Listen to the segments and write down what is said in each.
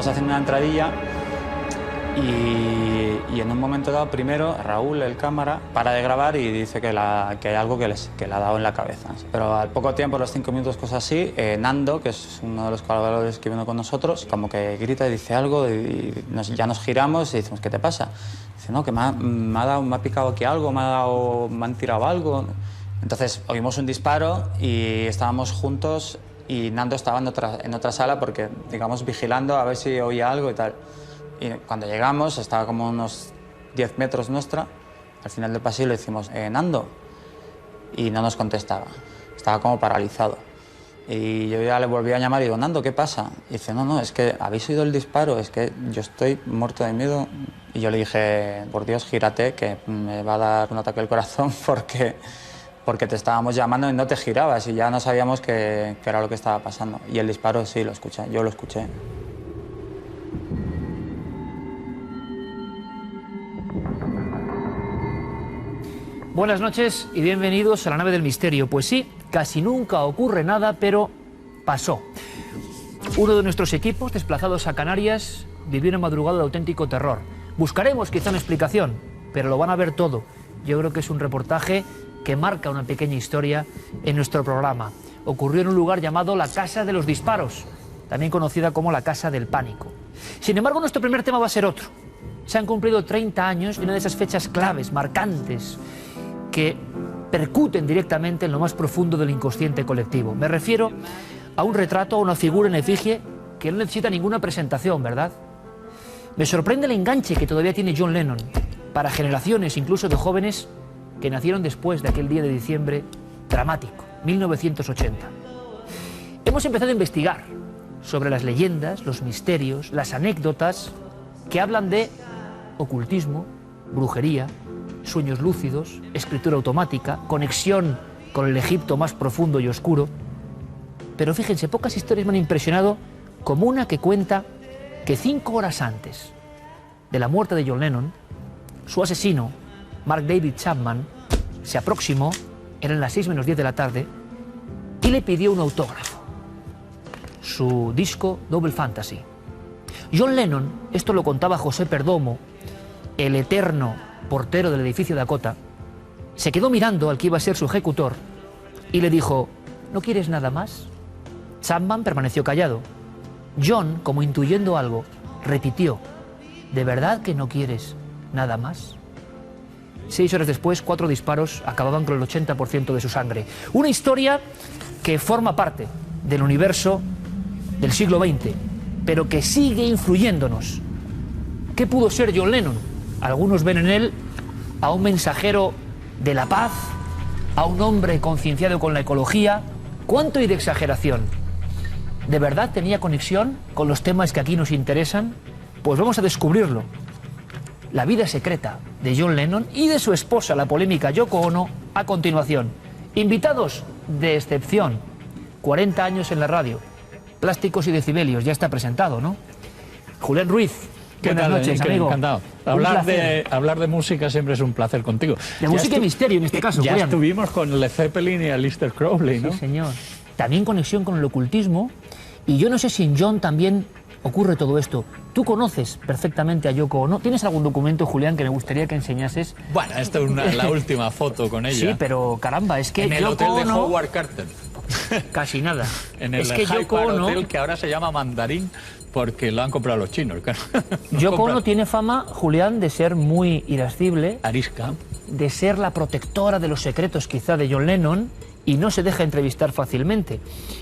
estábamos haciendo una entradilla y en un momento dado, primero, Raúl, el cámara, para de grabar y dice que hay algo que le ha dado en la cabeza. Pero al poco tiempo, a los 5 minutos, cosas así, Nando, que es uno de los colaboradores que vino con nosotros, como que grita y dice algo y ya nos giramos y decimos, ¿qué te pasa? Dice, no, que me ha picado aquí algo, me han tirado algo. Entonces oímos un disparo y estábamos juntos y Nando estaba en otra sala porque, digamos, vigilando a ver si oía algo y tal. Y cuando llegamos, estaba como unos 10 metros nuestra, al final del pasillo le decimos, Nando, y no nos contestaba, estaba como paralizado. Y yo ya le volví a llamar y digo, Nando, ¿qué pasa? Y dice, no, es que habéis oído el disparo, es que yo estoy muerto de miedo. Y yo le dije, por Dios, gírate, que me va a dar un ataque al corazón porque te estábamos llamando y no te girabas y ya no sabíamos qué era lo que estaba pasando. Y el disparo sí lo escuché, yo lo escuché. Buenas noches y bienvenidos a la nave del misterio. Pues sí, casi nunca ocurre nada, pero pasó. Uno de nuestros equipos, desplazados a Canarias, vivió una madrugada de auténtico terror. Buscaremos quizá una explicación, pero lo van a ver todo. Yo creo que es un reportaje que marca una pequeña historia en nuestro programa. Ocurrió en un lugar llamado la Casa de los Disparos, también conocida como la Casa del Pánico. Sin embargo, nuestro primer tema va a ser otro. Se han cumplido 30 años de una de esas fechas claves, marcantes, que percuten directamente en lo más profundo del inconsciente colectivo. Me refiero a un retrato, a una figura en efigie que no necesita ninguna presentación, ¿verdad? Me sorprende el enganche que todavía tiene John Lennon para generaciones, incluso de jóvenes, que nacieron después de aquel día de diciembre dramático, 1980. Hemos empezado a investigar sobre las leyendas, los misterios, las anécdotas que hablan de ocultismo, brujería, sueños lúcidos, escritura automática, conexión con el Egipto más profundo y oscuro. Pero fíjense, pocas historias me han impresionado como una que cuenta que 5 horas antes de la muerte de John Lennon, su asesino, Mark David Chapman, se aproximó, eran las 6 menos 10 de la tarde, y le pidió un autógrafo. Su disco Double Fantasy. John Lennon, esto lo contaba José Perdomo, el eterno portero del edificio Dakota, se quedó mirando al que iba a ser su ejecutor y le dijo, ¿no quieres nada más? Chapman permaneció callado. John, como intuyendo algo, repitió, ¿de verdad que no quieres nada más? 6 horas después, 4 disparos acababan con el 80% de su sangre. Una historia que forma parte del universo del siglo XX, pero que sigue influyéndonos. ¿Qué pudo ser John Lennon? Algunos ven en él a un mensajero de la paz, a un hombre concienciado con la ecología. ¿Cuánto hay de exageración? ¿De verdad tenía conexión con los temas que aquí nos interesan? Pues vamos a descubrirlo. La vida secreta de John Lennon y de su esposa, la polémica Yoko Ono, a continuación. Invitados de excepción, 40 años en la radio, Plásticos y Decibelios, ya está presentado, ¿no? Julián Ruiz. Buenas noches, amigo. Encantado. Hablar de música siempre es un placer contigo. De música y misterio en este caso, Ya Julián. estuvimos con Led Zeppelin y Aleister Crowley, ¿no? Sí, señor. También conexión con el ocultismo. Y yo no sé si en John también ocurre todo esto. Tú conoces perfectamente a Yoko Ono. ¿Tienes algún documento, Julián, que me gustaría que enseñases? Bueno, esta es la última foto con ella. Sí, pero caramba, es que en el Yoko hotel de Ono... Howard Carter. Casi nada. En el es que Yoko Ono... Hotel, que ahora se llama Mandarín, porque lo han comprado los chinos. Claro. Yoko Ono tiene fama, Julián, de ser muy irascible. Arisca. De ser la protectora de los secretos, quizá, de John Lennon, y no se deja entrevistar fácilmente.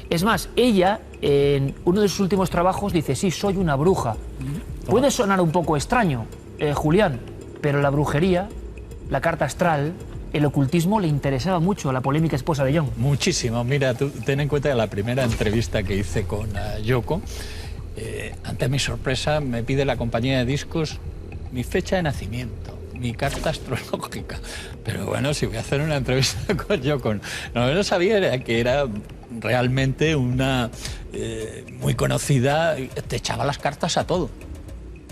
Es más, ella, en uno de sus últimos trabajos, dice, sí, soy una bruja. Puede sonar un poco extraño, Julián, pero la brujería, la carta astral, el ocultismo le interesaba mucho a la polémica esposa de John. Muchísimo. Mira, tú ten en cuenta que la primera entrevista que hice con Yoko, ante mi sorpresa, me pide la compañía de discos mi fecha de nacimiento, mi carta astrológica. Pero bueno, si voy a hacer una entrevista con Yoko, no sabía que era realmente una muy conocida, te echaba las cartas a todo.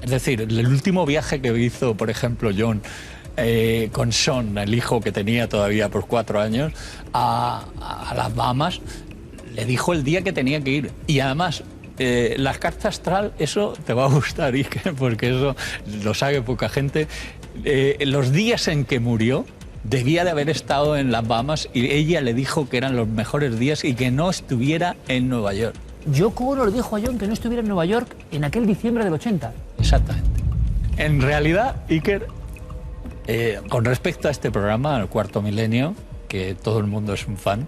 Es decir, el último viaje que hizo, por ejemplo, John, con Sean, el hijo que tenía todavía por 4 años, a las Bahamas, le dijo el día que tenía que ir. Y además, las cartas astral, eso te va a gustar, Iker, porque eso lo sabe poca gente. Los días en que murió, debía de haber estado en las Bahamas y ella le dijo que eran los mejores días y que no estuviera en Nueva York. Yoko Ono le dijo a John que no estuviera en Nueva York en aquel diciembre del 80. Exactamente. En realidad, Iker, con respecto a este programa, al Cuarto Milenio, que todo el mundo es un fan,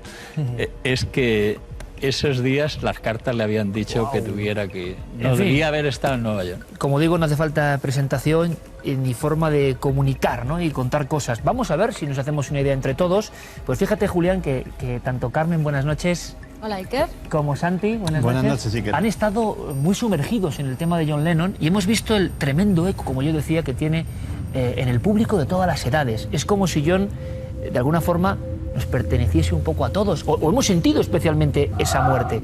es que esos días las cartas le habían dicho que tuviera que... No debía haber estado en Nueva York. Como digo, no hace falta presentación ni forma de comunicar, ¿no? Y contar cosas. Vamos a ver si nos hacemos una idea entre todos. Pues fíjate, Julián, que tanto Carmen, buenas noches... Hola, Iker. Como Santi, buenas noches, Iker. Han estado muy sumergidos en el tema de John Lennon y hemos visto el tremendo eco, como yo decía, que tiene en el público de todas las edades. Es como si John, de alguna forma, nos perteneciese un poco a todos, o hemos sentido especialmente esa muerte.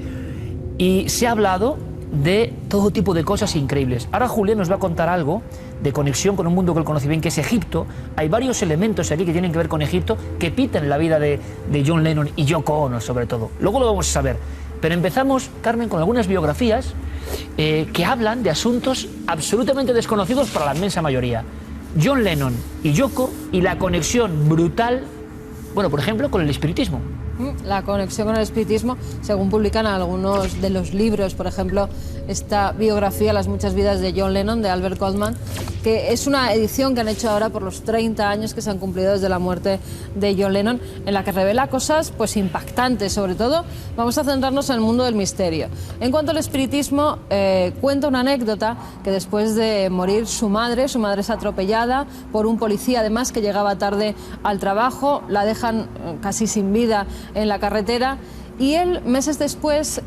Y se ha hablado de todo tipo de cosas increíbles. Ahora Julián nos va a contar algo de conexión con un mundo que él conoce bien, que es Egipto. Hay varios elementos aquí que tienen que ver con Egipto, que pitan la vida de John Lennon y Yoko Ono, sobre todo. Luego lo vamos a saber. Pero empezamos, Carmen, con algunas biografías que hablan de asuntos absolutamente desconocidos para la inmensa mayoría. John Lennon y Yoko y la conexión brutal, bueno, por ejemplo, con el espiritismo. La conexión con el espiritismo, según publican algunos de los libros, por ejemplo, esta biografía, Las muchas vidas de John Lennon, de Albert Goldman, que es una edición que han hecho ahora por los 30 años que se han cumplido desde la muerte de John Lennon, en la que revela cosas pues impactantes. Sobre todo, vamos a centrarnos en el mundo del misterio. En cuanto al espiritismo, cuenta una anécdota que después de morir su madre es atropellada por un policía, además, que llegaba tarde al trabajo, la dejan casi sin vida en la carretera, y él, meses después,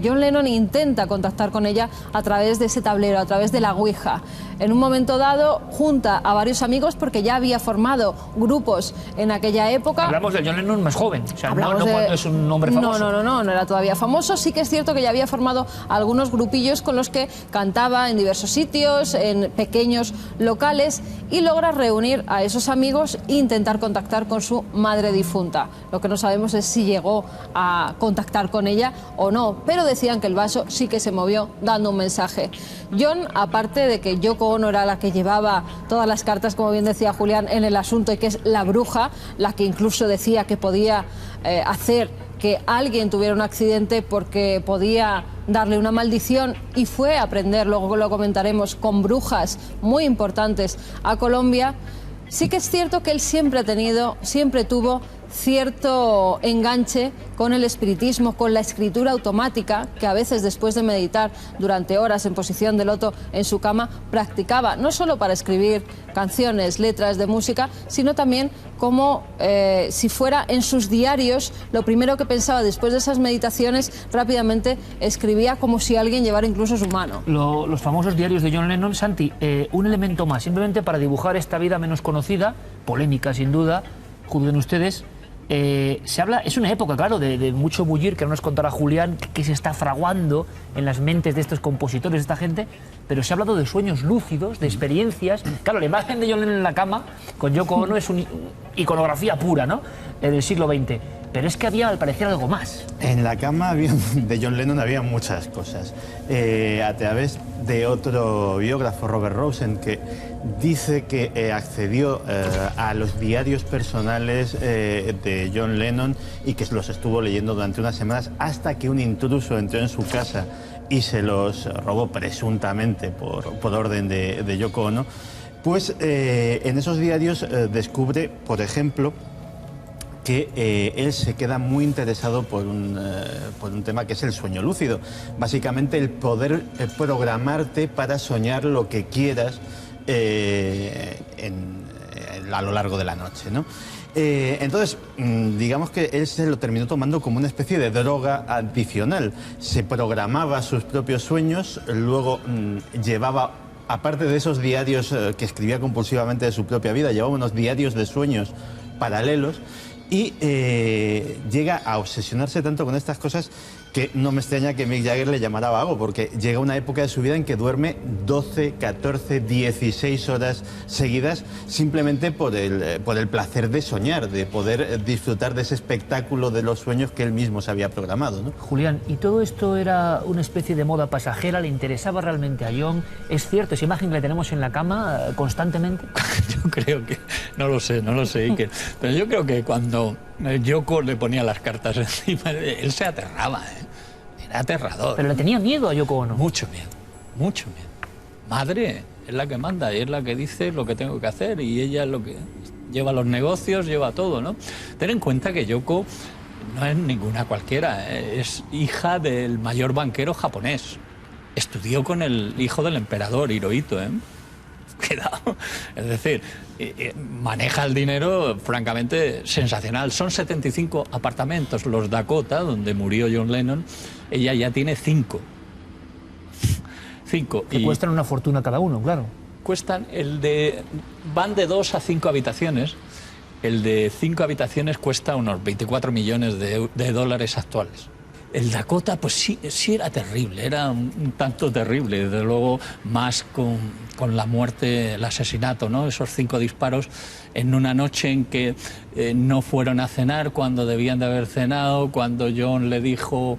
John Lennon intenta contactar con ella a través de ese tablero, a través de la Ouija. En un momento dado junta a varios amigos, porque ya había formado grupos en aquella época. Hablamos de John Lennon más joven, o sea, no es un hombre famoso. No era todavía famoso. Sí que es cierto que ya había formado algunos grupillos con los que cantaba en diversos sitios, en pequeños locales, y logra reunir a esos amigos e intentar contactar con su madre difunta. Lo que no sabemos es si llegó a contactar con ella o no, pero decían que el vaso sí que se movió dando un mensaje. John, aparte de que Yoko Ono era la que llevaba todas las cartas, como bien decía Julián, en el asunto, y que es la bruja, la que incluso decía que podía hacer que alguien tuviera un accidente porque podía darle una maldición, y fue a aprender, luego lo comentaremos, con brujas muy importantes a Colombia. Sí que es cierto que él siempre tuvo cierto enganche con el espiritismo, con la escritura automática, que a veces, después de meditar durante horas en posición de loto en su cama, practicaba, no solo para escribir canciones, letras de música, sino también como si fuera en sus diarios. Lo primero que pensaba después de esas meditaciones, rápidamente escribía como si alguien llevara incluso su mano. Los famosos diarios de John Lennon. Santi, un elemento más, simplemente para dibujar esta vida menos conocida, polémica sin duda, juzguen ustedes. Se habla, es una época, claro, de mucho bullir, que no nos contará Julián, que se está fraguando en las mentes de estos compositores, de esta gente, pero se ha hablado de sueños lúcidos, de experiencias. Claro, la imagen de John Lennon en la cama con Yoko Ono es una iconografía pura, ¿no?, del siglo XX. Pero es que había, al parecer, algo más. En la cama de John Lennon había muchas cosas. A través de otro biógrafo, Robert Rosen, que dice que accedió a los diarios personales de John Lennon y que los estuvo leyendo durante unas semanas, hasta que un intruso entró en su casa y se los robó presuntamente por orden de Yoko Ono. Pues en esos diarios descubre, por ejemplo, que él se queda muy interesado por un tema que es el sueño lúcido. Básicamente el poder programarte para soñar lo que quieras a lo largo de la noche, ¿no? Entonces, digamos que él se lo terminó tomando como una especie de droga adicional. Se programaba sus propios sueños, luego llevaba, aparte de esos diarios que escribía compulsivamente de su propia vida, llevaba unos diarios de sueños paralelos, y llega a obsesionarse tanto con estas cosas que no me extraña que Mick Jagger le llamara vago, porque llega una época de su vida en que duerme 12, 14, 16 horas seguidas simplemente por el placer de soñar, de poder disfrutar de ese espectáculo de los sueños que él mismo se había programado, ¿no? Julián, ¿y todo esto era una especie de moda pasajera? ¿Le interesaba realmente a John? ¿Es cierto esa imagen que le tenemos en la cama constantemente? Yo creo que... No lo sé, Iker. Pero yo creo que cuando Yoko le ponía las cartas encima, él se aterraba, ¿eh? Era aterrador. Pero le tenía miedo a Yoko Ono. Mucho miedo, mucho miedo. Madre es la que manda y es la que dice lo que tengo que hacer, y ella es lo que lleva los negocios, lleva todo, ¿no? Ten en cuenta que Yoko no es ninguna cualquiera, ¿eh? Es hija del mayor banquero japonés. Estudió con el hijo del emperador, Hirohito, ¿eh? Cuidado. Es decir, maneja el dinero francamente sensacional. Son 75 apartamentos, los Dakota, donde murió John Lennon. Ella ya tiene 5. 5. Que cuestan una fortuna cada uno, claro. Cuestan, van de 2 a 5 habitaciones. El de 5 habitaciones cuesta unos 24 millones de dólares actuales. El Dakota, pues sí era terrible, era un tanto terrible, desde luego, más con la muerte, el asesinato, ¿no? Esos 5 disparos en una noche en que no fueron a cenar cuando debían de haber cenado, cuando John le dijo...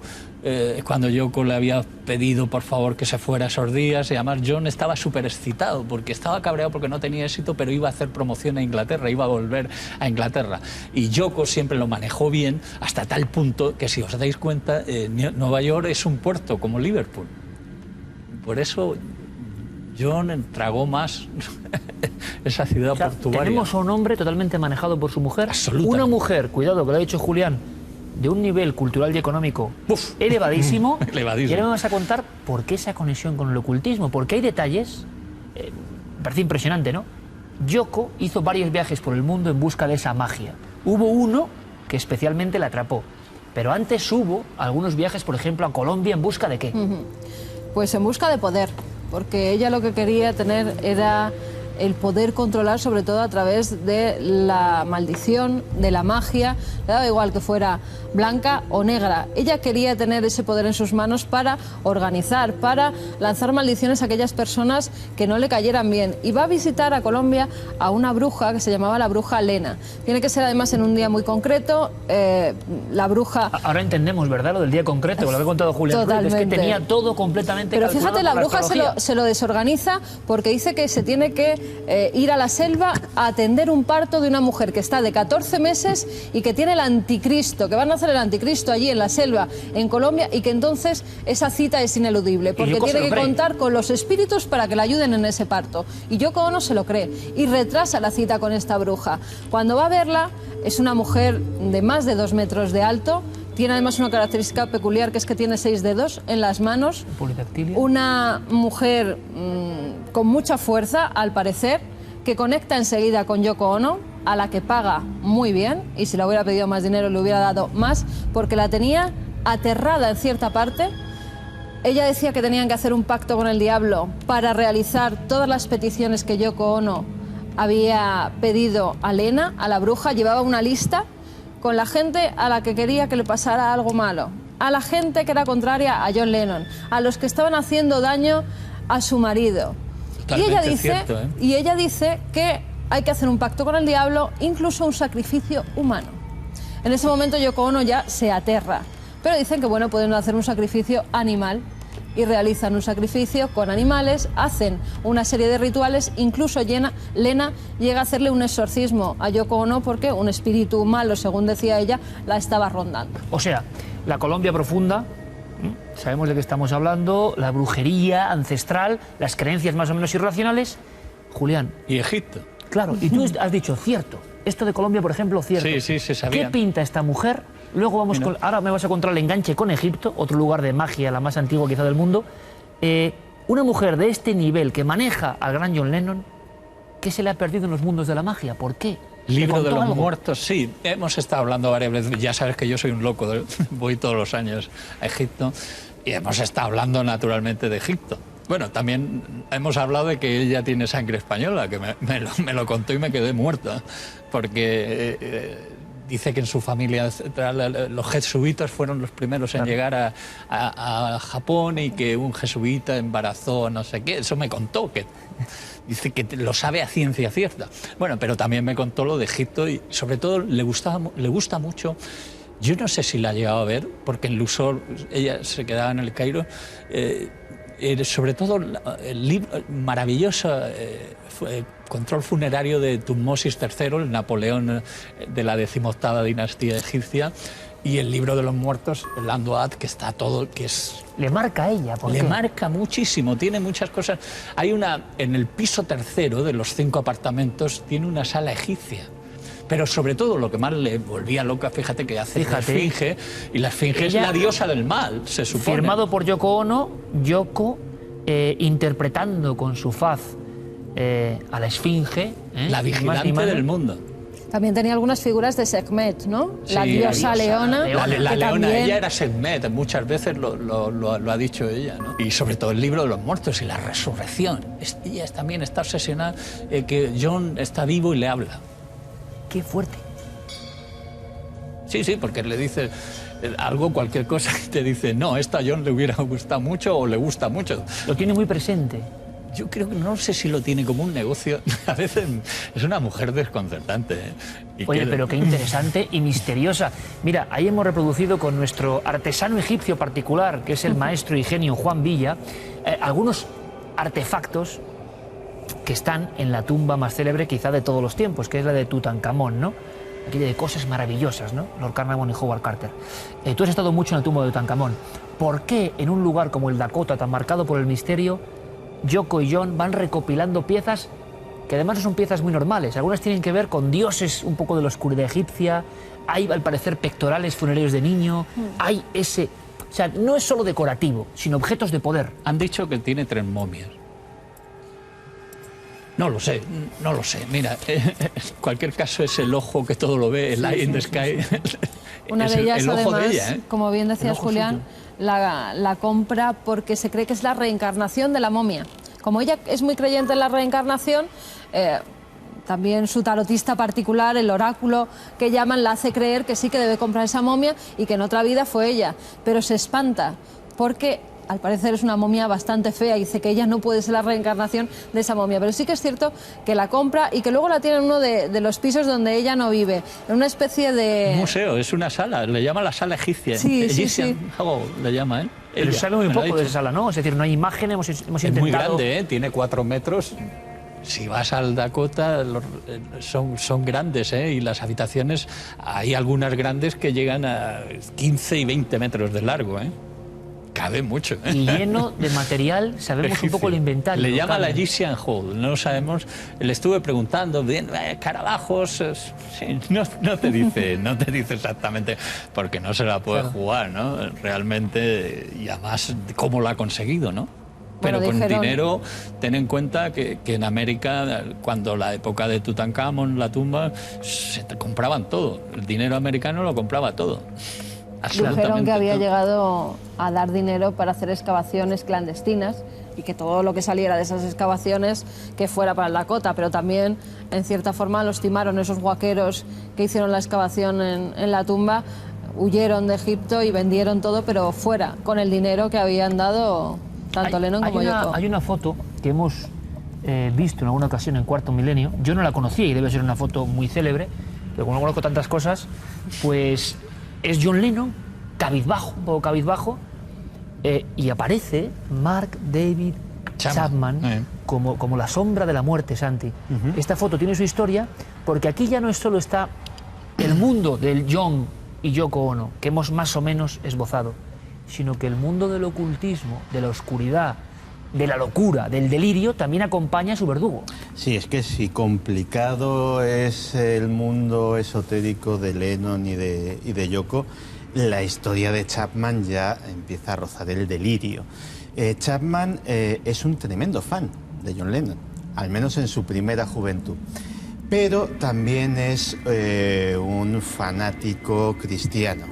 cuando Yoko le había pedido por favor que se fuera esos días, y además John estaba súper excitado porque estaba cabreado porque no tenía éxito, pero iba a hacer promoción a Inglaterra, iba a volver a Inglaterra, y Yoko siempre lo manejó bien hasta tal punto que, si os dais cuenta, Nueva York es un puerto como Liverpool. Por eso John tragó más esa ciudad portuaria. Tenemos a un hombre totalmente manejado por su mujer. Una mujer, cuidado que lo ha dicho Julián, de un nivel cultural y económico elevadísimo. Elevadísimo. Y ahora me vas a contar por qué esa conexión con el ocultismo, porque hay detalles, me parece impresionante, ¿no? Yoko hizo varios viajes por el mundo en busca de esa magia. Hubo uno que especialmente la atrapó, pero antes hubo algunos viajes, por ejemplo, a Colombia, ¿en busca de qué? Pues en busca de poder, porque ella lo que quería tener era el poder controlar, sobre todo a través de la maldición, de la magia. Le daba igual que fuera blanca o negra. Ella quería tener ese poder en sus manos para organizar, para lanzar maldiciones a aquellas personas que no le cayeran bien. Y va a visitar a Colombia a una bruja que se llamaba la bruja Lena. Tiene que ser además en un día muy concreto. La bruja... Ahora entendemos, ¿verdad?, lo del día concreto, lo que ha contado Julián Ruiz, es que tenía todo completamente Pero calculado. fíjate, la por bruja se lo desorganiza porque dice que se tiene que ir a la selva a atender un parto de una mujer que está de 14 meses y que tiene el anticristo, que van a hacer el anticristo allí en la selva, en Colombia, y que entonces esa cita es ineludible, porque tiene que contar con los espíritus para que la ayuden en ese parto. Y Yoko Ono se lo cree y retrasa la cita con esta bruja. Cuando va a verla, es una mujer de más de 2 metros de alto. Tiene además una característica peculiar, que es que tiene 6 dedos en las manos. Una mujer con mucha fuerza, al parecer, que conecta enseguida con Yoko Ono, a la que paga muy bien, y si le hubiera pedido más dinero le hubiera dado más, porque la tenía aterrada en cierta parte. Ella decía que tenían que hacer un pacto con el diablo para realizar todas las peticiones que Yoko Ono había pedido a Lena, a la bruja. Llevaba una lista con la gente a la que quería que le pasara algo malo, a la gente que era contraria a John Lennon, a los que estaban haciendo daño a su marido. Y ella dice que hay que hacer un pacto con el diablo, incluso un sacrificio humano. En ese momento Yoko Ono ya se aterra, pero dicen que bueno, pueden hacer un sacrificio animal, y realizan un sacrificio con animales, hacen una serie de rituales, incluso Lena llega a hacerle un exorcismo a Yoko Ono porque un espíritu malo, según decía ella, la estaba rondando. O sea, la Colombia profunda, sabemos de qué estamos hablando, la brujería ancestral, las creencias más o menos irracionales. Julián. Y Egipto. Claro, y tú has dicho, cierto, esto de Colombia, por ejemplo, cierto. Sí, se sabía. ¿Qué pinta esta mujer? Luego vamos con... Ahora me vas a contar el enganche con Egipto, otro lugar de magia, la más antigua quizá del mundo. Una mujer de este nivel que maneja al gran John Lennon, ¿qué se le ha perdido en los mundos de la magia? ¿Por qué? Libro de los muertos, sí. Hemos estado hablando varias veces, ya sabes que yo soy un loco, voy todos los años a Egipto, y hemos estado hablando naturalmente de Egipto. Bueno, también hemos hablado de que ella tiene sangre española, que me lo contó y me quedé muerta, porque dice que en su familia los jesuitas fueron los primeros en llegar a Japón y que un jesuita embarazó no sé qué. Eso me contó, que dice que lo sabe a ciencia cierta. Bueno, pero también me contó lo de Egipto y sobre todo le gusta mucho. Yo no sé si la ha llegado a ver, porque en Luxor ella se quedaba en el Cairo. Sobre todo el libro maravilloso Control funerario de Tutmosis III, el Napoleón de la 18ª dinastía egipcia, y el libro de los muertos, el Anduat, que está todo, que es... Le marca a ella, ¿por qué? Le marca muchísimo, tiene muchas cosas. Hay una, en el piso tercero de los 5 apartamentos, tiene una sala egipcia. Pero sobre todo lo que más le volvía loca, fíjate que hace la esfinge, y la esfinge es la diosa del mal, se supone. Firmado por Yoko Ono, Yoko interpretando con su faz a la esfinge. La vigilante del mundo. También tenía algunas figuras de Sekhmet, ¿no? Sí, la diosa leona. La leona, también... ella era Sekhmet, muchas veces lo ha dicho ella, ¿no? Y sobre todo el libro de los muertos y la resurrección. Ella también está obsesionada que John está vivo y le habla. ¡Qué fuerte! Sí, porque le dice algo, cualquier cosa, y te dice, no, esta a John le hubiera gustado mucho o le gusta mucho. Lo tiene muy presente. Yo creo que no sé si lo tiene como un negocio. A veces es una mujer desconcertante. Oye, pero qué interesante y misteriosa. Mira, ahí hemos reproducido con nuestro artesano egipcio particular, que es el maestro y genio Juan Villa, algunos artefactos que están en la tumba más célebre quizá de todos los tiempos, que es la de Tutankamón, ¿no? Aquella de cosas maravillosas, ¿no? Lord Carnarvon y Howard Carter. Tú has estado mucho en la tumba de Tutankamón. ¿Por qué en un lugar como el Dakota, tan marcado por el misterio, Yoko y John van recopilando piezas que además no son piezas muy normales? Algunas tienen que ver con dioses un poco de la oscuridad egipcia, hay al parecer pectorales funerarios de niño, hay ese... O sea, no es solo decorativo, sino objetos de poder. Han dicho que tiene 3 momias. No lo sé. Mira, en cualquier caso es el ojo que todo lo ve, el eye in the sky. Una de ellas, el ojo además, de ella, como bien decías, Julián, la compra porque se cree que es la reencarnación de la momia. Como ella es muy creyente en la reencarnación, también su tarotista particular, el oráculo que llaman, la hace creer que sí que debe comprar esa momia y que en otra vida fue ella. Pero se espanta porque al parecer es una momia bastante fea y dice que ella no puede ser la reencarnación de esa momia. Pero sí que es cierto que la compra y que luego la tiene en uno de los pisos donde ella no vive, en una especie de... Un museo, es una sala, le llama la sala egipcia. Sí, Egyptian Hall, le llama, ¿eh? Pero sabe muy poco de esa sala, ¿no? Es decir, no hay imagen, hemos intentado... Es muy grande, ¿eh? Tiene 4 metros. Si vas al Dakota, son grandes, ¿eh? Y las habitaciones, hay algunas grandes que llegan a 15 y 20 metros de largo, ¿eh? Cabe mucho, ¿eh? Y lleno de material, sabemos egipcio. Un poco el inventario. Le llama la Egyptian Hall, no sabemos. Le estuve preguntando, carabajos, sí, no te dice exactamente, porque no se la puede jugar, ¿no? Realmente, y además, cómo lo ha conseguido, ¿no? Pero bueno, con dinero, ten en cuenta que en América, cuando la época de Tutankamón, la tumba, se compraban todo. El dinero americano lo compraba todo. Dijeron que había llegado a dar dinero para hacer excavaciones clandestinas y que todo lo que saliera de esas excavaciones que fuera para el Dakota, pero también en cierta forma los timaron esos guaqueros que hicieron la excavación en la tumba, huyeron de Egipto y vendieron todo, pero fuera, con el dinero que habían dado tanto Lennon como Yoko. Hay una foto que hemos visto en alguna ocasión en Cuarto Milenio, yo no la conocía y debe ser una foto muy célebre, pero como no conozco tantas cosas, pues... Es John Lennon, cabizbajo, un poco cabizbajo, y aparece Mark David Chapman como la sombra de la muerte, Santi. Esta foto tiene su historia porque aquí ya no solo está el mundo del John y Yoko Ono, que hemos más o menos esbozado, sino que el mundo del ocultismo, de la oscuridad, de la locura, del delirio, también acompaña a su verdugo. Sí, es que si complicado es el mundo esotérico de Lennon y de Yoko, la historia de Chapman ya empieza a rozar el delirio. Chapman es un tremendo fan de John Lennon, al menos en su primera juventud. Pero también es un fanático cristiano.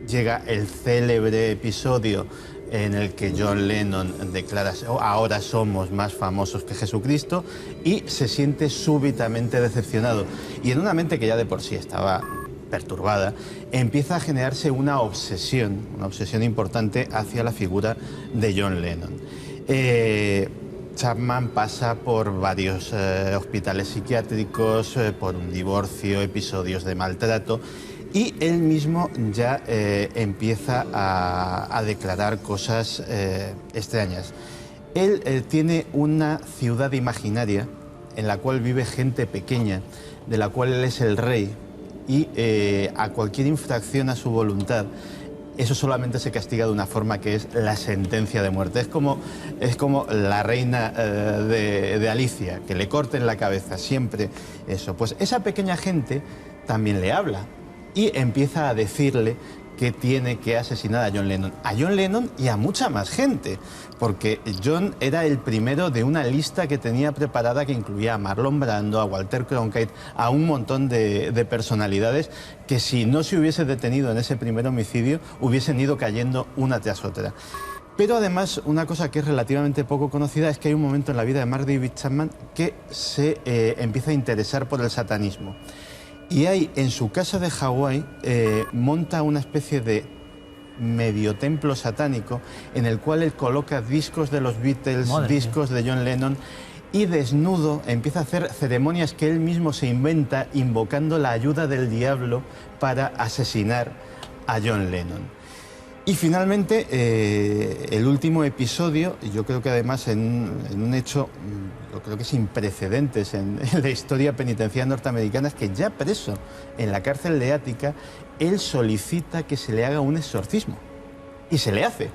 Llega el célebre episodio en el que John Lennon declara ahora somos más famosos que Jesucristo y se siente súbitamente decepcionado. Y en una mente que ya de por sí estaba perturbada, empieza a generarse una obsesión importante hacia la figura de John Lennon. Chapman pasa por varios hospitales psiquiátricos, por un divorcio, episodios de maltrato, y él mismo ya empieza a declarar cosas extrañas. Él tiene una ciudad imaginaria en la cual vive gente pequeña, de la cual él es el rey, y a cualquier infracción a su voluntad, eso solamente se castiga de una forma que es la sentencia de muerte. Es como la reina de Alicia, que le corten la cabeza, siempre eso. Pues esa pequeña gente también le habla y empieza a decirle que tiene que asesinar a John Lennon y a mucha más gente, porque John era el primero de una lista que tenía preparada que incluía a Marlon Brando, a Walter Cronkite, a un montón de personalidades que si no se hubiese detenido en ese primer homicidio hubiesen ido cayendo una tras otra. Pero además, una cosa que es relativamente poco conocida es que hay un momento en la vida de Mark David Chapman que se empieza a interesar por el satanismo. Y ahí, en su casa de Hawái, monta una especie de medio templo satánico en el cual él coloca discos de los Beatles, discos de John Lennon, y desnudo empieza a hacer ceremonias que él mismo se inventa invocando la ayuda del diablo para asesinar a John Lennon. Y finalmente, el último episodio, yo creo que además en un hecho, yo creo que sin precedentes en la historia penitenciaria norteamericana, es que ya preso en la cárcel de Ática, él solicita que se le haga un exorcismo. Y se le hace.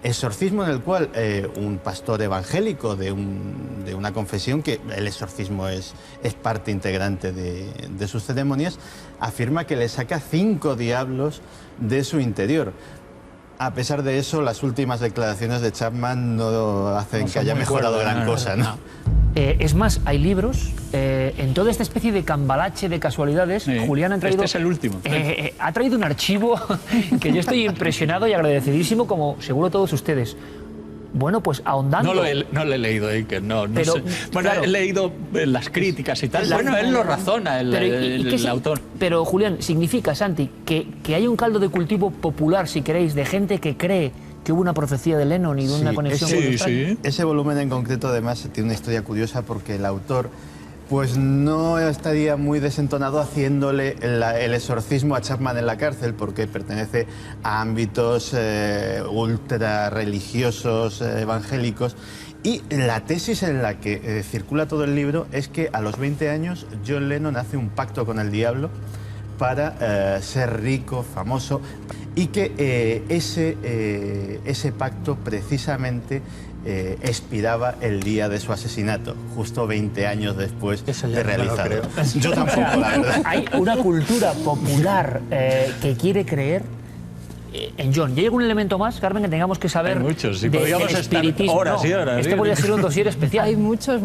Exorcismo en el cual un pastor evangélico de una confesión, que el exorcismo es parte integrante de sus ceremonias, afirma que le saca 5 diablos de su interior. A pesar de eso, las últimas declaraciones de Chapman no hacen que haya mejorado gran cosa, ¿no? Es más, hay libros, en toda esta especie de cambalache de casualidades, Julián ha traído... Este es el último. Ha traído un archivo que yo estoy impresionado y agradecidísimo, como seguro todos ustedes. Bueno, pues ahondando... No lo he leído, Iker, no pero, sé. Bueno, claro, he leído las críticas y tal. Bueno, él lo razona, el autor. Pero, Julián, significa, Santi, que hay un caldo de cultivo popular, si queréis, de gente que cree que hubo una profecía de Lennon y de una conexión con España. Ese volumen en concreto, además, tiene una historia curiosa porque el autor pues no estaría muy desentonado haciéndole el exorcismo a Chapman en la cárcel, porque pertenece a ámbitos ultra religiosos, evangélicos. Y la tesis en la que circula todo el libro es que a los 20 años John Lennon hace un pacto con el diablo para ser rico, famoso, y que ese pacto precisamente expiraba el día de su asesinato, justo 20 años después de realizarlo. Yo tampoco, la verdad. Hay una cultura popular que quiere creer en John. ¿Y hay algún elemento más, Carmen, que tengamos que saber? Hay muchos, si podríamos estar horas y horas. Este podría ser un dossier especial. Hay muchos.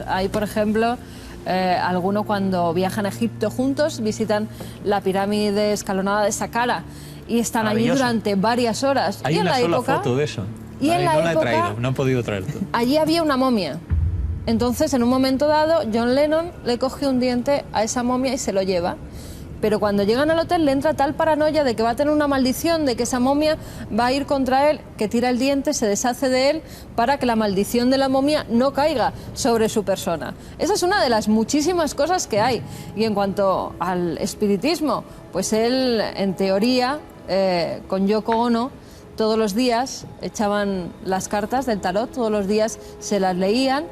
Hay, por ejemplo, alguno cuando viajan a Egipto juntos, visitan la pirámide escalonada de Saqqara y están allí durante varias horas. Hay una sola foto de eso. Y en la no la he traído, no he podido traer todo. Allí había una momia. Entonces, en un momento dado, John Lennon le coge un diente a esa momia y se lo lleva. Pero cuando llegan al hotel le entra tal paranoia de que va a tener una maldición, de que esa momia va a ir contra él, que tira el diente, se deshace de él para que la maldición de la momia no caiga sobre su persona. Esa es una de las muchísimas cosas que hay. Y en cuanto al espiritismo, pues él, en teoría, con Yoko Ono, todos los días echaban las cartas del tarot, todos los días se las leían.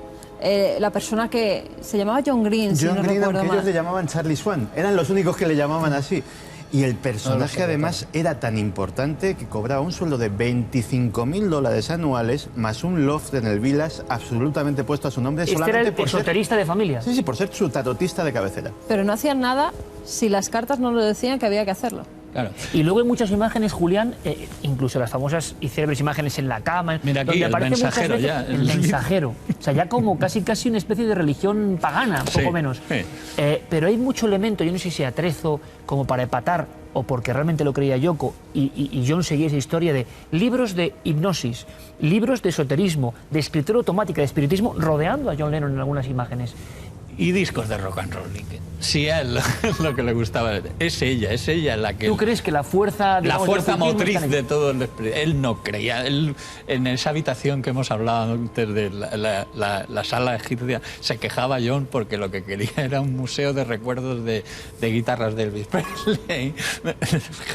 La persona que se llamaba John Green, si no recuerdo mal. Ellos le llamaban Charlie Swan, eran los únicos que le llamaban así. Y el personaje además era tan importante que cobraba un sueldo de $25.000 anuales más un loft en el Village absolutamente puesto a su nombre. Este era el esoterista de familia. Sí, por ser su tarotista de cabecera. Pero no hacían nada si las cartas no lo decían que había que hacerlo. Claro. Y luego hay muchas imágenes, Julián, incluso las famosas y célebres imágenes en la cama. Mira aquí, donde el aparece mensajero muchas veces, el mensajero. O sea, ya como casi una especie de religión pagana, poco menos. Sí. Pero hay mucho elemento, yo no sé si atrezo como para epatar o porque realmente lo creía Yoko y John seguía esa historia de libros de hipnosis, libros de esoterismo, de escritura automática, de espiritismo, rodeando a John Lennon en algunas imágenes. Y discos de rock and roll. Si a él lo que le gustaba es ella la que... ¿Tú crees que la fuerza... La fuerza motriz está en de todo él no creía. Él, en esa habitación que hemos hablado antes de la sala egipcia, se quejaba John porque lo que quería era un museo de recuerdos de guitarras de Elvis Presley.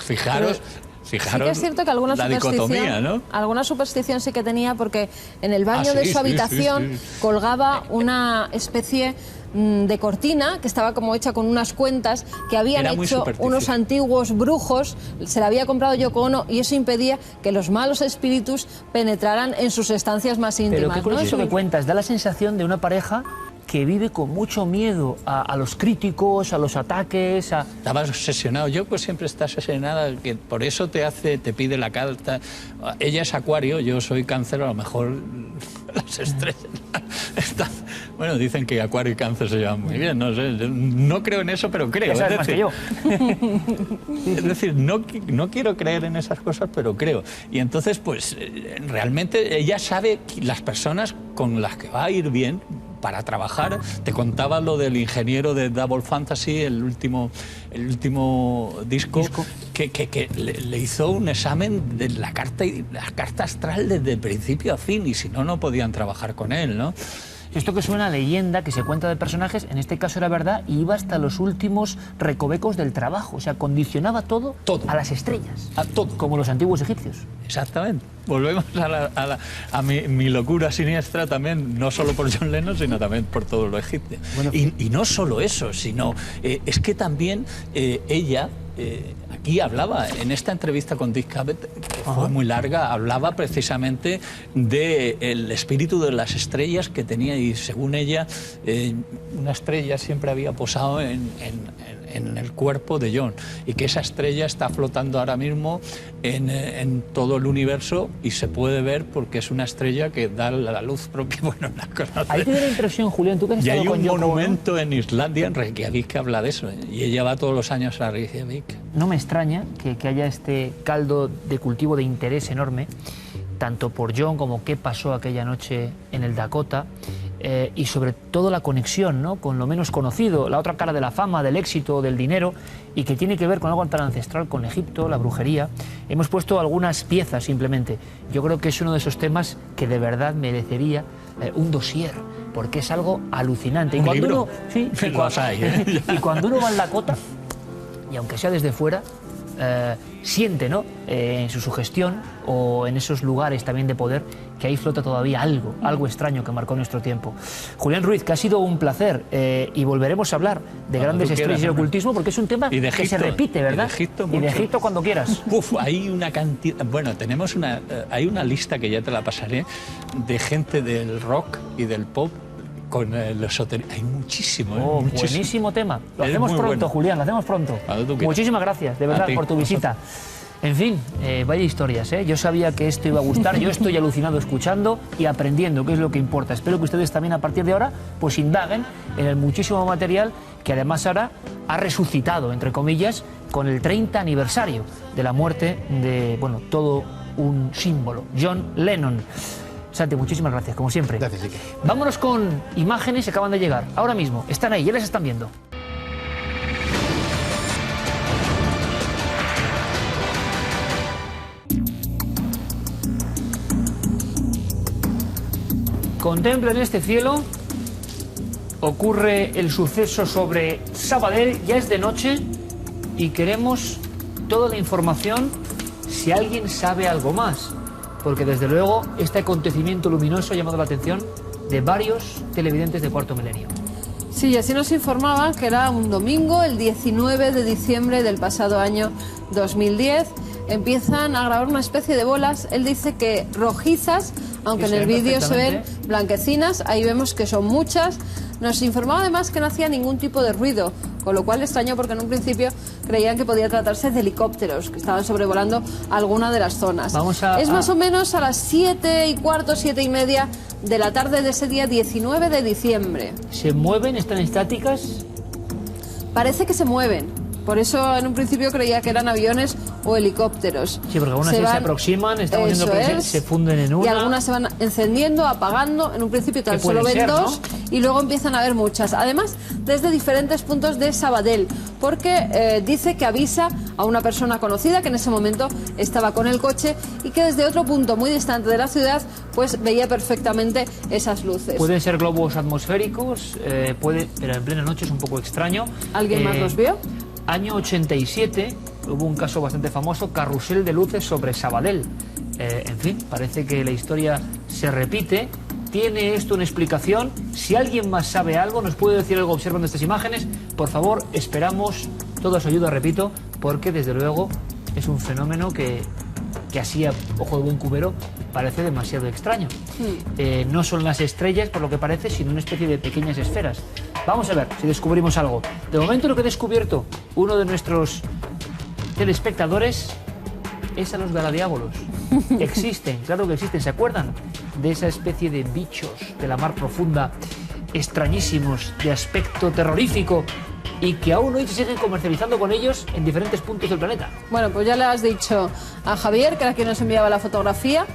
Fijaros... Sí que es cierto que alguna superstición, ¿no? Alguna superstición sí que tenía, porque en el baño de su habitación colgaba una especie de cortina que estaba como hecha con unas cuentas que habían hecho unos antiguos brujos, se la había comprado Yoko Ono, y eso impedía que los malos espíritus penetraran en sus estancias más íntimas. Pero qué curioso, ¿no? eso que cuentas, da la sensación de una pareja que vive con mucho miedo a los críticos, a los ataques, a... Estabas obsesionado. Yoko siempre está obsesionada, que por eso te pide la carta. Ella es Acuario, yo soy Cáncer, a lo mejor las estrellas están... Bueno, dicen que Acuario y Cáncer se llevan muy bien, no sé, no creo en eso, pero creo. Ya sabes más que yo. Es decir, no quiero creer en esas cosas, pero creo. Y entonces, pues, realmente ella sabe las personas con las que va a ir bien para trabajar. Te contaba lo del ingeniero de Double Fantasy, el último disco. Que le hizo un examen de la carta astral desde el principio a fin, y si no, no podían trabajar con él, ¿no? Esto que suena a leyenda, que se cuenta de personajes, en este caso era verdad, y iba hasta los últimos recovecos del trabajo. O sea, condicionaba todo a las estrellas. A todo. Como los antiguos egipcios. Exactamente. Volvemos a mi locura siniestra también, no solo por John Lennon, sino también por todo lo egipcio. Bueno, y no solo eso, sino es que también ella... aquí hablaba, en esta entrevista con Dick Cavett, que fue muy larga, hablaba precisamente del espíritu de las estrellas que tenía, y según ella, una estrella siempre había posado en el cuerpo de John, y que esa estrella está flotando ahora mismo en todo el universo, y se puede ver porque es una estrella que da la luz propia. Bueno, una cosa. Ahí te da la impresión, Julián, tú que has estado con Yoko, hay un monumento, ¿no?, en Islandia, en Reykjavik, que habla de eso, y ella va todos los años a Reykjavik. No me extraña que haya este caldo de cultivo de interés enorme, tanto por John como qué pasó aquella noche en el Dakota, y sobre todo la conexión, ¿no?, con lo menos conocido, la otra cara de la fama, del éxito, del dinero, y que tiene que ver con algo tan ancestral, con Egipto, la brujería. Hemos puesto algunas piezas simplemente. Yo creo que es uno de esos temas que de verdad merecería un dossier, porque es algo alucinante. Y cuando uno, sí, y cuando uno va al Dakota, y aunque sea desde fuera, siente, ¿no?, en su sugestión o en esos lugares también de poder, que ahí flota todavía algo extraño que marcó nuestro tiempo. Julián Ruiz, que ha sido un placer, y volveremos a hablar de grandes estrellas y ocultismo, porque es un tema que se repite, ¿verdad? Y de Egipto cuando quieras. Hay una cantidad... Bueno, tenemos hay una lista que ya te la pasaré, de gente del rock y del pop con el esoterismo. Hay muchísimo, muchísimo. Buenísimo tema. Lo hacemos pronto, bueno. Julián, lo hacemos pronto. Muchísimas gracias, de verdad, por tu visita. En fin, vaya historias, ¿eh? Yo sabía que esto iba a gustar, yo estoy alucinado escuchando y aprendiendo, que es lo que importa. Espero que ustedes también, a partir de ahora, pues indaguen en el muchísimo material que además ahora ha resucitado, entre comillas, con el 30 aniversario de la muerte de, bueno, todo un símbolo, John Lennon. Santi, muchísimas gracias, como siempre. Gracias, Iker. Vámonos con imágenes que acaban de llegar. Ahora mismo, están ahí, ya las están viendo. Contemplen este cielo. Ocurre el suceso sobre Sabadell, ya es de noche y queremos toda la información si alguien sabe algo más, porque desde luego este acontecimiento luminoso ha llamado la atención de varios televidentes de Cuarto Milenio. Sí, así nos informaban que era un domingo, el 19 de diciembre del pasado año 2010. Empiezan a grabar una especie de bolas, él dice que rojizas, aunque Sí, en el se ven vídeo se ven perfectamente. blanquecinas, ahí vemos que son muchas. Nos informaba además que no hacía ningún tipo de ruido, con lo cual extraño porque en un principio creían que podía tratarse de helicópteros que estaban sobrevolando alguna de las zonas. Es más o menos a las 7:15, 7:30 de la tarde de ese día 19 de diciembre. ¿Se mueven? ¿Están estáticas? Parece que se mueven. Por eso en un principio creía que eran aviones o helicópteros. Sí, porque algunas se aproximan, estamos viendo Eso que es. se funden en una. Y algunas se van encendiendo, apagando. En un principio tan ¿Qué pueden solo ven ser, dos no? y luego empiezan a ver muchas. Además, desde diferentes puntos de Sabadell, porque dice que avisa a una persona conocida que en ese momento estaba con el coche y que desde otro punto muy distante de la ciudad pues veía perfectamente esas luces. Pueden ser globos atmosféricos, pero en plena noche es un poco extraño. ¿Alguien más los vio? Año 87, hubo un caso bastante famoso, carrusel de luces sobre Sabadell. En fin, parece que la historia se repite. ¿Tiene esto una explicación? Si alguien más sabe algo, nos puede decir algo observando estas imágenes. Por favor, esperamos toda su ayuda, repito, porque desde luego es un fenómeno que así a ojo de buen cubero parece demasiado extraño. No son las estrellas, por lo que parece, sino una especie de pequeñas esferas. Vamos a ver si descubrimos algo. De momento lo que he descubierto uno de nuestros telespectadores es a los galadiábolos. Existen, claro que existen. ¿Se acuerdan de esa especie de bichos de la mar profunda, extrañísimos, de aspecto terrorífico, y que aún hoy se siguen comercializando con ellos en diferentes puntos del planeta? Bueno, pues ya le has dicho a Javier, que era quien nos enviaba la fotografía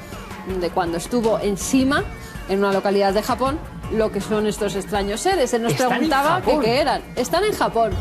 de cuando estuvo en Shima, en una localidad de Japón, lo que son estos extraños seres. Él nos ¿Están en preguntaba que Japón? qué eran. Están en Japón.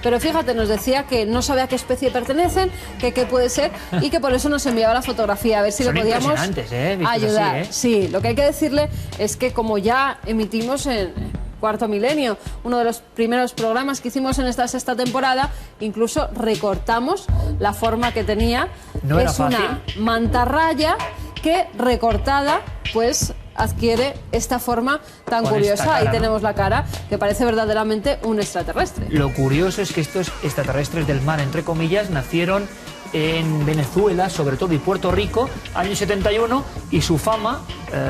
Pero fíjate, nos decía que no sabe a qué especie pertenecen, que qué puede ser y que por eso nos enviaba la fotografía, a ver si Son le podíamos impresionantes, vistos ayudar. así, Sí, lo que hay que decirle es que como ya emitimos en Cuarto Milenio, uno de los primeros programas que hicimos en esta sexta temporada, incluso recortamos la forma que tenía. No era es una fácil. mantarraya que recortada pues adquiere esta forma tan Con curiosa. esta cara, Ahí ¿no? tenemos la cara, que parece verdaderamente un extraterrestre. Lo curioso es que estos extraterrestres del mar, entre comillas, nacieron en Venezuela, sobre todo, y Puerto Rico, año 71, y su fama,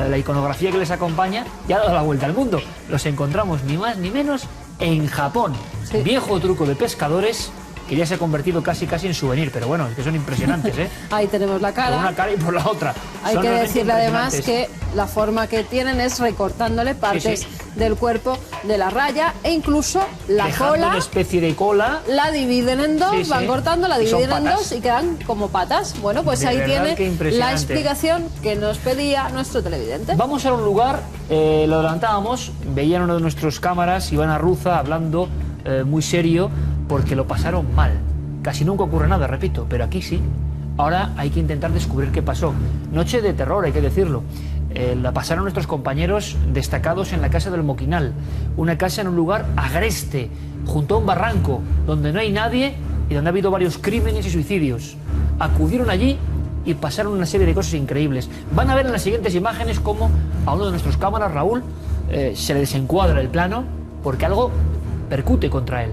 la iconografía que les acompaña, ya ha dado la vuelta al mundo. Los encontramos ni más ni menos en Japón. Sí. Viejo truco de pescadores que ya se ha convertido casi en souvenir, pero bueno, es que son impresionantes, ¿eh? Ahí tenemos la Por una cara. cara y por la otra. Hay Son que realmente decirle además impresionantes. que la forma que tienen es recortándole partes Sí. del cuerpo de la raya e incluso la Dejando cola una especie de cola. la dividen en dos, Sí, sí. van cortando, la Y son dividen en patas. dos y quedan como patas. Bueno, pues De ahí verdad que tiene impresionante. la explicación que nos pedía nuestro televidente. Vamos a un lugar, lo adelantábamos, veían uno de nuestros cámaras, Iván Arruza, hablando muy serio, porque lo pasaron mal. Casi nunca ocurre nada, repito, pero aquí sí. Ahora hay que intentar descubrir qué pasó. Noche de terror, hay que decirlo. La pasaron nuestros compañeros destacados en la Casa del Moquinal, una casa en un lugar agreste, junto a un barranco, donde no hay nadie y donde ha habido varios crímenes y suicidios. Acudieron allí y pasaron una serie de cosas increíbles. Van a ver en las siguientes imágenes cómo a uno de nuestros cámaras, Raúl, se le desencuadra el plano porque algo percute contra él.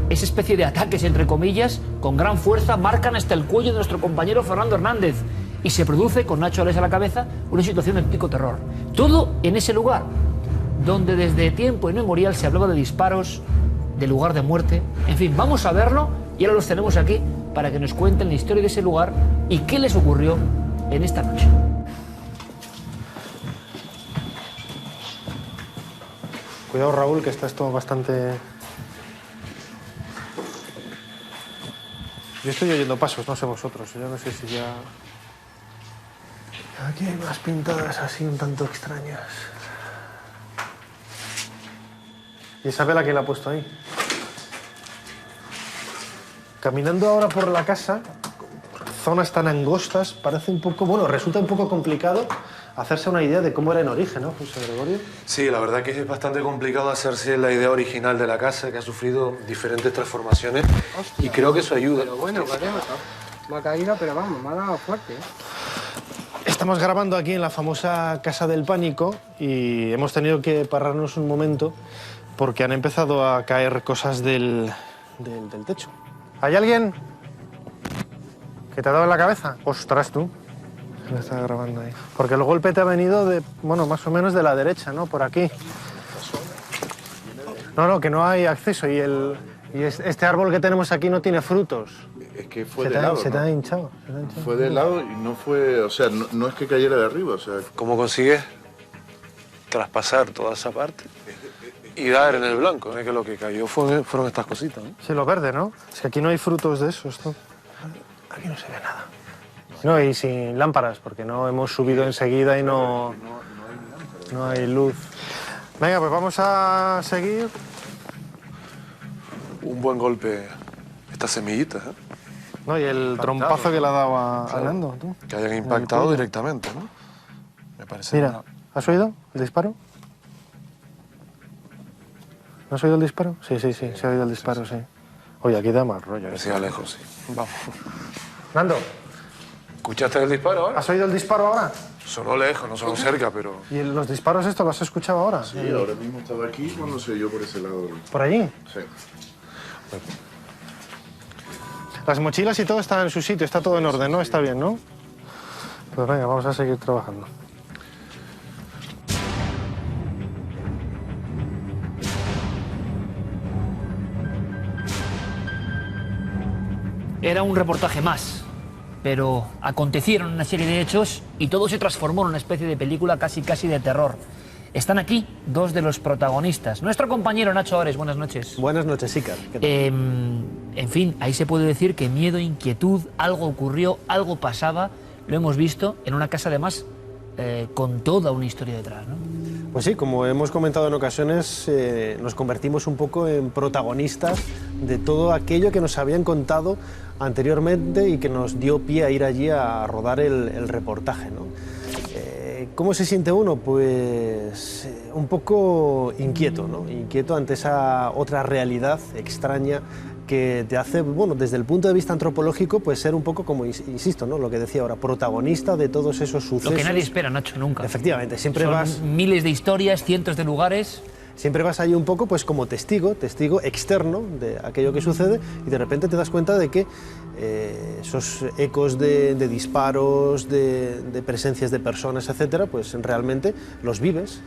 Esa especie de ataques, entre comillas, con gran fuerza, marcan hasta el cuello de nuestro compañero Fernando Hernández y se produce, con Nacho Alés a la cabeza, una situación de pico terror. Todo en ese lugar, donde desde tiempo inmemorial se hablaba de disparos, de lugar de muerte. En fin, vamos a verlo y ahora los tenemos aquí para que nos cuenten la historia de ese lugar y qué les ocurrió en esta noche. Cuidado, Raúl, que está esto bastante... Yo estoy oyendo pasos, no sé vosotros. Yo no sé si ya... Aquí hay más pintadas así un tanto extrañas. ¿Y esa vela quién la ha puesto ahí? Caminando ahora por la casa, zonas tan angostas, parece un poco... Bueno, resulta un poco complicado hacerse una idea de cómo era en origen, ¿no, José Gregorio? Sí, la verdad que es bastante complicado hacerse la idea original de la casa, que ha sufrido diferentes transformaciones. Hostia, y creo que eso ayuda. Pero bueno, me ha caído, pero vamos, me ha dado fuerte, ¿eh? Estamos grabando aquí en la famosa Casa del Pánico y hemos tenido que pararnos un momento porque han empezado a caer cosas del techo. ¿Hay alguien que te ha dado en la cabeza? Ostras, tú. Lo está grabando ahí. Porque el golpe te ha venido de, bueno, más o menos de la derecha, ¿no? Por aquí. No, que no hay acceso y este árbol que tenemos aquí no tiene frutos. Es que fue de lado, Se te ¿no? ha hinchado. Fue de lado y no fue, o sea, no es que cayera de arriba, o sea... ¿Cómo consigues traspasar toda esa parte y dar en el blanco? Es que lo que cayó fueron estas cositas, ¿no? Sí, lo verde, ¿no? Es que aquí no hay frutos de eso, esto. Aquí no se ve nada. No, y sin lámparas, porque no hemos subido enseguida y no hay luz. Venga, pues vamos a seguir. Un buen golpe, estas semillitas, ¿eh? No, y el trompazo que le ha dado a Nando, tú. Que hayan impactado directamente, ¿no? Me parece... Mira, ¿has oído el disparo? ¿No has oído el disparo? Sí, se ha oído el disparo, sí. Oye, aquí da más rollo. Que siga lejos, sí. Vamos. Nando, ¿Escuchaste el disparo ahora? ¿has oído el disparo ahora? Sonó lejos, no sonó cerca, pero... ¿Y los disparos estos los has escuchado ahora? Sí, ahora mismo estaba aquí cuando se oyó por ese lado. ¿Por allí? Sí. Las mochilas y todo está en su sitio, está todo en orden, ¿no? Está bien, ¿no? Pues venga, vamos a seguir trabajando. Era un reportaje más, pero acontecieron una serie de hechos y todo se transformó en una especie de película casi de terror. Están aquí dos de los protagonistas. Nuestro compañero Nacho Ores, buenas noches. Buenas noches, Iker. En fin, ahí se puede decir que miedo, inquietud, algo ocurrió, algo pasaba, lo hemos visto en una casa además con toda una historia detrás, ¿no? Pues sí, como hemos comentado en ocasiones, nos convertimos un poco en protagonistas de todo aquello que nos habían contado anteriormente y que nos dio pie a ir allí a rodar el reportaje, ¿no? ¿Cómo se siente uno? Pues un poco inquieto, ¿no? Inquieto ante esa otra realidad extraña que te hace, bueno, desde el punto de vista antropológico, pues ser un poco como, insisto, ¿no? Lo que decía ahora, protagonista de todos esos sucesos. Lo que nadie espera, Nacho, nunca. Efectivamente, siempre Son vas... miles de historias, cientos de lugares... Siempre vas allí un poco pues como testigo externo de aquello que sucede y de repente te das cuenta de que esos ecos de disparos, de presencias de personas, etcétera, pues realmente los vives,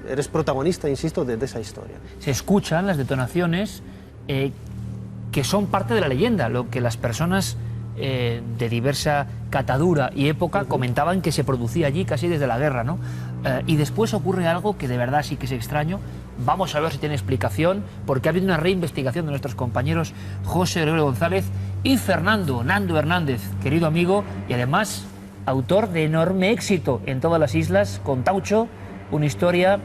eres protagonista, insisto, de esa historia. Se escuchan las detonaciones que son parte de la leyenda, lo que las personas de diversa catadura y época comentaban que se producía allí casi desde la guerra, ¿no? Y después ocurre algo que de verdad sí que es extraño. Vamos a ver si tiene explicación, porque ha habido una reinvestigación de nuestros compañeros José Gregorio González y Nando Hernández, querido amigo, y además autor de enorme éxito en todas las islas, con Taucho, una historia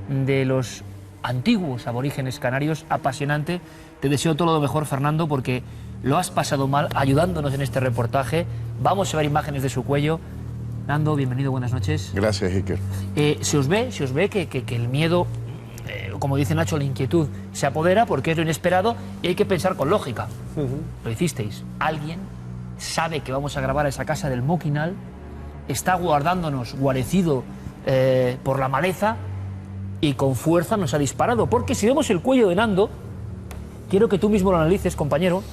de los antiguos aborígenes canarios apasionante. Te deseo todo lo mejor, Fernando, porque lo has pasado mal ayudándonos en este reportaje. Vamos a ver imágenes de su cuello. Nando, bienvenido, buenas noches. Gracias, Iker. Se os ve que el miedo, como dice Nacho, la inquietud se apodera porque es lo inesperado y hay que pensar con lógica. Lo hicisteis. Alguien sabe que vamos a grabar a esa casa del Moquinal, está guarecido por la maleza y con fuerza nos ha disparado. Porque si vemos el cuello de Nando, quiero que tú mismo lo analices, compañero,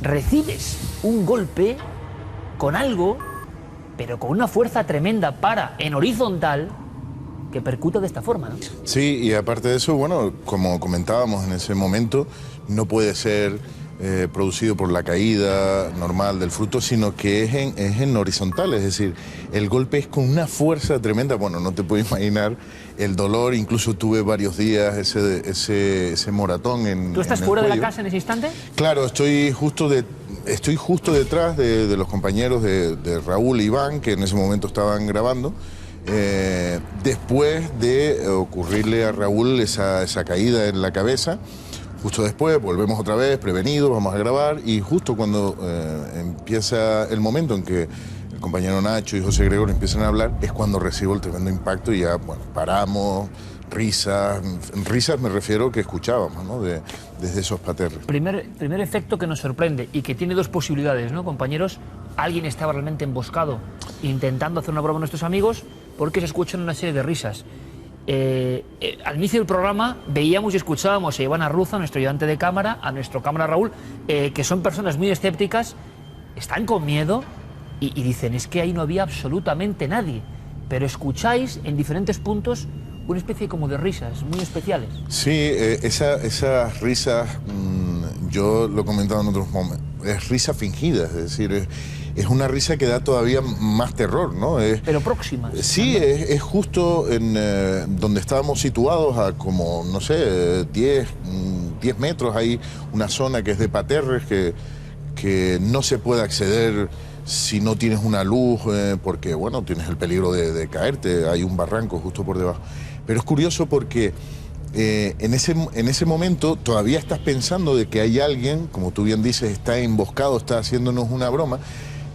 recibes un golpe con algo, pero con una fuerza tremenda en horizontal, que percuta de esta forma, ¿no? Sí, y aparte de eso, bueno, como comentábamos en ese momento, no puede ser producido por la caída normal del fruto, sino que es en horizontal, es decir, el golpe es con una fuerza tremenda. Bueno, no te puedes imaginar el dolor, incluso tuve varios días ese moratón en ¿Tú estás en el fuera de la cuello. casa en ese instante? Claro, estoy justo detrás de los compañeros de Raúl e Iván, que en ese momento estaban grabando. Después de ocurrirle a Raúl esa caída en la cabeza, justo después volvemos otra vez, prevenidos, vamos a grabar, y justo cuando empieza el momento en que el compañero Nacho y José Gregorio empiezan a hablar, es cuando recibo el tremendo impacto y ya, bueno, paramos, risas me refiero que escuchábamos, ¿no? Desde esos paterres. Primer efecto que nos sorprende y que tiene dos posibilidades, ¿no, compañeros? Alguien estaba realmente emboscado intentando hacer una broma a nuestros amigos, porque se escuchan una serie de risas. Al inicio del programa veíamos y escuchábamos a Iván Arruza, nuestro ayudante de cámara, a nuestro cámara Raúl, que son personas muy escépticas, están con miedo, y dicen, es que ahí no había absolutamente nadie, pero escucháis en diferentes puntos una especie como de risas muy especiales. Sí, esas risas, yo lo he comentado en otros momentos, es risa fingida, es decir, es una risa que da todavía más terror, ¿no? Pero próximas. Sí, es justo en donde estábamos situados, a como, no sé, 10 metros, hay una zona que es de parterres que no se puede acceder si no tienes una luz, porque, bueno, tienes el peligro de caerte, hay un barranco justo por debajo. Pero es curioso porque en ese momento todavía estás pensando de que hay alguien, como tú bien dices, está emboscado, está haciéndonos una broma,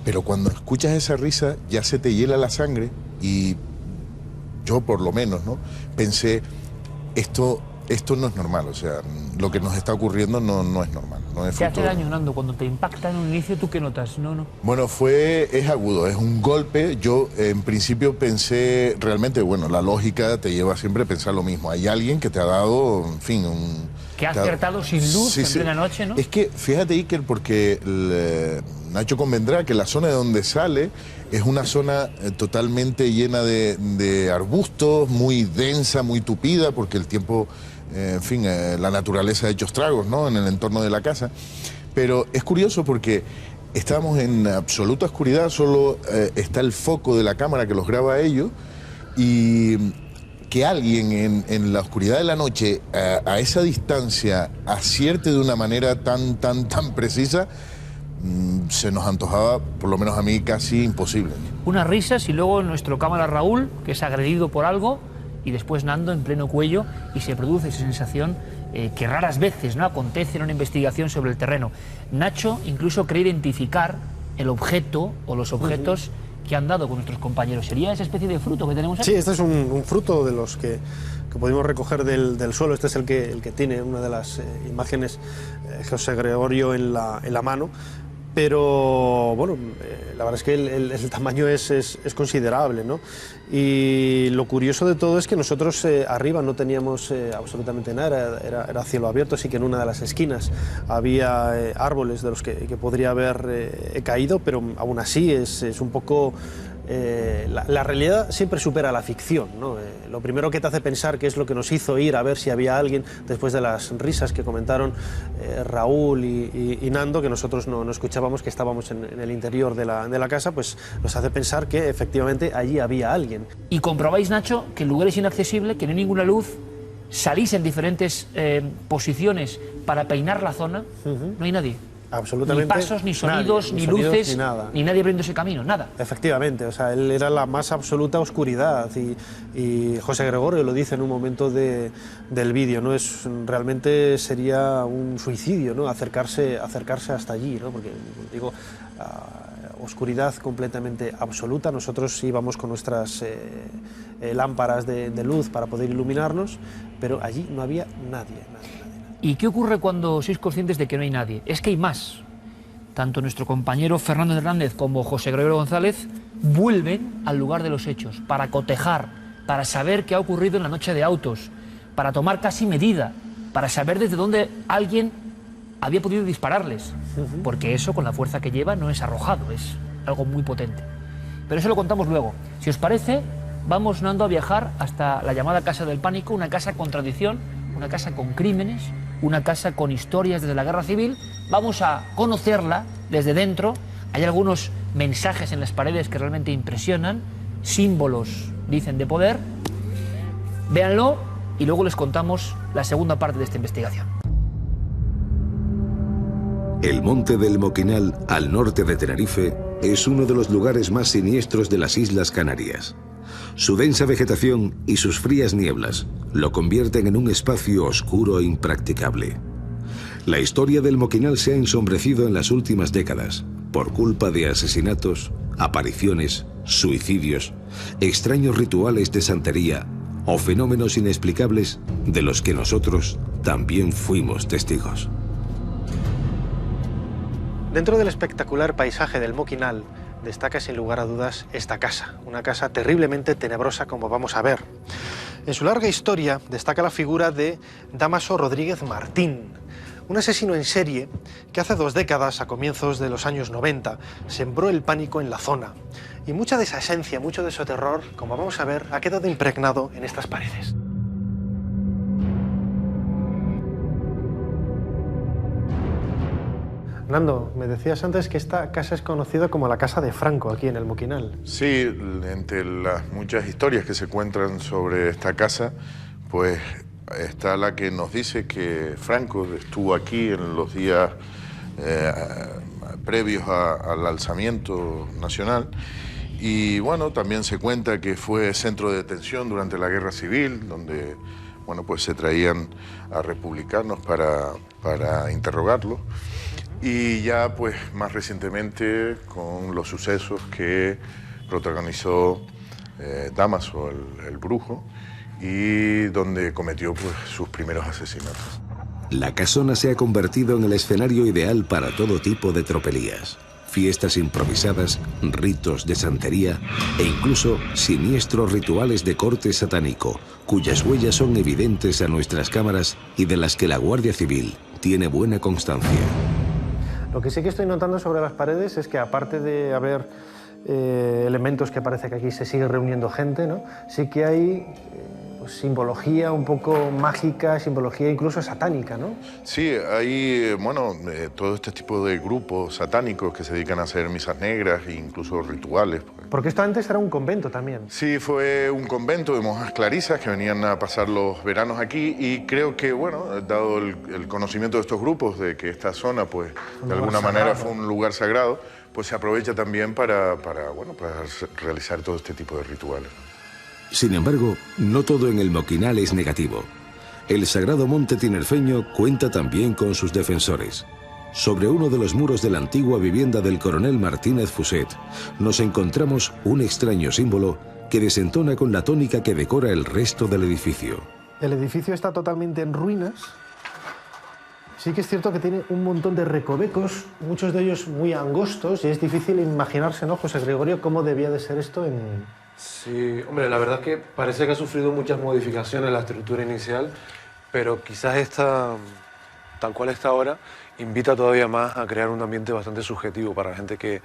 pero cuando escuchas esa risa ya se te hiela la sangre y yo por lo menos, ¿no? Pensé, esto no es normal, o sea, lo que nos está ocurriendo no es normal. No es ¿Te hace daño, Nando? Cuando te impacta en un inicio, ¿tú qué notas? No. Bueno, es agudo, es un golpe. Yo en principio pensé, realmente, bueno, la lógica te lleva siempre a pensar lo mismo. Hay alguien que te ha dado, en fin, que ha acertado sin luz en plena noche, ¿no? Es que, fíjate, Iker, porque Nacho convendrá que la zona de donde sale es una zona totalmente llena de arbustos, muy densa, muy tupida, porque el tiempo... en fin, la naturaleza ha hecho estragos, ¿no?, en el entorno de la casa. Pero es curioso porque estábamos en absoluta oscuridad, solo está el foco de la cámara que los graba a ellos, y que alguien en la oscuridad de la noche, a esa distancia, acierte de una manera tan precisa, se nos antojaba, por lo menos a mí, casi imposible. Unas risas y luego nuestro cámara Raúl, que es agredido por algo, y después Nando en pleno cuello, y se produce esa sensación que raras veces no acontece en una investigación sobre el terreno. Nacho incluso cree identificar el objeto o los objetos que han dado con nuestros compañeros. ¿Sería esa especie de fruto que tenemos aquí? Sí, este es un fruto de los que pudimos recoger del suelo. Este es el que tiene una de las imágenes José Gregorio en la mano. Pero bueno, la verdad es que el tamaño es considerable, ¿no? Y lo curioso de todo es que nosotros arriba no teníamos absolutamente nada, era cielo abierto, así que en una de las esquinas había árboles de los que podría haber caído, pero aún así es un poco... la realidad siempre supera la ficción, ¿no? Lo primero que te hace pensar qué es lo que nos hizo ir a ver si había alguien, después de las risas que comentaron Raúl y Nando, que nosotros no escuchábamos, que estábamos en el interior de la casa, pues nos hace pensar que efectivamente allí había alguien. Y comprobáis, Nacho, que el lugar es inaccesible, que no hay ninguna luz, salís en diferentes posiciones para peinar la zona, no hay nadie. Absolutamente. Ni pasos, ni sonidos, ni luces, ni nada. Ni nadie abriendo ese camino, nada. Efectivamente, o sea, él era la más absoluta oscuridad y José Gregorio lo dice en un momento del vídeo, ¿no? Realmente sería un suicidio, ¿no? Acercarse hasta allí, ¿no? Porque, digo, oscuridad completamente absoluta. Nosotros íbamos con nuestras lámparas de luz para poder iluminarnos, pero allí no había nadie. ¿Y qué ocurre cuando sois conscientes de que no hay nadie? Es que hay más. Tanto nuestro compañero Fernando Hernández como José Gregorio González vuelven al lugar de los hechos para cotejar, para saber qué ha ocurrido en la noche de autos, para tomar casi medida, para saber desde dónde alguien había podido dispararles, porque eso, con la fuerza que lleva, no es arrojado, es algo muy potente. Pero eso lo contamos luego. Si os parece, vamos, Nando, a viajar hasta la llamada Casa del Pánico, una casa con tradición, una casa con crímenes, una casa con historias desde la Guerra Civil. Vamos a conocerla desde dentro. Hay algunos mensajes en las paredes que realmente impresionan, símbolos, dicen, de poder. Véanlo y luego les contamos la segunda parte de esta investigación. El Monte del Moquinal, al norte de Tenerife, es uno de los lugares más siniestros de las Islas Canarias. Su densa vegetación y sus frías nieblas lo convierten en un espacio oscuro e impracticable. La historia del Moquinal se ha ensombrecido en las últimas décadas por culpa de asesinatos, apariciones, suicidios, extraños rituales de santería o fenómenos inexplicables de los que nosotros también fuimos testigos. Dentro del espectacular paisaje del Moquinal destaca sin lugar a dudas esta casa, una casa terriblemente tenebrosa, como vamos a ver. En su larga historia destaca la figura de Dámaso Rodríguez Martín, Un asesino en serie que hace 2 décadas, a comienzos de los años 90, sembró el pánico en la zona. Y mucha de esa esencia, mucho de ese terror, como vamos a ver, ha quedado impregnado en estas paredes. Nando, me decías antes que esta casa es conocida como la casa de Franco, aquí en el Moquinal. Sí, entre las muchas historias que se cuentan sobre esta casa, pues está la que nos dice que Franco estuvo aquí en los días previos al alzamiento nacional. Y bueno, también se cuenta que fue centro de detención durante la Guerra Civil, donde bueno, pues se traían a republicanos para interrogarlos. Y ya pues más recientemente con los sucesos que protagonizó Dámaso, el brujo, y donde cometió pues sus primeros asesinatos. La casona se ha convertido en el escenario ideal para todo tipo de tropelías. Fiestas improvisadas, ritos de santería e incluso siniestros rituales de corte satánico, cuyas huellas son evidentes a nuestras cámaras y de las que la Guardia Civil tiene buena constancia. Lo que sí que estoy notando sobre las paredes es que, aparte de haber elementos que parece que aquí se sigue reuniendo gente, ¿no? Sí que hay simbología un poco mágica, simbología incluso satánica, ¿no? Sí, hay, bueno, todo este tipo de grupos satánicos que se dedican a hacer misas negras e incluso rituales. Porque esto antes era un convento también. Sí, fue un convento de monjas clarisas que venían a pasar los veranos aquí, y creo que, bueno, dado el conocimiento de estos grupos de que esta zona, pues, de alguna manera fue un lugar sagrado, pues se aprovecha también para realizar todo este tipo de rituales. Sin embargo, no todo en el Moquinal es negativo. El sagrado monte tinerfeño cuenta también con sus defensores. Sobre uno de los muros de la antigua vivienda del coronel Martínez Fuset, nos encontramos un extraño símbolo que desentona con la tónica que decora el resto del edificio. El edificio está totalmente en ruinas. Sí que es cierto que tiene un montón de recovecos, muchos de ellos muy angostos, y es difícil imaginarse, ¿no, José Gregorio, cómo debía de ser esto en... Sí, hombre, la verdad es que parece que ha sufrido muchas modificaciones la estructura inicial, pero quizás esta, tal cual está ahora, invita todavía más a crear un ambiente bastante subjetivo para la gente que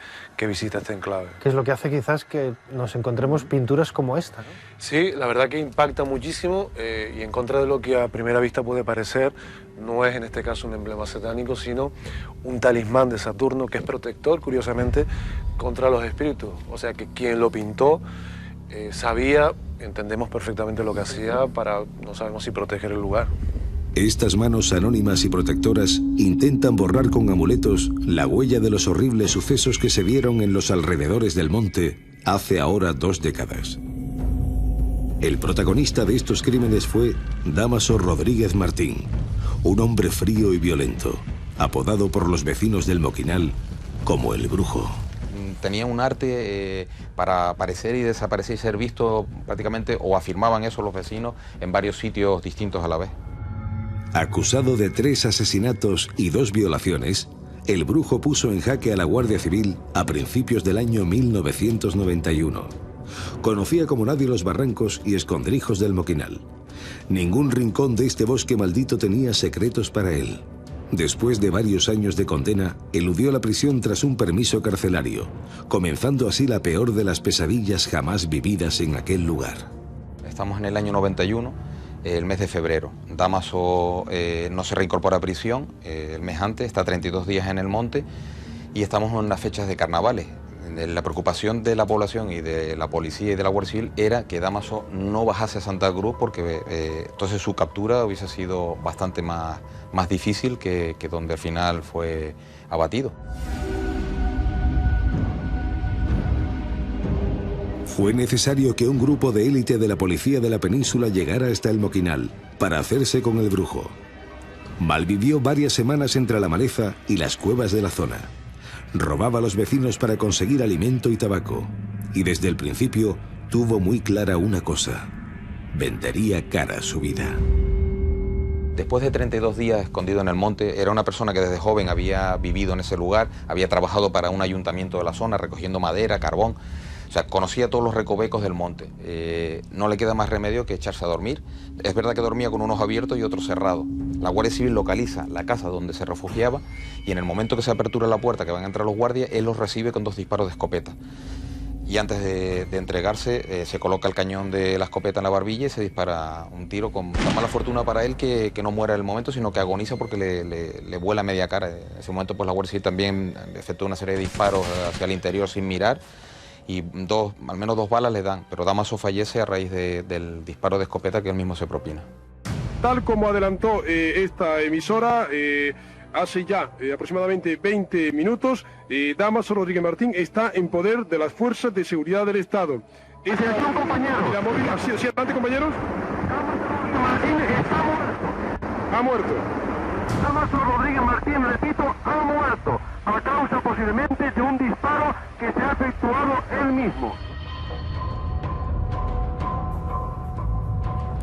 visita este enclave. Que es lo que hace quizás que nos encontremos pinturas como esta, ¿no? Sí, la verdad que impacta muchísimo, y en contra de lo que a primera vista puede parecer, no es en este caso un emblema satánico, sino un talismán de Saturno que es protector, curiosamente, contra los espíritus. O sea que quien lo pintó sabía, entendemos perfectamente lo que hacía para, no sabemos si proteger el lugar. Estas manos anónimas y protectoras intentan borrar con amuletos la huella de los horribles sucesos que se dieron en los alrededores del monte hace ahora 2 décadas. El protagonista de estos crímenes fue Dámaso Rodríguez Martín, un hombre frío y violento, apodado por los vecinos del Moquinal como el Brujo. Tenía un arte para aparecer y desaparecer y ser visto prácticamente, o afirmaban eso los vecinos, en varios sitios distintos a la vez. Acusado de 3 asesinatos y 2 violaciones, el Brujo puso en jaque a la Guardia Civil a principios del año 1991. Conocía como nadie los barrancos y escondrijos del Moquinal. Ningún rincón de este bosque maldito tenía secretos para él. Después de varios años de condena, eludió la prisión tras un permiso carcelario, comenzando así la peor de las pesadillas jamás vividas en aquel lugar. Estamos en el año 91, el mes de febrero. Dámaso no se reincorpora a prisión el mes antes, está 32 días en el monte, y estamos en las fechas de carnavales. La preocupación de la población y de la policía y de la Guardia Civil era que Dámaso no bajase a Santa Cruz, porque entonces su captura hubiese sido bastante más difícil que donde al final fue abatido. Fue necesario que un grupo de élite de la policía de la península llegara hasta el Moquinal para hacerse con el Brujo. Malvivió varias semanas entre la maleza y las cuevas de la zona. Robaba a los vecinos para conseguir alimento y tabaco. Y desde el principio tuvo muy clara una cosa: vendería cara su vida. Después de 32 días escondido en el monte, era una persona que desde joven había vivido en ese lugar, había trabajado para un ayuntamiento de la zona recogiendo madera, carbón. O sea, conocía todos los recovecos del monte. No le queda más remedio que echarse a dormir. Es verdad que dormía con un ojo abierto y otro cerrado. La Guardia Civil localiza la casa donde se refugiaba y en el momento que se apertura la puerta, que van a entrar los guardias, él los recibe con 2 disparos de escopeta. Y antes de entregarse, se coloca el cañón de la escopeta en la barbilla y se dispara un tiro con la mala fortuna para él que no muera en el momento, sino que agoniza porque le vuela media cara. En ese momento pues la Guardia Civil también efectúa una serie de disparos hacia el interior sin mirar y al menos 2 balas le dan, pero Dámaso fallece a raíz del disparo de escopeta que él mismo se propina. Tal como adelantó esta emisora, hace ya aproximadamente 20 minutos, Dámaso Rodríguez Martín está en poder de las fuerzas de seguridad del Estado. Atención, compañeros. Sí, adelante, compañeros. Dámaso Rodríguez Martín está muerto. Ha muerto. Dámaso Rodríguez Martín, repito, ha muerto a causa posiblemente de un disparo que se ha efectuado él mismo.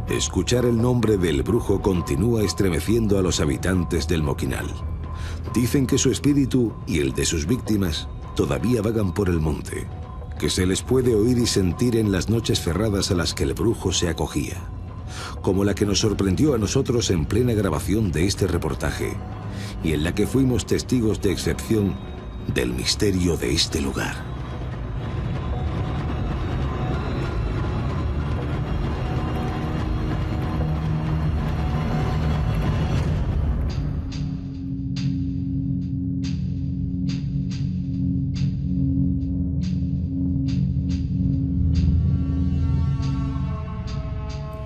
Escuchar el nombre del brujo continúa estremeciendo a los habitantes del Moquinal. Dicen que su espíritu y el de sus víctimas todavía vagan por el monte, que se les puede oír y sentir en las noches cerradas a las que el brujo se acogía, como la que nos sorprendió a nosotros en plena grabación de este reportaje, y en la que fuimos testigos de excepción del misterio de este lugar.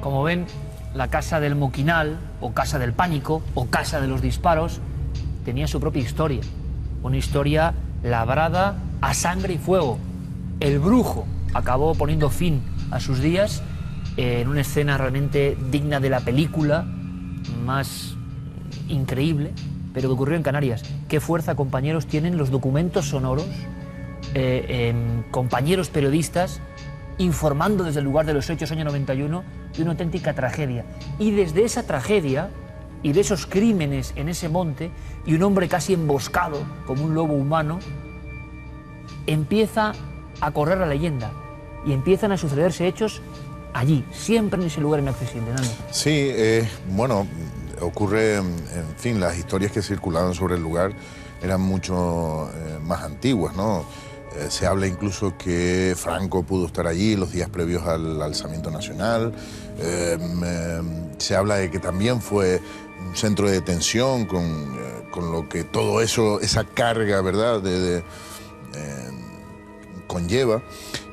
Como ven, la casa del Moquinal, o casa del pánico, o casa de los disparos, tenía su propia historia. Una historia labrada a sangre y fuego. El brujo acabó poniendo fin a sus días en una escena realmente digna de la película más increíble, pero que ocurrió en Canarias. Qué fuerza, compañeros, tienen los documentos sonoros, compañeros periodistas, informando desde el lugar de los hechos, año 91, de una auténtica tragedia. Y desde esa tragedia y de esos crímenes en ese monte, y un hombre casi emboscado como un lobo humano, empieza a correr la leyenda y empiezan a sucederse hechos allí, siempre en ese lugar inaccesible, Nando. Sí, bueno, ocurre, en fin, las historias que circulaban sobre el lugar eran mucho más antiguas, ¿no? Se habla incluso que Franco pudo estar allí los días previos al alzamiento nacional. Se habla de que también fue un centro de detención con lo que todo eso, esa carga, ¿verdad?, conlleva.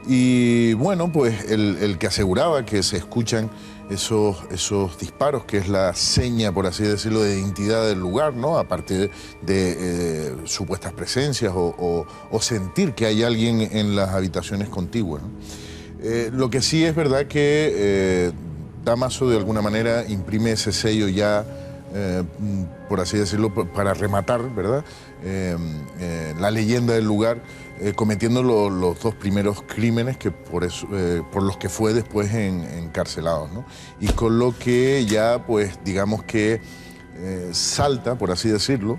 Y bueno, pues el que aseguraba que se escuchan esos disparos, que es la seña, por así decirlo, de identidad del lugar, ¿no? Aparte de supuestas presencias o sentir que hay alguien en las habitaciones contiguas, ¿no? Lo que sí es verdad que Dámaso de alguna manera imprime ese sello ya, por así decirlo, para rematar, ¿verdad?, la leyenda del lugar, cometiendo los 2 primeros crímenes que por los que fue después encarcelado, ¿no? Y con lo que ya, pues, digamos que salta, por así decirlo,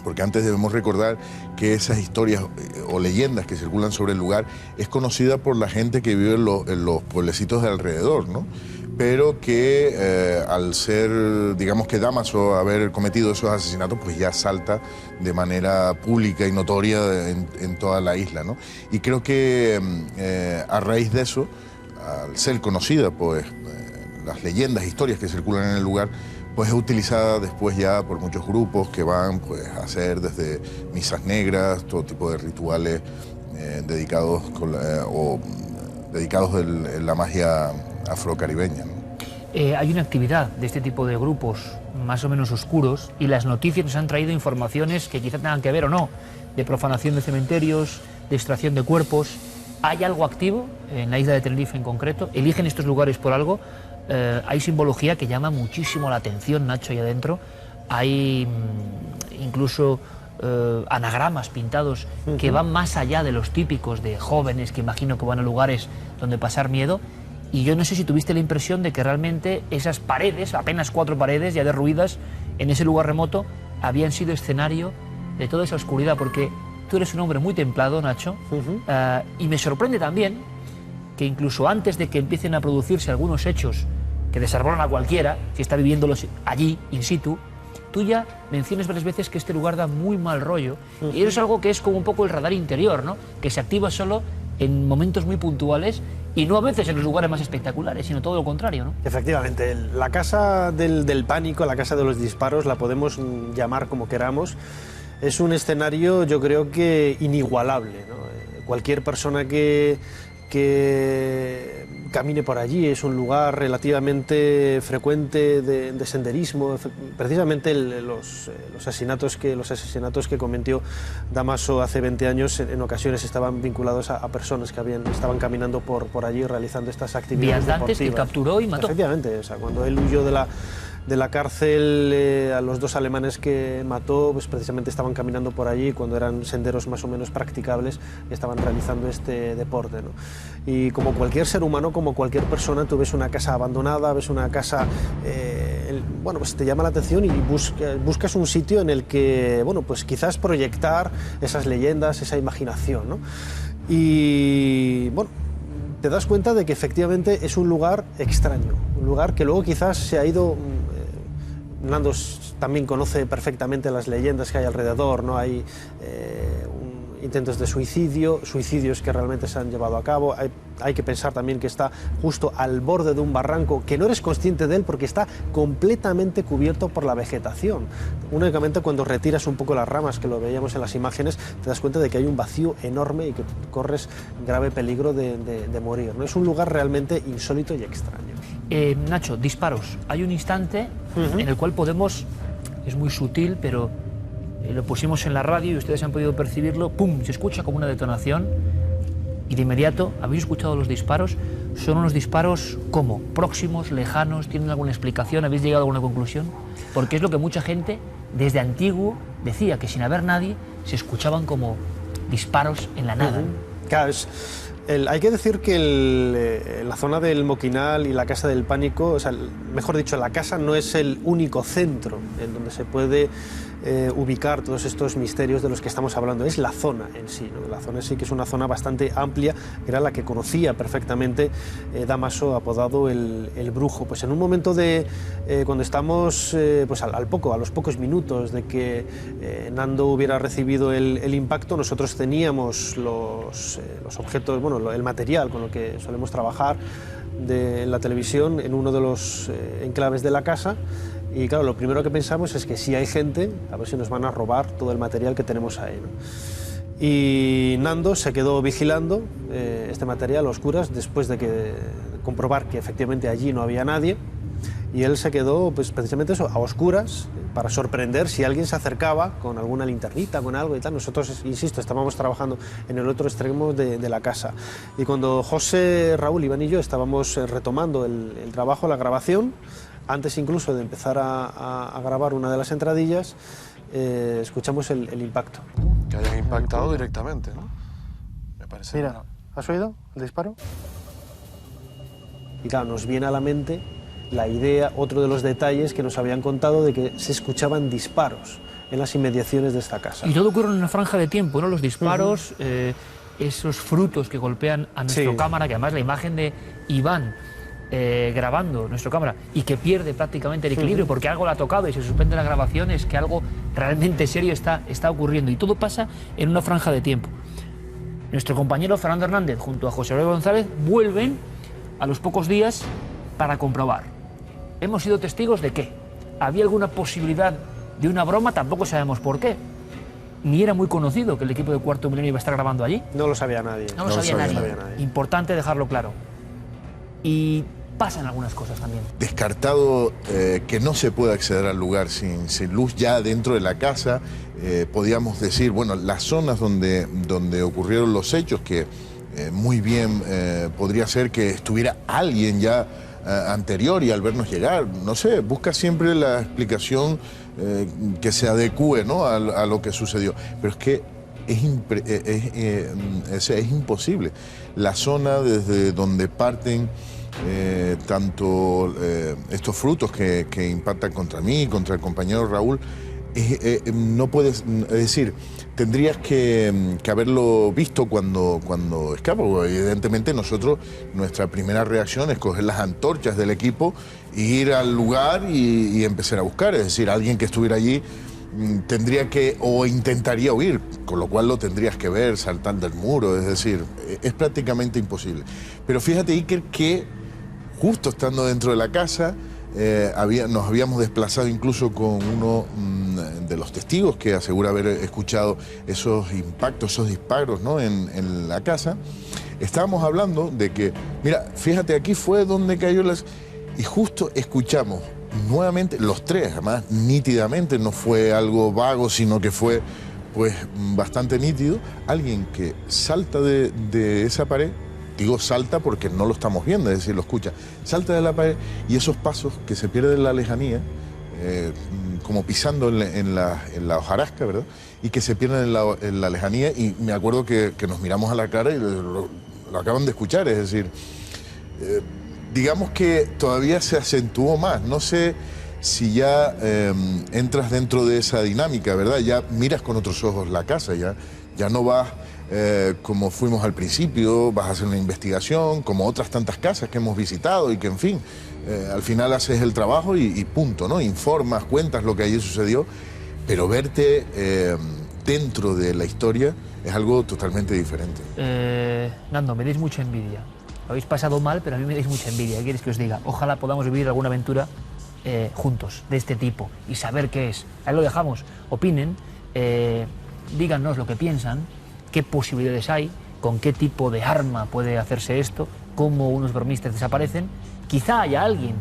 porque antes debemos recordar que esas historias o leyendas que circulan sobre el lugar es conocida por la gente que vive en los pueblecitos de alrededor, ¿no? Pero que al ser, digamos que Dámaso haber cometido esos asesinatos, pues ya salta de manera pública y notoria en toda la isla, ¿no? Y creo que a raíz de eso, al ser conocida, pues las leyendas, historias que circulan en el lugar, pues es utilizada después ya por muchos grupos que van, pues, a hacer desde misas negras, todo tipo de rituales dedicados en la magia afrocaribeña, ¿no? Hay una actividad de este tipo de grupos más o menos oscuros, y las noticias nos han traído informaciones que quizá tengan que ver o no, de profanación de cementerios, de extracción de cuerpos. ¿Hay algo activo en la isla de Tenerife en concreto? ¿Eligen estos lugares por algo? Hay simbología que llama muchísimo la atención, Nacho, ahí adentro. Hay incluso anagramas pintados que van más allá de los típicos de jóvenes que imagino que van a lugares donde pasar miedo. Y yo no sé si tuviste la impresión de que realmente esas paredes, apenas 4 paredes ya derruidas en ese lugar remoto, habían sido escenario de toda esa oscuridad, porque tú eres un hombre muy templado, Nacho, y me sorprende también que incluso antes de que empiecen a producirse algunos hechos que desarbolan a cualquiera, si está viviéndolos allí, in situ, tú ya mencionas varias veces que este lugar da muy mal rollo, y eso es algo que es como un poco el radar interior, ¿no? Que se activa solo en momentos muy puntuales y no a veces en los lugares más espectaculares, sino todo lo contrario, ¿no? Efectivamente, la casa del pánico, la casa de los disparos, la podemos llamar como queramos, es un escenario, yo creo que inigualable, ¿no? Cualquier persona que camine por allí, es un lugar relativamente frecuente de senderismo. Precisamente los asesinatos que cometió Dámaso hace 20 años en ocasiones estaban vinculados a personas que estaban caminando por allí realizando estas actividades viandantes deportivas. Que capturó y mató. Efectivamente, o sea, cuando él huyó de la cárcel, a los 2 alemanes que mató, pues precisamente estaban caminando por allí cuando eran senderos más o menos practicables y estaban realizando este deporte, ¿no? Y como cualquier ser humano, como cualquier persona, tú ves una casa abandonada, ves una casa, bueno, pues te llama la atención y buscas un sitio en el que, bueno, pues quizás proyectar esas leyendas, esa imaginación, ¿no? Y, bueno, te das cuenta de que efectivamente es un lugar extraño, un lugar que luego quizás se ha ido... Nando también conoce perfectamente las leyendas que hay alrededor, ¿no? Hay intentos de suicidios que realmente se han llevado a cabo. Hay que pensar también que está justo al borde de un barranco, que no eres consciente de él porque está completamente cubierto por la vegetación. Únicamente cuando retiras un poco las ramas, que lo veíamos en las imágenes, te das cuenta de que hay un vacío enorme y que corres grave peligro de morir, ¿no? Es un lugar realmente insólito y extraño. Nacho, disparos. Hay un instante en el cual podemos, es muy sutil, pero lo pusimos en la radio y ustedes han podido percibirlo, ¡pum!, se escucha como una detonación y de inmediato, ¿habéis escuchado los disparos? ¿Son unos disparos como próximos, lejanos? ¿Tienen alguna explicación? ¿Habéis llegado a alguna conclusión? Porque es lo que mucha gente desde antiguo decía, que sin haber nadie se escuchaban como disparos en la nada. Claro, hay que decir que la zona del Moquinal y la Casa del Pánico, o sea, mejor dicho, la casa no es el único centro en donde se puede ubicar todos estos misterios de los que estamos hablando, es la zona en sí, ¿no? La zona en sí, que es una zona bastante amplia, era la que conocía perfectamente Dámaso, apodado el Brujo. Pues en un momento cuando estamos pues a los pocos minutos de que Nando hubiera recibido el impacto, nosotros teníamos los objetos, bueno, el material con lo que solemos trabajar en la televisión en uno de los enclaves de la casa. Y claro, lo primero que pensamos es que si hay gente, a ver si nos van a robar todo el material que tenemos ahí, ¿no? Y Nando se quedó vigilando este material a oscuras después de comprobar que efectivamente allí no había nadie. Y él se quedó, pues precisamente eso, a oscuras, para sorprender si alguien se acercaba con alguna linternita, con algo y tal. Nosotros, insisto, estábamos trabajando en el otro extremo de la casa. Y cuando José, Raúl, Iván y yo estábamos retomando el trabajo, la grabación, antes incluso de empezar a grabar una de las entradillas, escuchamos el impacto. Que hayan impactado directamente, ¿no? Me parece. Mira, ¿has oído el disparo? Y claro, nos viene a la mente la idea, otro de los detalles que nos habían contado de que se escuchaban disparos en las inmediaciones de esta casa. Y todo ocurre en una franja de tiempo, ¿no? Los disparos, esos frutos que golpean a nuestra cámara, que además la imagen de Iván grabando nuestra cámara y que pierde prácticamente el equilibrio porque algo la ha tocado y se suspende la grabación, es que algo realmente serio está ocurriendo y todo pasa en una franja de tiempo. Nuestro compañero Fernando Hernández junto a José Luis González vuelven a los pocos días para comprobar. Hemos sido testigos de que había alguna posibilidad de una broma, tampoco sabemos por qué. Ni era muy conocido que el equipo de Cuarto Milenio iba a estar grabando allí. No lo sabía nadie. No lo sabía nadie. Importante dejarlo claro. Y pasan algunas cosas también. Descartado que no se pueda acceder al lugar sin luz ya dentro de la casa. Podíamos decir, bueno, las zonas donde ocurrieron los hechos, que muy bien podría ser que estuviera alguien ya anterior y al vernos llegar, no sé, busca siempre la explicación que se adecue, ¿no?, a lo que sucedió. Pero es que es imposible. La zona desde donde parten tanto estos frutos que impactan contra mí, contra el compañero Raúl, no puedes, es decir, tendrías que haberlo visto cuando escapa, porque evidentemente nosotros, nuestra primera reacción es coger las antorchas del equipo, ir al lugar y empezar a buscar, es decir, alguien que estuviera allí tendría que, o intentaría huir, con lo cual lo tendrías que ver saltando el muro, es decir, es prácticamente imposible. Pero fíjate, Iker, que justo estando dentro de la casa, nos habíamos desplazado incluso con uno de los testigos que asegura haber escuchado esos impactos, esos disparos, ¿no?, en la casa. Estábamos hablando de que, mira, fíjate, aquí fue donde cayó y justo escuchamos nuevamente, los tres, además nítidamente, no fue algo vago, sino que fue pues bastante nítido, alguien que salta de esa pared. Digo salta porque no lo estamos viendo, es decir, lo escucha. Salta de la pared y esos pasos que se pierden en la lejanía, como pisando en la hojarasca, ¿verdad? Y que se pierden en la lejanía, y me acuerdo que nos miramos a la cara y lo acaban de escuchar, es decir, digamos que todavía se acentuó más. No sé si ya entras dentro de esa dinámica, ¿verdad? Ya miras con otros ojos la casa, ya no vas como fuimos al principio, vas a hacer una investigación, como otras tantas casas que hemos visitado y que, en fin, al final haces el trabajo y punto, ¿no? Informas, cuentas lo que allí sucedió, pero verte dentro de la historia es algo totalmente diferente. Nando, me dais mucha envidia. Lo habéis pasado mal, pero a mí me dais mucha envidia. ¿Qué quieres que os diga? Ojalá podamos vivir alguna aventura juntos, de este tipo, y saber qué es. Ahí lo dejamos. Opinen, díganos lo que piensan, qué posibilidades hay, con qué tipo de arma puede hacerse esto, cómo unos bromistas desaparecen. Quizá haya alguien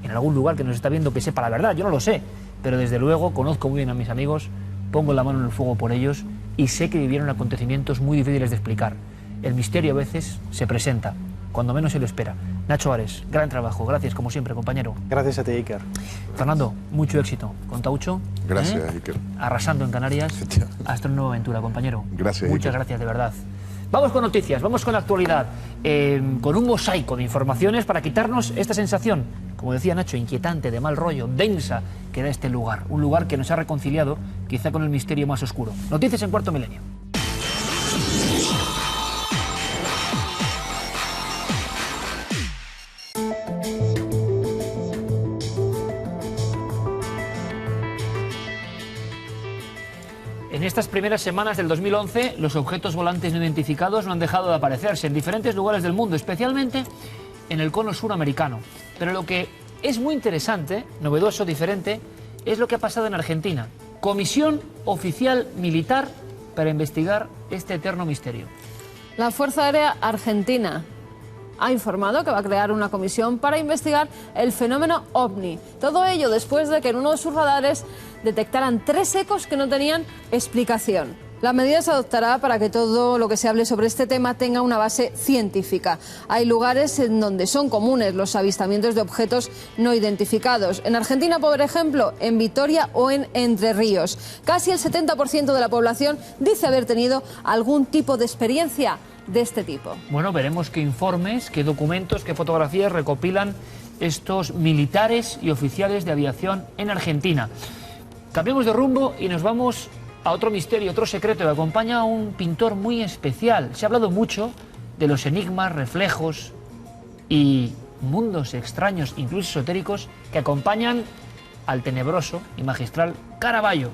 en algún lugar que nos está viendo que sepa la verdad, yo no lo sé, pero desde luego conozco muy bien a mis amigos, pongo la mano en el fuego por ellos y sé que vivieron acontecimientos muy difíciles de explicar. El misterio a veces se presenta, cuando menos se lo espera. Nacho Ares, gran trabajo, gracias como siempre, compañero. Gracias a ti, Iker. Fernando, mucho éxito con Taucho. Gracias, Iker. Arrasando en Canarias. Hasta una nueva aventura, compañero. Gracias, muchas Iker. Gracias, de verdad. Vamos con noticias, vamos con la actualidad, con un mosaico de informaciones para quitarnos esta sensación, como decía Nacho, inquietante, de mal rollo, densa, que da este lugar. Un lugar que nos ha reconciliado quizá con el misterio más oscuro. Noticias en Cuarto Milenio. En estas primeras semanas del 2011, los objetos volantes no identificados no han dejado de aparecerse en diferentes lugares del mundo, especialmente en el cono suramericano. Pero lo que es muy interesante, novedoso, diferente, es lo que ha pasado en Argentina. Comisión Oficial Militar para investigar este eterno misterio. La Fuerza Aérea Argentina ha informado que va a crear una comisión para investigar el fenómeno OVNI. Todo ello después de que en uno de sus radares detectaran 3 ecos que no tenían explicación. La medida se adoptará para que todo lo que se hable sobre este tema tenga una base científica. Hay lugares en donde son comunes los avistamientos de objetos no identificados. En Argentina, por ejemplo, en Vitoria o en Entre Ríos. Casi el 70% de la población dice haber tenido algún tipo de experiencia de este tipo. Bueno, veremos qué informes, qué documentos, qué fotografías recopilan estos militares y oficiales de aviación en Argentina. Cambiamos de rumbo y nos vamos a otro misterio, otro secreto que acompaña a un pintor muy especial. Se ha hablado mucho de los enigmas, reflejos y mundos extraños, incluso esotéricos, que acompañan al tenebroso y magistral Caravaggio.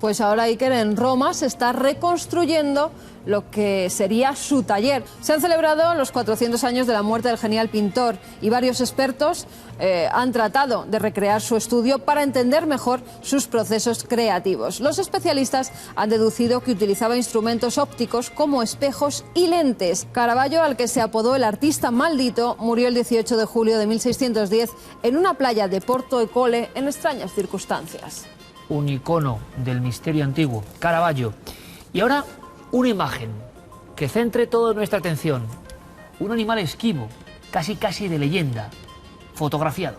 Pues ahora, Iker, en Roma se está reconstruyendo lo que sería su taller. Se han celebrado los 400 años de la muerte del genial pintor y varios expertos han tratado de recrear su estudio para entender mejor sus procesos creativos. Los especialistas han deducido que utilizaba instrumentos ópticos como espejos y lentes. Caravaggio, al que se apodó el artista maldito, murió el 18 de julio de 1610 en una playa de Porto Ecole en extrañas circunstancias. Un icono del misterio antiguo, Caravaggio. Y ahora una imagen que centre toda nuestra atención. Un animal esquivo, casi de leyenda, fotografiado.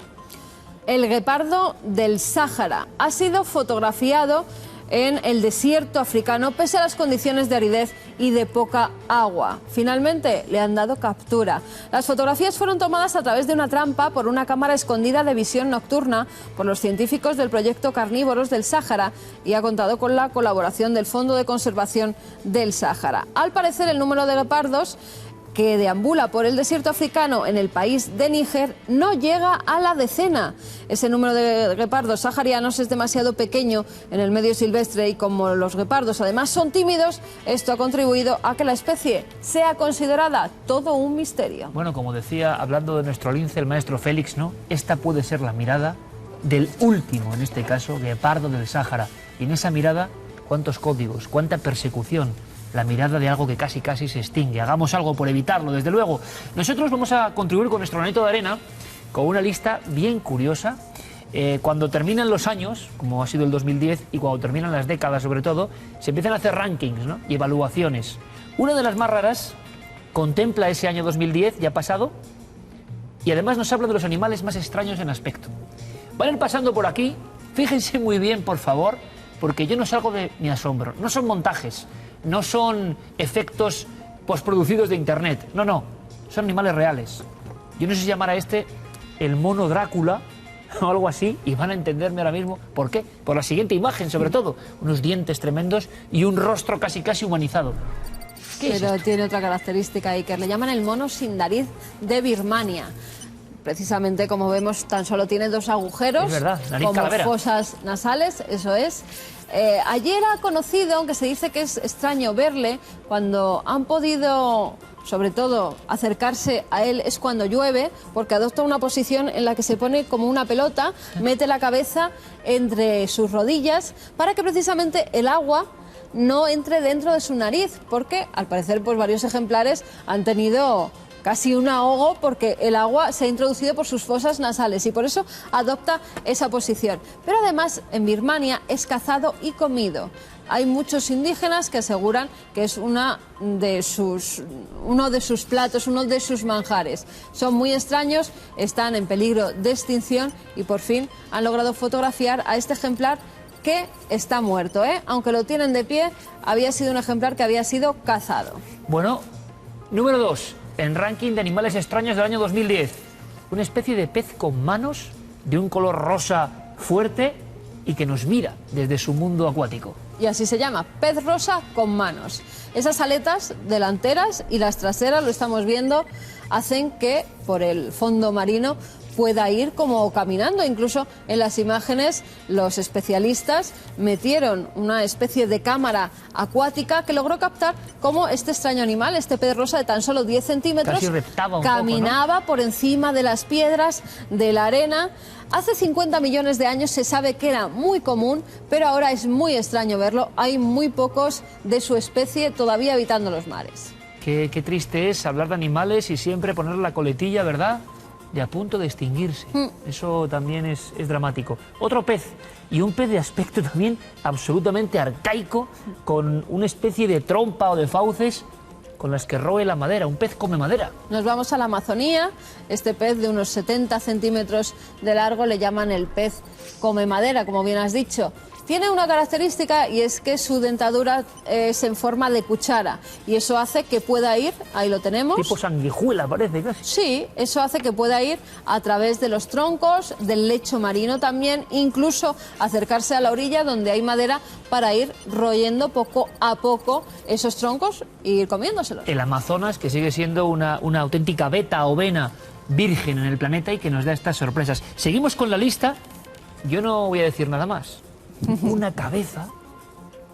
El guepardo del Sáhara ha sido fotografiado en el desierto africano pese a las condiciones de aridez y de poca agua. Finalmente le han dado captura. Las fotografías fueron tomadas a través de una trampa por una cámara escondida de visión nocturna por los científicos del proyecto Carnívoros del Sáhara y ha contado con la colaboración del Fondo de Conservación del Sáhara. Al parecer, el número de guepardos que deambula por el desierto africano en el país de Níger no llega a la decena. Ese número de guepardos saharianos es demasiado pequeño en el medio silvestre y como los guepardos además son tímidos, esto ha contribuido a que la especie sea considerada todo un misterio. Bueno, como decía, hablando de nuestro lince, el maestro Félix, ¿no? Esta puede ser la mirada del último, en este caso, guepardo del Sáhara. Y en esa mirada, ¿cuántos códigos? ¿Cuánta persecución? La mirada de algo que casi se extingue. Hagamos algo por evitarlo, desde luego. Nosotros vamos a contribuir con nuestro granito de arena con una lista bien curiosa. Cuando terminan los años, como ha sido el 2010, y cuando terminan las décadas sobre todo, se empiezan a hacer rankings, ¿no? Y evaluaciones. Una de las más raras contempla ese año 2010 ya pasado y además nos habla de los animales más extraños en aspecto. Van a ir pasando por aquí, fíjense muy bien, por favor, porque yo no salgo de mi asombro. No son montajes. No son efectos postproducidos de internet, no, son animales reales. Yo no sé si llamar a este el mono Drácula o algo así, y van a entenderme ahora mismo por qué. Por la siguiente imagen, sobre todo, unos dientes tremendos y un rostro casi humanizado. Pero tiene otra característica, Iker, le llaman el mono sin nariz de Birmania. Precisamente, como vemos, tan solo tiene 2 agujeros, es verdad, nariz como calavera. fosas nasales, eso es. Ayer ha conocido, aunque se dice que es extraño verle, cuando han podido, sobre todo, acercarse a él es cuando llueve, porque adopta una posición en la que se pone como una pelota, mete la cabeza entre sus rodillas para que precisamente el agua no entre dentro de su nariz, porque al parecer pues varios ejemplares han tenido casi un ahogo porque el agua se ha introducido por sus fosas nasales y por eso adopta esa posición. Pero además en Birmania es cazado y comido. Hay muchos indígenas que aseguran que es uno de sus platos, uno de sus manjares. Son muy extraños, están en peligro de extinción y por fin han logrado fotografiar a este ejemplar que está muerto, ¿eh? Aunque lo tienen de pie, había sido un ejemplar que había sido cazado. Bueno, número 2. En ranking de animales extraños del año 2010. Una especie de pez con manos, de un color rosa fuerte y que nos mira desde su mundo acuático. Y así se llama, pez rosa con manos. Esas aletas delanteras y las traseras, lo estamos viendo, hacen que por el fondo marino pueda ir como caminando. Incluso en las imágenes los especialistas metieron una especie de cámara acuática que logró captar cómo este extraño animal, este pez rosa de tan solo 10 centímetros, casi reptaba un caminaba poco, ¿no? por encima de las piedras, de la arena. Hace 50 millones de años se sabe que era muy común, pero ahora es muy extraño verlo. Hay muy pocos de su especie todavía habitando los mares. Qué triste es hablar de animales y siempre poner la coletilla, ¿verdad?, de a punto de extinguirse. Eso también es dramático. Otro pez, y un pez de aspecto también absolutamente arcaico, con una especie de trompa o de fauces con las que roe la madera. Un pez come madera. Nos vamos a la Amazonía. Este pez de unos 70 centímetros de largo le llaman el pez come madera, como bien has dicho. Tiene una característica y es que su dentadura es en forma de cuchara y eso hace que pueda ir, ahí lo tenemos. Tipo sanguijuela parece casi. Sí, eso hace que pueda ir a través de los troncos, del lecho marino también, incluso acercarse a la orilla donde hay madera para ir royendo poco a poco esos troncos e ir comiéndoselos. El Amazonas, que sigue siendo una auténtica beta o vena virgen en el planeta y que nos da estas sorpresas. Seguimos con la lista, yo no voy a decir nada más. Una cabeza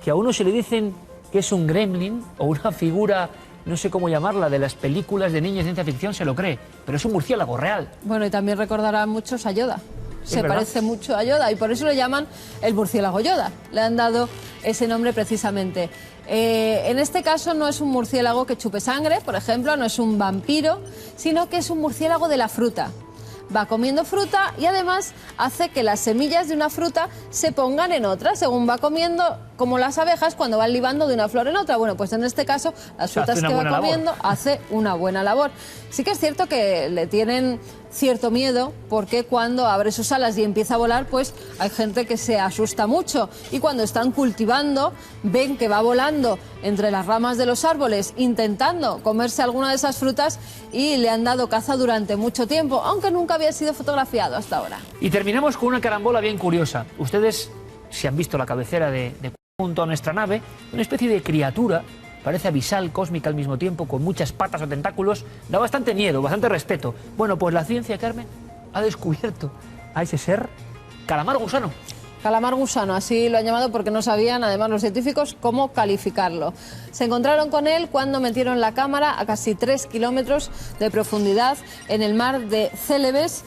que a uno se le dicen que es un gremlin o una figura, no sé cómo llamarla, de las películas de niños de ciencia ficción, se lo cree, pero es un murciélago real. Bueno, y también recordará muchos a Yoda. Se verdad. parece mucho a Yoda y por eso le llaman el murciélago Yoda. Le han dado ese nombre precisamente. En este caso no es un murciélago que chupe sangre, por ejemplo, no es un vampiro, sino que es un murciélago de la fruta. Va comiendo fruta y además hace que las semillas de una fruta se pongan en otra. Según va comiendo, como las abejas cuando van libando de una flor en otra. Bueno, pues en este caso, las frutas que va comiendo hace una buena labor. Sí que es cierto que le tienen cierto miedo, porque cuando abre sus alas y empieza a volar, pues hay gente que se asusta mucho. Y cuando están cultivando, ven que va volando entre las ramas de los árboles intentando comerse alguna de esas frutas, y le han dado caza durante mucho tiempo, aunque nunca había sido fotografiado hasta ahora. Y terminamos con una carambola bien curiosa. Ustedes, si han visto la cabecera de junto a nuestra nave, una especie de criatura, parece abisal, cósmica al mismo tiempo, con muchas patas o tentáculos, da bastante miedo, bastante respeto. Bueno, pues la ciencia, Carmen, ha descubierto a ese ser, calamar gusano. Calamar gusano, así lo han llamado porque no sabían, además los científicos, cómo calificarlo. Se encontraron con él cuando metieron la cámara a casi 3 kilómetros de profundidad en el mar de Célebes.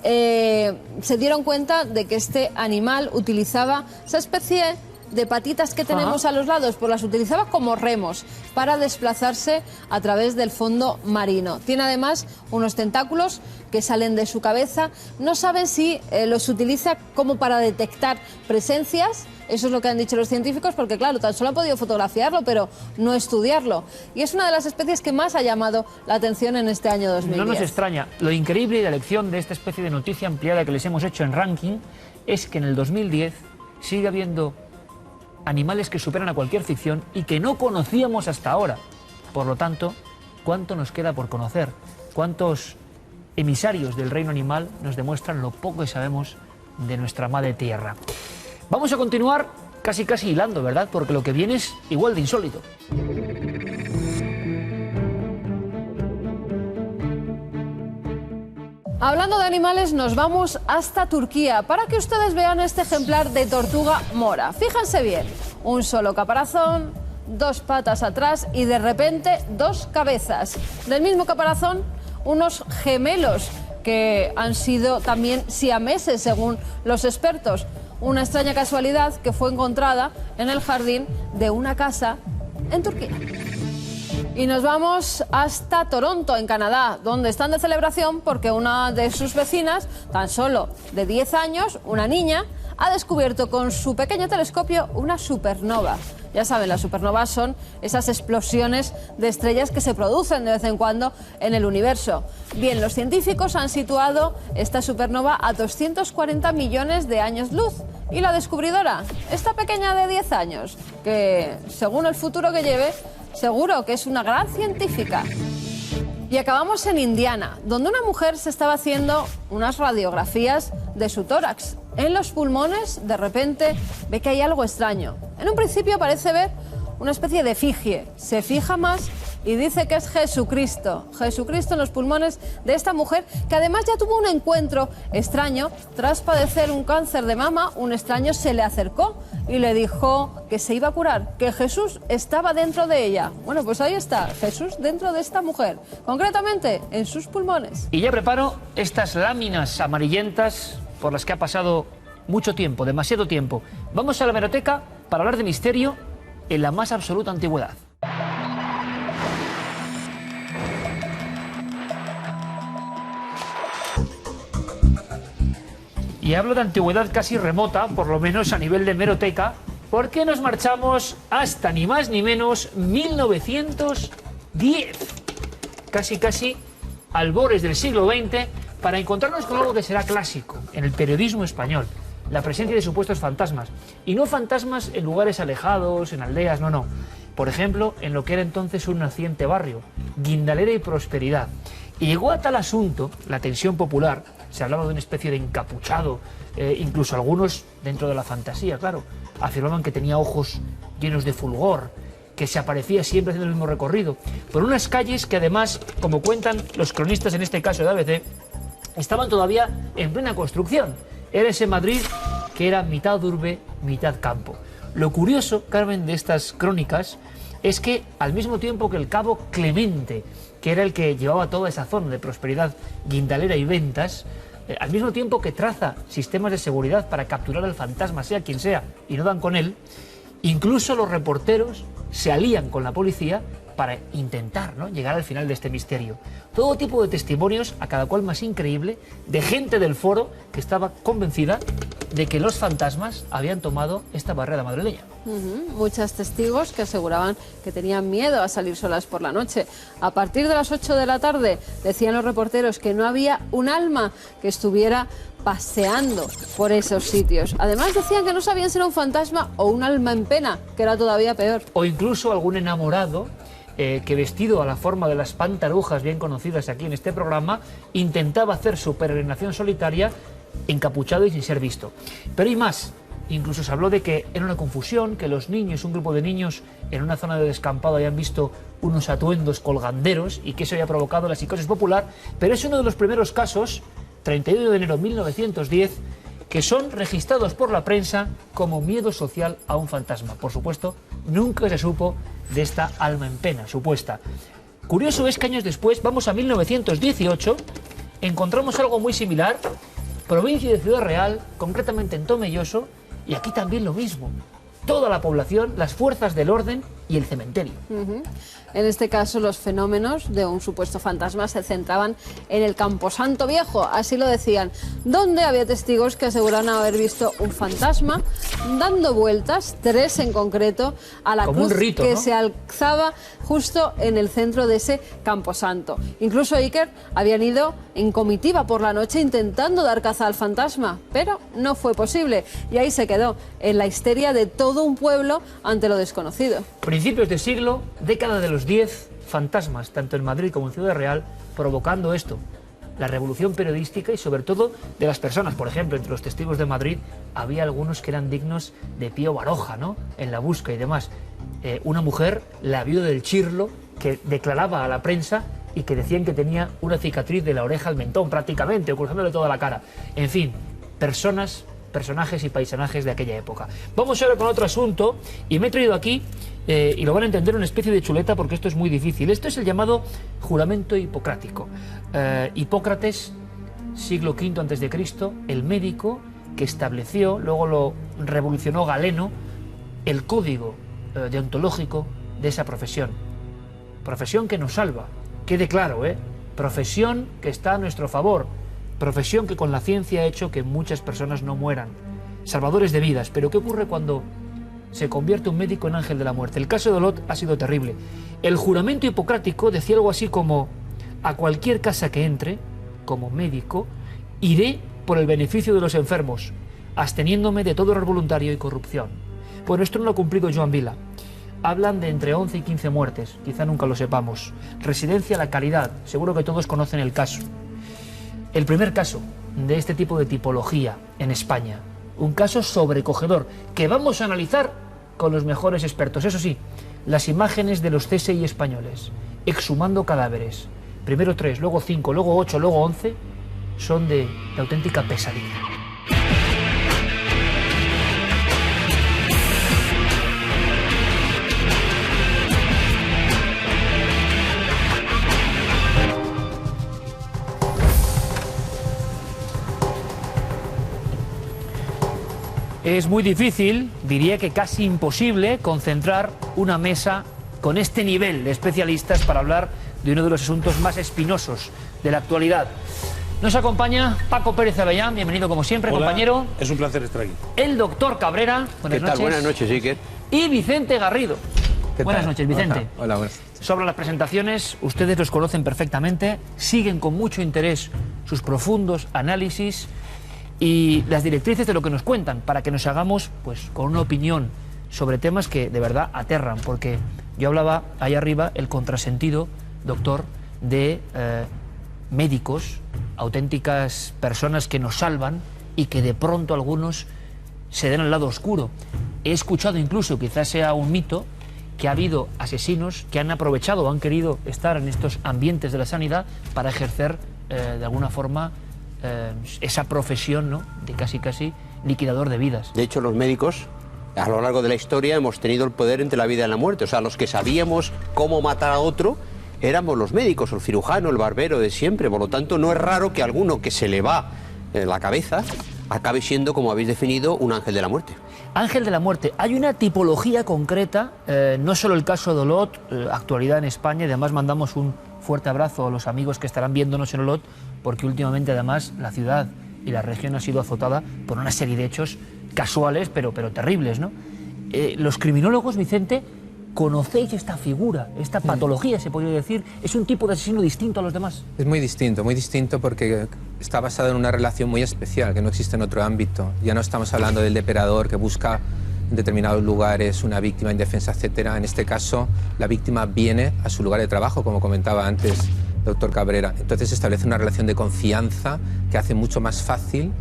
Se dieron cuenta de que este animal utilizaba esa especie de patitas que tenemos a los lados, pues las utilizaba como remos para desplazarse a través del fondo marino. Tiene además unos tentáculos que salen de su cabeza. No saben si los utiliza como para detectar presencias. Eso es lo que han dicho los científicos, porque claro, tan solo han podido fotografiarlo, pero no estudiarlo. Y es una de las especies que más ha llamado la atención en este año 2010. No nos extraña. Lo increíble y la lección de esta especie de noticia ampliada que les hemos hecho en Ranking es que en el 2010 sigue habiendo animales que superan a cualquier ficción y que no conocíamos hasta ahora. Por lo tanto, ¿cuánto nos queda por conocer? ¿Cuántos emisarios del reino animal nos demuestran lo poco que sabemos de nuestra madre tierra? Vamos a continuar casi hilando, ¿verdad? Porque lo que viene es igual de insólito. Hablando de animales, nos vamos hasta Turquía para que ustedes vean este ejemplar de tortuga mora. Fíjense bien, un solo caparazón, 2 patas atrás y de repente 2 cabezas. Del mismo caparazón, unos gemelos que han sido también siameses según los expertos. Una extraña casualidad que fue encontrada en el jardín de una casa en Turquía. Y nos vamos hasta Toronto, en Canadá, donde están de celebración porque una de sus vecinas, tan solo de 10 años, una niña, ha descubierto con su pequeño telescopio una supernova. Ya saben, las supernovas son esas explosiones de estrellas que se producen de vez en cuando en el universo. Bien, los científicos han situado esta supernova a 240 millones de años luz. Y la descubridora, esta pequeña de 10 años, que según el futuro que lleve, seguro que es una gran científica. Y acabamos en Indiana, donde una mujer se estaba haciendo unas radiografías de su tórax. En los pulmones, de repente, ve que hay algo extraño. En un principio parece ver una especie de efigie. Se fija más y dice que es Jesucristo. Jesucristo en los pulmones de esta mujer, que además ya tuvo un encuentro extraño. Tras padecer un cáncer de mama, un extraño se le acercó y le dijo que se iba a curar, que Jesús estaba dentro de ella. Bueno, pues ahí está, Jesús dentro de esta mujer, concretamente en sus pulmones. Y ya preparo estas láminas amarillentas por las que ha pasado mucho tiempo, demasiado tiempo. Vamos a la hemeroteca para hablar de misterio en la más absoluta antigüedad. Y hablo de antigüedad casi remota, por lo menos a nivel de hemeroteca, porque nos marchamos hasta ni más ni menos 1910. Casi albores del siglo XX, para encontrarnos con algo que será clásico en el periodismo español. La presencia de supuestos fantasmas. Y no fantasmas en lugares alejados, en aldeas, no. Por ejemplo, en lo que era entonces un naciente barrio, Guindalera y Prosperidad. Y llegó a tal asunto, la tensión popular, se hablaba de una especie de encapuchado, incluso algunos, dentro de la fantasía, claro, afirmaban que tenía ojos llenos de fulgor, que se aparecía siempre haciendo el mismo recorrido, por unas calles que además, como cuentan los cronistas en este caso de ABC, estaban todavía en plena construcción. Era ese Madrid que era mitad urbe, mitad campo. Lo curioso, Carmen, de estas crónicas es que al mismo tiempo que el cabo Clemente, que era el que llevaba toda esa zona de Prosperidad, Guindalera y Ventas, al mismo tiempo que traza sistemas de seguridad para capturar al fantasma, sea quien sea, y no dan con él, incluso los reporteros se alían con la policía para intentar, ¿no?, llegar al final de este misterio. Todo tipo de testimonios, a cada cual más increíble, de gente del foro que estaba convencida de que los fantasmas habían tomado esta barrera madrileña. Muchos testigos que aseguraban que tenían miedo a salir solas por la noche. A partir de las 8 de la tarde decían los reporteros que no había un alma que estuviera paseando por esos sitios. Además decían que no sabían si era un fantasma o un alma en pena, que era todavía peor. O incluso algún enamorado que, vestido a la forma de las pantarujas bien conocidas aquí en este programa, intentaba hacer su peregrinación solitaria encapuchado y sin ser visto. Pero hay más. Incluso se habló de que era una confusión, que los niños, un grupo de niños en una zona de descampado habían visto unos atuendos colganderos y que eso había provocado la psicosis popular. Pero es uno de los primeros casos, 31 de enero de 1910, que son registrados por la prensa como miedo social a un fantasma. Por supuesto, nunca se supo de esta alma en pena supuesta. Curioso es que años después, vamos a 1918, encontramos algo muy similar, provincia de Ciudad Real, concretamente en Tomelloso, y aquí también lo mismo. Toda la población, las fuerzas del orden y el cementerio. En este caso, los fenómenos de un supuesto fantasma se centraban en el Camposanto Viejo, así lo decían, donde había testigos que aseguraban haber visto un fantasma dando vueltas, 3 en concreto, a la como cruz un rito, que ¿no? se alzaba justo en el centro de ese Camposanto. Incluso Iker habían ido en comitiva por la noche intentando dar caza al fantasma, pero no fue posible y ahí se quedó, en la histeria de todo un pueblo ante lo desconocido. Principios de siglo, década de los 10, fantasmas, tanto en Madrid como en Ciudad Real, provocando esto, la revolución periodística y sobre todo de las personas. Por ejemplo, entre los testigos de Madrid había algunos que eran dignos de Pío Baroja, ¿no?, en la busca y demás. Una mujer, la viuda del Chirlo, que declaraba a la prensa y que decían que tenía una cicatriz de la oreja al mentón prácticamente, ocultándole toda la cara. En fin, personajes y paisanajes de aquella época. Vamos ahora con otro asunto y me he traído aquí, y lo van a entender, una especie de chuleta porque esto es muy difícil. Esto es el llamado juramento hipocrático. Hipócrates, siglo V a.C., el médico que estableció, luego lo revolucionó Galeno, el código deontológico de esa profesión. Profesión que nos salva, quede claro, profesión que está a nuestro favor. Profesión que con la ciencia ha hecho que muchas personas no mueran. Salvadores de vidas. Pero ¿qué ocurre cuando se convierte un médico en ángel de la muerte? El caso de Olot ha sido terrible. El juramento hipocrático decía algo así como: a cualquier casa que entre, como médico, iré por el beneficio de los enfermos, absteniéndome de todo error voluntario y corrupción. Bueno, esto no lo ha cumplido Joan Vila. Hablan de entre 11 y 15 muertes, quizá nunca lo sepamos. Residencia La Caridad, seguro que todos conocen el caso. El primer caso de este tipo de tipología en España, un caso sobrecogedor que vamos a analizar con los mejores expertos. Eso sí, las imágenes de los CSI españoles exhumando cadáveres, primero 3, luego 5, luego 8, luego 11, son de auténtica pesadilla. Es muy difícil, diría que casi imposible, concentrar una mesa con este nivel de especialistas para hablar de uno de los asuntos más espinosos de la actualidad. Nos acompaña Paco Pérez Avellán, bienvenido como siempre. Hola, compañero. Es un placer estar aquí. El doctor Cabrera, buenas noches. Buenas noches, Iker. Y Vicente Garrido. Buenas noches, Vicente. Hola, buenas. Sobre las presentaciones, ustedes los conocen perfectamente, siguen con mucho interés sus profundos análisis y las directrices de lo que nos cuentan, para que nos hagamos pues con una opinión sobre temas que de verdad aterran, porque yo hablaba ahí arriba el contrasentido, doctor, de médicos, auténticas personas que nos salvan y que de pronto algunos se den al lado oscuro. He escuchado incluso, quizás sea un mito, que ha habido asesinos que han aprovechado o han querido estar en estos ambientes de la sanidad para ejercer de alguna forma esa profesión, ¿no?, de casi liquidador de vidas. De hecho, los médicos a lo largo de la historia hemos tenido el poder entre la vida y la muerte. O sea, los que sabíamos cómo matar a otro éramos los médicos, el cirujano, el barbero de siempre. Por lo tanto, no es raro que alguno que se le va la cabeza acabe siendo, como habéis definido, un ángel de la muerte. Ángel de la muerte. Hay una tipología concreta, no solo el caso de Olot, actualidad en España, y además mandamos un fuerte abrazo a los amigos que estarán viéndonos en Olot, porque últimamente además la ciudad y la región ha sido azotada por una serie de hechos casuales, pero terribles, ¿no? Los criminólogos, Vicente, ¿conocéis esta figura, esta patología, se podría decir? ¿Es un tipo de asesino distinto a los demás? Es muy distinto porque está basado en una relación muy especial que no existe en otro ámbito. Ya no estamos hablando del depredador que busca en determinados lugares una víctima indefensa, etcétera. En este caso, la víctima viene a su lugar de trabajo, como comentaba antes doctor Cabrera. Entonces se establece una relación de confianza que hace mucho más fácil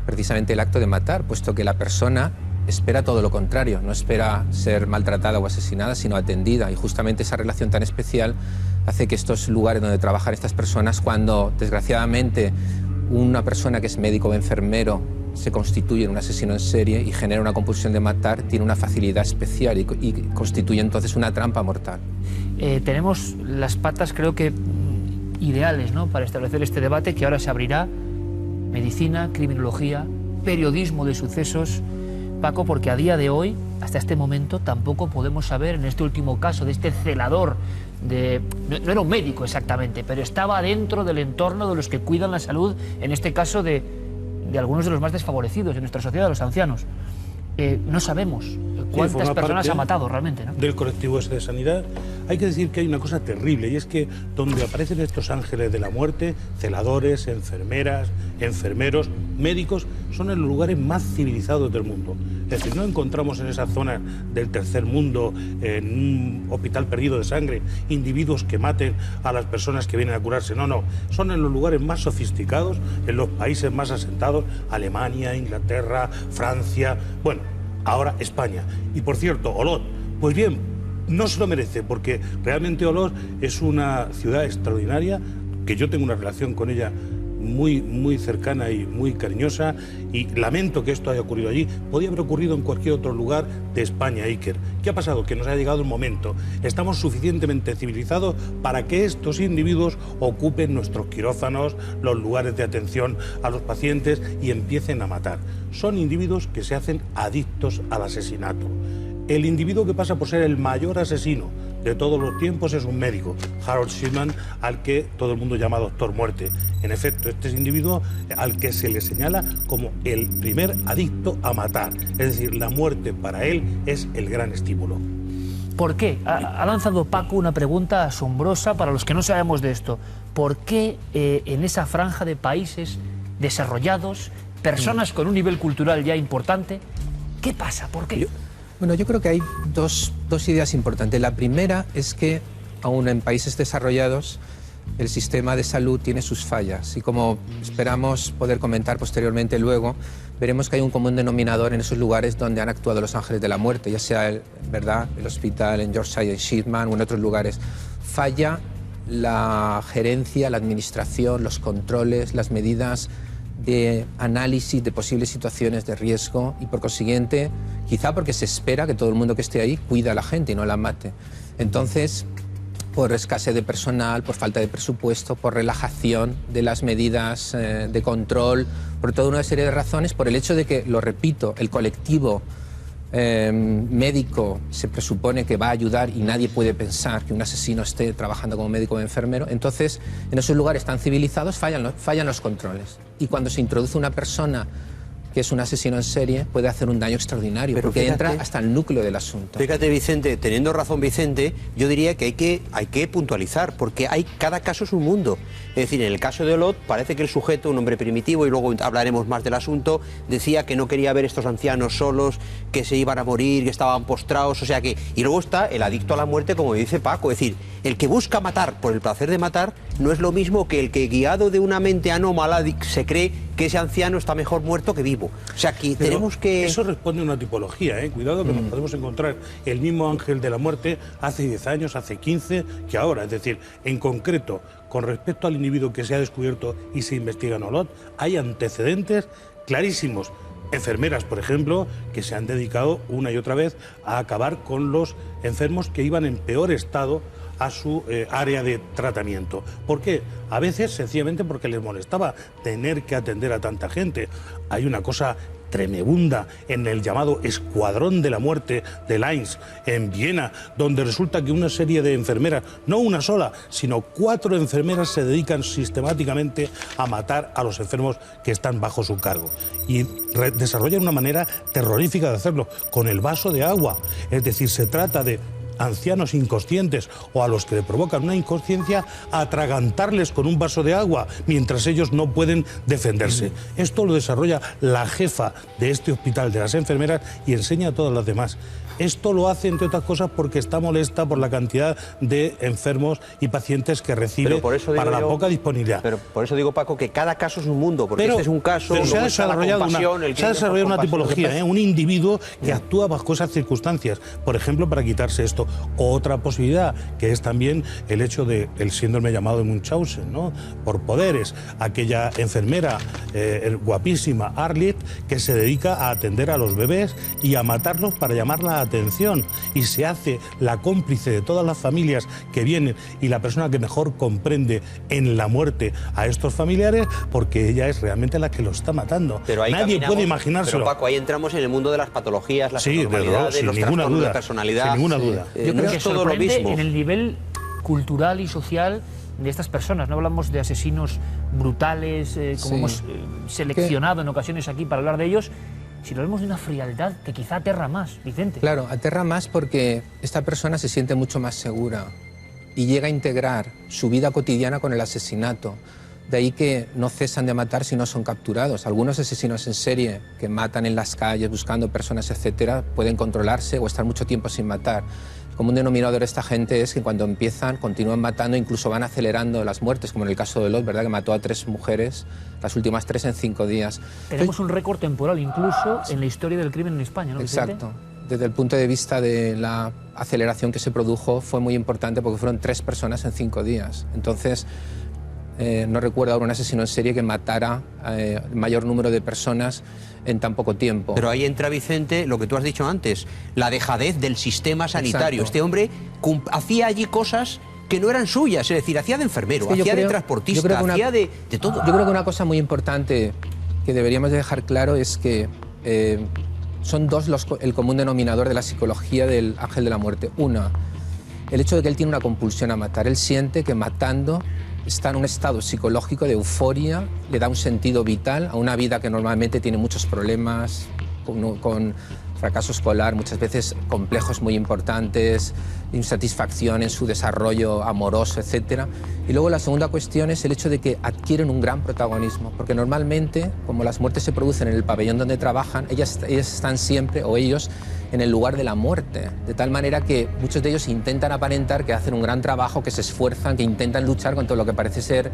precisamente el acto de matar, puesto que la persona espera todo lo contrario, no espera ser maltratada o asesinada, sino atendida. Y justamente esa relación tan especial hace que estos lugares donde trabajan estas personas, cuando desgraciadamente una persona que es médico o enfermero se constituye en un asesino en serie y genera una compulsión de matar, tiene una facilidad especial y constituye entonces una trampa mortal. Tenemos las patas, creo que ideales, ¿no?, para establecer este debate que ahora se abrirá: medicina, criminología, periodismo de sucesos. Paco, porque a día de hoy, hasta este momento, tampoco podemos saber, en este último caso de este celador, no era un médico exactamente, pero estaba dentro del entorno de los que cuidan la salud, en este caso de algunos de los más desfavorecidos de nuestra sociedad, los ancianos. No sabemos cuántas personas ha matado realmente, ¿no? Del colectivo ese de sanidad. Hay que decir que hay una cosa terrible, y es que donde aparecen estos ángeles de la muerte, celadores, enfermeras, enfermeros, médicos, son en los lugares más civilizados del mundo. Es decir, no encontramos en esa zona del tercer mundo, en un hospital perdido de sangre, individuos que maten a las personas que vienen a curarse. No, no. Son en los lugares más sofisticados, en los países más asentados: Alemania, Inglaterra, Francia, bueno, ahora España. Y por cierto, Olot, pues bien, no se lo merece, porque realmente Olot es una ciudad extraordinaria, que yo tengo una relación con ella muy cercana y muy cariñosa, y lamento que esto haya ocurrido allí. Podía haber ocurrido en cualquier otro lugar de España, Iker. ¿Qué ha pasado? Que nos ha llegado el momento. Estamos suficientemente civilizados para que estos individuos ocupen nuestros quirófanos, los lugares de atención a los pacientes, y empiecen a matar. Son individuos que se hacen adictos al asesinato. El individuo que pasa por ser el mayor asesino de todos los tiempos es un médico, Harold Shipman, al que todo el mundo llama Doctor Muerte. En efecto, este es el individuo al que se le señala como el primer adicto a matar. Es decir, la muerte para él es el gran estímulo. ¿Por qué? Ha lanzado Paco una pregunta asombrosa para los que no sabemos de esto. ¿Por qué en esa franja de países desarrollados, personas con un nivel cultural ya importante, qué pasa? ¿Por qué? Bueno, yo creo que hay dos ideas importantes. La primera es que, aún en países desarrollados, el sistema de salud tiene sus fallas. Y como esperamos poder comentar posteriormente luego, veremos que hay un común denominador en esos lugares donde han actuado los ángeles de la muerte, ya sea el hospital en Yorkshire, en Shipman o en otros lugares. Falla la gerencia, la administración, los controles, las medidas de análisis de posibles situaciones de riesgo, y por consiguiente, quizá porque se espera que todo el mundo que esté ahí cuida a la gente y no la mate. Entonces, por escasez de personal, por falta de presupuesto, por relajación de las medidas de control, por toda una serie de razones, por el hecho de que, lo repito, el colectivo médico se presupone que va a ayudar y nadie puede pensar que un asesino esté trabajando como médico o enfermero. Entonces, en esos lugares tan civilizados fallan los controles. Y cuando se introduce una persona que es un asesino en serie, puede hacer un daño extraordinario, porque fíjate, entra hasta el núcleo del asunto. Fíjate, Vicente, teniendo razón Vicente, yo diría que hay que puntualizar, porque cada caso es un mundo. Es decir, en el caso de Olot, parece que el sujeto, un hombre primitivo, y luego hablaremos más del asunto, decía que no quería ver estos ancianos solos, que se iban a morir, que estaban postrados, o sea que... Y luego está el adicto a la muerte, como dice Paco, es decir, el que busca matar por el placer de matar no es lo mismo que el que, guiado de una mente anómala, se cree que ese anciano está mejor muerto que vivo. O sea, aquí pero tenemos que... Eso responde a una tipología, ¿eh? Cuidado, que nos podemos encontrar el mismo ángel de la muerte hace 10 años, hace 15, que ahora. Es decir, en concreto, con respecto al individuo que se ha descubierto y se investiga en Olot, hay antecedentes clarísimos. Enfermeras, por ejemplo, que se han dedicado una y otra vez a acabar con los enfermos que iban en peor estado a su área de tratamiento. ¿Por qué? A veces sencillamente porque les molestaba tener que atender a tanta gente. Hay una cosa tremebunda en el llamado Escuadrón de la Muerte de Linz, en Viena, donde resulta que una serie de enfermeras, no una sola, sino 4 enfermeras se dedican sistemáticamente a matar a los enfermos que están bajo su cargo. Y desarrollan una manera terrorífica de hacerlo, con el vaso de agua. Es decir, se trata de ancianos inconscientes o a los que le provocan una inconsciencia, atragantarles con un vaso de agua mientras ellos no pueden defenderse. Esto lo desarrolla la jefa de este hospital de las enfermeras y enseña a todas las demás. Esto lo hace, entre otras cosas, porque está molesta por la cantidad de enfermos y pacientes que recibe para la poca disponibilidad. Pero por eso digo, Paco, que cada caso es un mundo, porque este es un caso... Pero se ha desarrollado una tipología, un individuo que actúa bajo esas circunstancias. Por ejemplo, para quitarse esto. Otra posibilidad, que es también el hecho del síndrome llamado de Munchausen, ¿no? Por poderes. Aquella enfermera guapísima, Arlit, que se dedica a atender a los bebés y a matarlos para llamar la atención, y se hace la cómplice de todas las familias que vienen y la persona que mejor comprende en la muerte a estos familiares, porque ella es realmente la que los está matando. Pero nadie puede imaginárselo. Pero Paco, ahí entramos en el mundo de las patologías, las sí, anormalidades, los trastornos de personalidad. Sin ninguna duda. Yo creo que es todo lo mismo en el nivel cultural y social de estas personas. No hablamos de asesinos brutales, como hemos seleccionado en ocasiones aquí para hablar de ellos, si lo vemos de una frialdad que quizá aterra más, Vicente. Claro, aterra más porque esta persona se siente mucho más segura y llega a integrar su vida cotidiana con el asesinato. De ahí que no cesan de matar si no son capturados. Algunos asesinos en serie que matan en las calles buscando personas, etcétera, pueden controlarse o estar mucho tiempo sin matar. El común denominador de esta gente es que cuando empiezan, continúan matando, incluso van acelerando las muertes, como en el caso de Lot, ¿verdad?, que mató a 3 mujeres, las últimas 3 en 5 días. Tenemos un récord temporal incluso en la historia del crimen en España, ¿no, Vicente? Exacto. Desde el punto de vista de la aceleración que se produjo, fue muy importante porque fueron 3 personas en 5 días. Entonces, no recuerdo ahora un asesino en serie que matara el mayor número de personas en tan poco tiempo. Pero ahí entra, Vicente, lo que tú has dicho antes, la dejadez del sistema sanitario. Exacto. Este hombre hacía allí cosas que no eran suyas, es decir, hacía de enfermero, hacía de transportista, hacía de todo. Yo creo que una cosa muy importante que deberíamos dejar claro es que son 2 el común denominador de la psicología del ángel de la muerte. Una, el hecho de que él tiene una compulsión a matar. Él siente que matando está en un estado psicológico de euforia, le da un sentido vital a una vida que normalmente tiene muchos problemas, con fracaso escolar, muchas veces complejos muy importantes, insatisfacción en su desarrollo amoroso, etc. Y luego la segunda cuestión es el hecho de que adquieren un gran protagonismo, porque normalmente, como las muertes se producen en el pabellón donde trabajan, ellas están siempre, o ellos, en el lugar de la muerte, de tal manera que muchos de ellos intentan aparentar que hacen un gran trabajo, que se esfuerzan, que intentan luchar contra lo que parece ser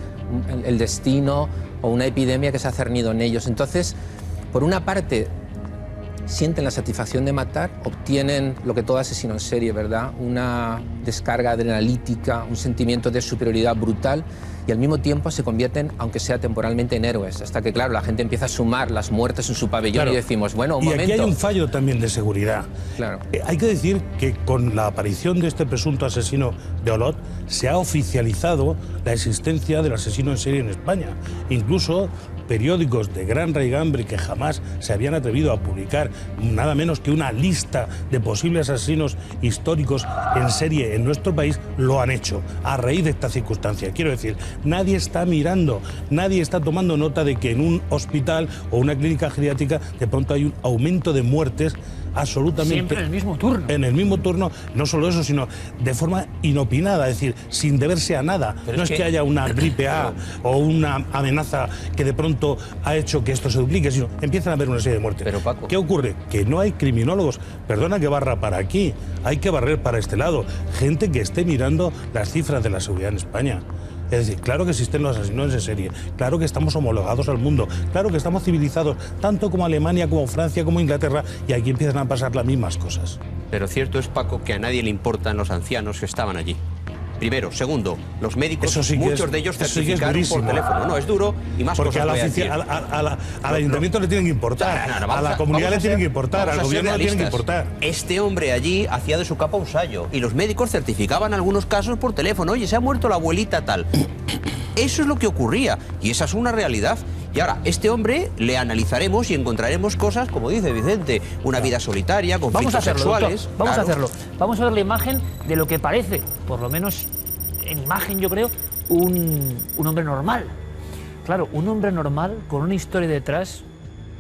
el destino o una epidemia que se ha cernido en ellos. Entonces, por una parte, sienten la satisfacción de matar, obtienen lo que todo asesino en serie, ¿verdad?, una descarga adrenalítica, un sentimiento de superioridad brutal, y al mismo tiempo se convierten, aunque sea temporalmente, en héroes, hasta que, claro, la gente empieza a sumar las muertes en su pabellón, claro, y decimos, bueno, un momento. Y aquí hay un fallo también de seguridad. Claro. Hay que decir que con la aparición de este presunto asesino de Olot se ha oficializado la existencia del asesino en serie en España. Incluso periódicos de gran raigambre que jamás se habían atrevido a publicar nada menos que una lista de posibles asesinos históricos en serie en nuestro país, lo han hecho a raíz de esta circunstancia. Quiero decir, nadie está mirando, nadie está tomando nota de que en un hospital o una clínica geriátrica de pronto hay un aumento de muertes absolutamente... Siempre en el mismo turno. En el mismo turno, no solo eso, sino de forma inopinada, es decir, sin deberse a nada. Pero no es que haya una gripe A o una amenaza que de pronto ha hecho que esto se duplique, sino empiezan a haber una serie de muertes. Pero, Paco, ¿qué ocurre? Que no hay criminólogos, perdona que barra para aquí, hay que barrer para este lado, gente que esté mirando las cifras de la seguridad en España. Es decir, claro que existen los asesinos en serie, claro que estamos homologados al mundo, claro que estamos civilizados, tanto como Alemania, como Francia, como Inglaterra, y aquí empiezan a pasar las mismas cosas. Pero cierto es, Paco, que a nadie le importan los ancianos que estaban allí. Primero. Segundo, los médicos, sí muchos de ellos certificaron por teléfono. No, es duro y más porque cosas al ayuntamiento le tienen que importar, a la comunidad le tienen que importar, al gobierno le tienen que importar. Este hombre allí hacía de su capa un sayo y los médicos certificaban algunos casos por teléfono. Oye, se ha muerto la abuelita tal. Eso es lo que ocurría y esa es una realidad. Y ahora, este hombre le analizaremos y encontraremos cosas, como dice Vicente, una vida solitaria, conflictos sexuales. Doctor, vamos a hacerlo. Vamos a ver la imagen de lo que parece, por lo menos en imagen yo creo, un hombre normal. Claro, un hombre normal con una historia detrás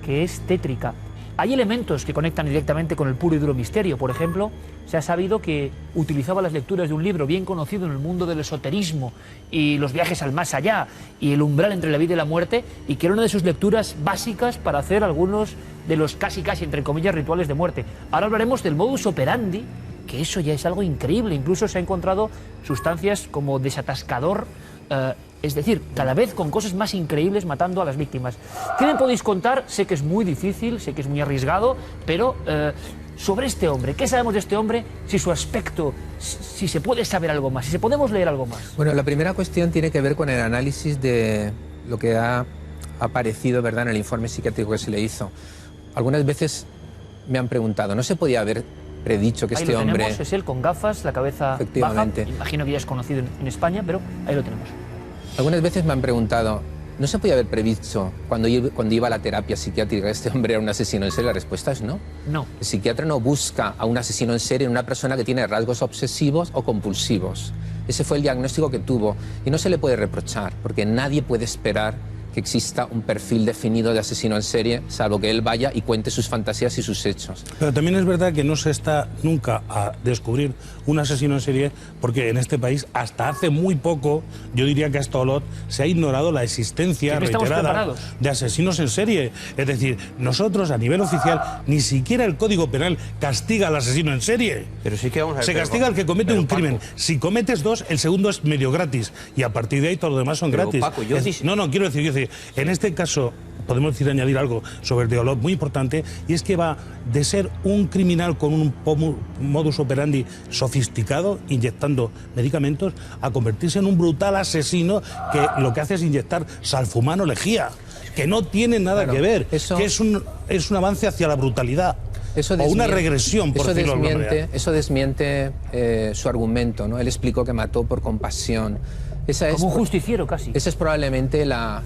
que es tétrica. Hay elementos que conectan directamente con el puro y duro misterio. Por ejemplo, se ha sabido que utilizaba las lecturas de un libro bien conocido en el mundo del esoterismo y los viajes al más allá y el umbral entre la vida y la muerte, y que era una de sus lecturas básicas para hacer algunos de los casi, entre comillas, rituales de muerte. Ahora hablaremos del modus operandi, que eso ya es algo increíble. Incluso se ha encontrado sustancias como desatascador, es decir, cada vez con cosas más increíbles matando a las víctimas. ¿Qué me podéis contar? Sé que es muy difícil, sé que es muy arriesgado, pero sobre este hombre, ¿qué sabemos de este hombre? Si su aspecto, si se puede saber algo más, si se podemos leer algo más. Bueno, la primera cuestión tiene que ver con el análisis de lo que ha aparecido, ¿verdad?, en el informe psiquiátrico que se le hizo. Algunas veces me han preguntado, ¿no se podía haber predicho que ahí este lo tenemos, hombre... es él con gafas, la cabeza baja. Imagino que ya es conocido en España, pero ahí lo tenemos. Algunas veces me han preguntado, ¿no se podía haber previsto cuando iba a la terapia psiquiátrica que este hombre era un asesino en serie? La respuesta es no. No. El psiquiatra no busca a un asesino en serie en una persona que tiene rasgos obsesivos o compulsivos. Ese fue el diagnóstico que tuvo y no se le puede reprochar, porque nadie puede esperar que exista un perfil definido de asesino en serie, salvo que él vaya y cuente sus fantasías y sus hechos. Pero también es verdad que no se está nunca a descubrir un asesino en serie, porque en este país, hasta hace muy poco, yo diría que hasta Olot, se ha ignorado la existencia reiterada de asesinos en serie. Es decir, nosotros a nivel oficial, ni siquiera el Código Penal castiga al asesino en serie. Pero sí que vamos a ver, se castiga al que comete un crimen. Si cometes dos, el segundo es medio gratis, y a partir de ahí todo lo demás son gratis. Paco, quiero decir, en este caso podemos añadir algo sobre el de Olot muy importante, y es que va de ser un criminal con un modus operandi sofisticado, inyectando medicamentos, a convertirse en un brutal asesino que lo que hace es inyectar salfumano lejía, que no tiene nada que ver, que es un avance hacia la brutalidad. O una regresión, por decirlo de alguna manera. Eso desmiente su argumento, ¿no? Él explicó que mató por compasión. Como un justiciero casi. Esa es probablemente la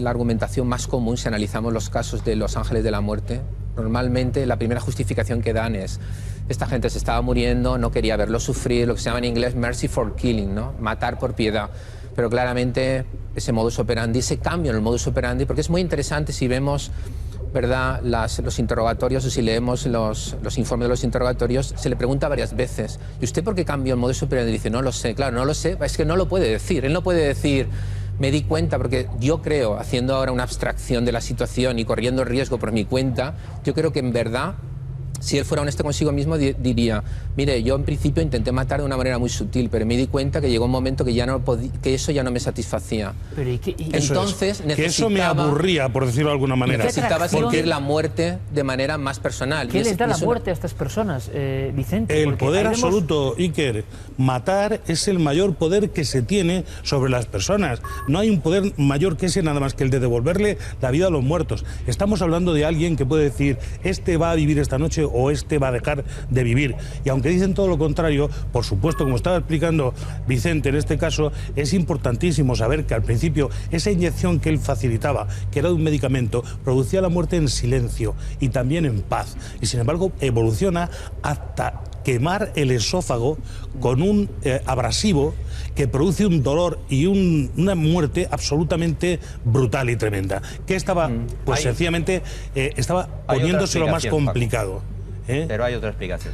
argumentación más común si analizamos los casos de los ángeles de la muerte. Normalmente la primera justificación que dan es: esta gente se estaba muriendo, no quería verlo sufrir, lo que se llama en inglés mercy for killing, ¿no? Matar por piedad. Pero claramente ese modus operandi, ese cambio en el modus operandi, porque es muy interesante si vemos, ¿verdad?, los interrogatorios, o si leemos los informes de los interrogatorios, se le pregunta varias veces: ¿y usted por qué cambió el modus operandi? Y dice: no lo sé. Claro, no lo sé, es que no lo puede decir. Él no puede decir: me di cuenta, porque yo creo, haciendo ahora una abstracción de la situación y corriendo el riesgo por mi cuenta, yo creo que en verdad, si él fuera honesto consigo mismo, diría: mire, yo en principio intenté matar de una manera muy sutil, pero me di cuenta que llegó un momento que que eso ya no me satisfacía. Pero entonces que eso me aburría, por decirlo de alguna manera. Necesitaba sentir la muerte de manera más personal. ¿Qué les da la muerte a estas personas, Vicente? El poder absoluto, Iker. Matar es el mayor poder que se tiene sobre las personas. No hay un poder mayor que ese, nada más que el de devolverle la vida a los muertos. Estamos hablando de alguien que puede decir: este va a vivir esta noche o este va a dejar de vivir. Y aunque dicen todo lo contrario, por supuesto, como estaba explicando Vicente en este caso, es importantísimo saber que al principio esa inyección que él facilitaba, que era de un medicamento, producía la muerte en silencio y también en paz. Y sin embargo evoluciona hasta quemar el esófago con un abrasivo que produce un dolor y una muerte absolutamente brutal y tremenda. Que estaba, pues sencillamente, estaba poniéndose lo más complicado. Paco. Pero hay otra explicación.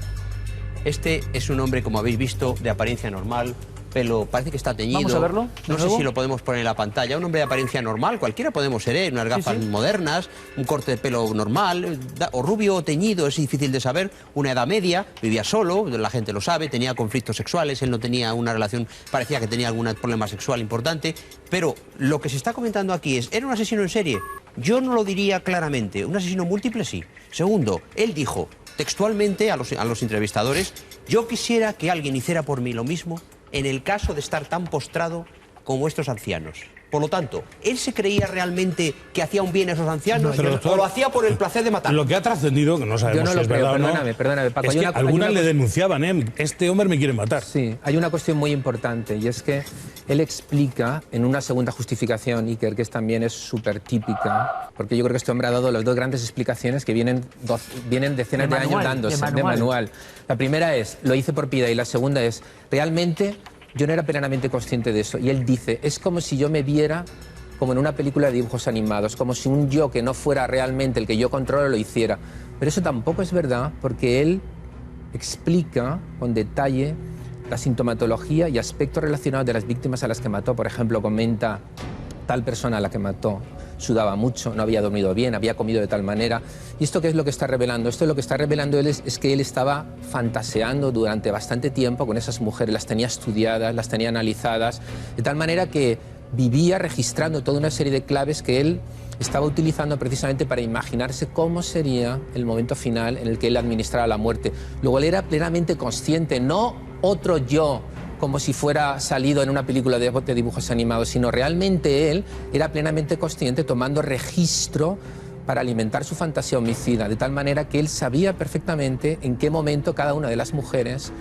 Este es un hombre, como habéis visto, de apariencia normal, pelo parece que está teñido. Vamos a verlo. No sé si lo podemos poner en la pantalla. Un hombre de apariencia normal, cualquiera podemos ser, unas gafas modernas, un corte de pelo normal, o rubio o teñido, es difícil de saber. Una edad media, vivía solo, la gente lo sabe, tenía conflictos sexuales, él no tenía una relación, parecía que tenía algún problema sexual importante. Pero lo que se está comentando aquí es: ¿era un asesino en serie? Yo no lo diría claramente. Un asesino múltiple, sí. Segundo, él dijo textualmente a los entrevistadores: yo quisiera que alguien hiciera por mí lo mismo en el caso de estar tan postrado como estos ancianos. Por lo tanto, ¿él se creía realmente que hacía un bien a esos ancianos No, doctor, o lo hacía por el placer de matar? Lo que ha trascendido, que no sabemos si es verdad o no, perdóname, Paco, es que algunas le denunciaban, este hombre me quiere matar. Sí, hay una cuestión muy importante y es que él explica en una segunda justificación, Iker, que también es súper típica, porque yo creo que este hombre ha dado las dos grandes explicaciones que vienen decenas de años dándose, de manual. La primera es, lo hice por piedad, y la segunda es, realmente yo no era plenamente consciente de eso. Y él dice, es como si yo me viera como en una película de dibujos animados, como si un yo que no fuera realmente el que yo controlo lo hiciera. Pero eso tampoco es verdad, porque él explica con detalle la sintomatología y aspectos relacionados de las víctimas a las que mató. Por ejemplo, comenta, tal persona a la que mató sudaba mucho, no había dormido bien, había comido de tal manera. ¿Y esto qué es lo que está revelando? Esto lo que está revelando él es que él estaba fantaseando durante bastante tiempo con esas mujeres, las tenía estudiadas, las tenía analizadas, de tal manera que vivía registrando toda una serie de claves que él estaba utilizando precisamente para imaginarse cómo sería el momento final en el que él administrara la muerte. Luego él era plenamente consciente, no otro yo, como si fuera salido en una película de dibujos animados, sino realmente él era plenamente consciente, tomando registro para alimentar su fantasía homicida, de tal manera que él sabía perfectamente en qué momento cada una de las mujeres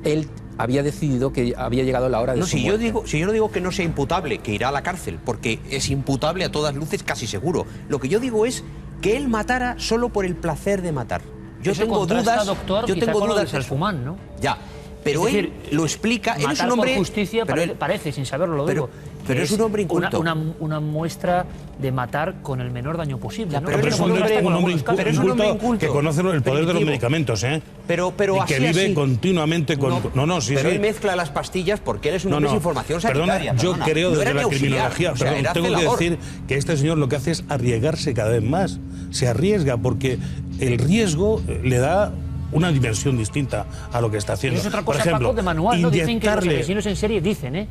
él había decidido que había llegado la hora de su muerte. Si yo no digo que no sea imputable, que irá a la cárcel, porque es imputable a todas luces casi seguro. Lo que yo digo es que él matara solo por el placer de matar. Yo Eso tengo contrasta, dudas, doctor, yo quizá tengo con lo dudas del Salfumán, ¿no? Ya. Pero es decir, él lo explica, él es un hombre... por justicia parece, sin saberlo lo digo. Pero es un hombre inculto. Una muestra de matar con el menor daño posible. Ya, ¿no? pero es un hombre inculto que conoce el poder de los medicamentos, ¿eh? Pero y que vive continuamente con... Pero él mezcla las pastillas porque él es un hombre sin información sanitaria. Yo creo desde la criminología, tengo que decir que este señor lo que hace es arriesgarse cada vez más. Se arriesga porque el riesgo le da una dimensión distinta a lo que está haciendo. Es otra cosa, por ejemplo, Paco, de manual, ¿no? Dicen que los asesinos en serie dicen,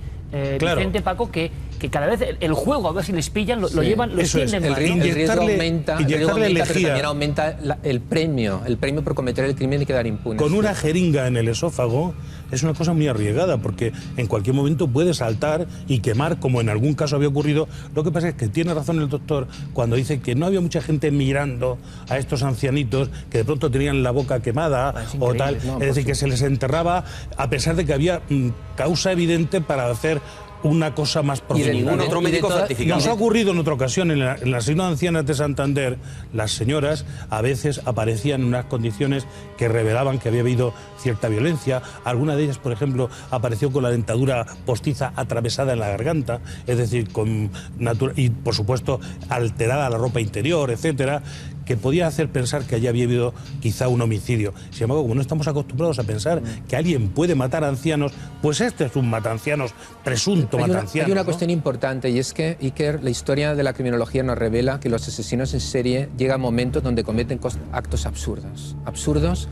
claro. Vicente, Paco, que cada vez el juego, a ver si les pillan, lo llevan, lo extienden más. El riesgo aumenta, pero también aumenta el premio por cometer el crimen y quedar impune. Con una jeringa en el esófago es una cosa muy arriesgada, porque en cualquier momento puede saltar y quemar, como en algún caso había ocurrido. Lo que pasa es que tiene razón el doctor cuando dice que no había mucha gente mirando a estos ancianitos que de pronto tenían la boca quemada o tal. Es decir, que se les enterraba a pesar de que había causa evidente para hacer una cosa más profunda. Nos ha ocurrido en otra ocasión en la asilo de ancianas de Santander. Las señoras a veces aparecían en unas condiciones que revelaban que había habido cierta violencia. Alguna de ellas, por ejemplo, apareció con la dentadura postiza atravesada en la garganta, es decir, y por supuesto alterada la ropa interior, etcétera, que podía hacer pensar que allí había habido quizá un homicidio. Sin embargo, como no estamos acostumbrados a pensar que alguien puede matar a ancianos, pues este es un matancianos, presunto matanciano. Hay una cuestión importante, y es que, Iker, la historia de la criminología nos revela que los asesinos en serie llegan momentos donde cometen actos absurdos. Absurdos,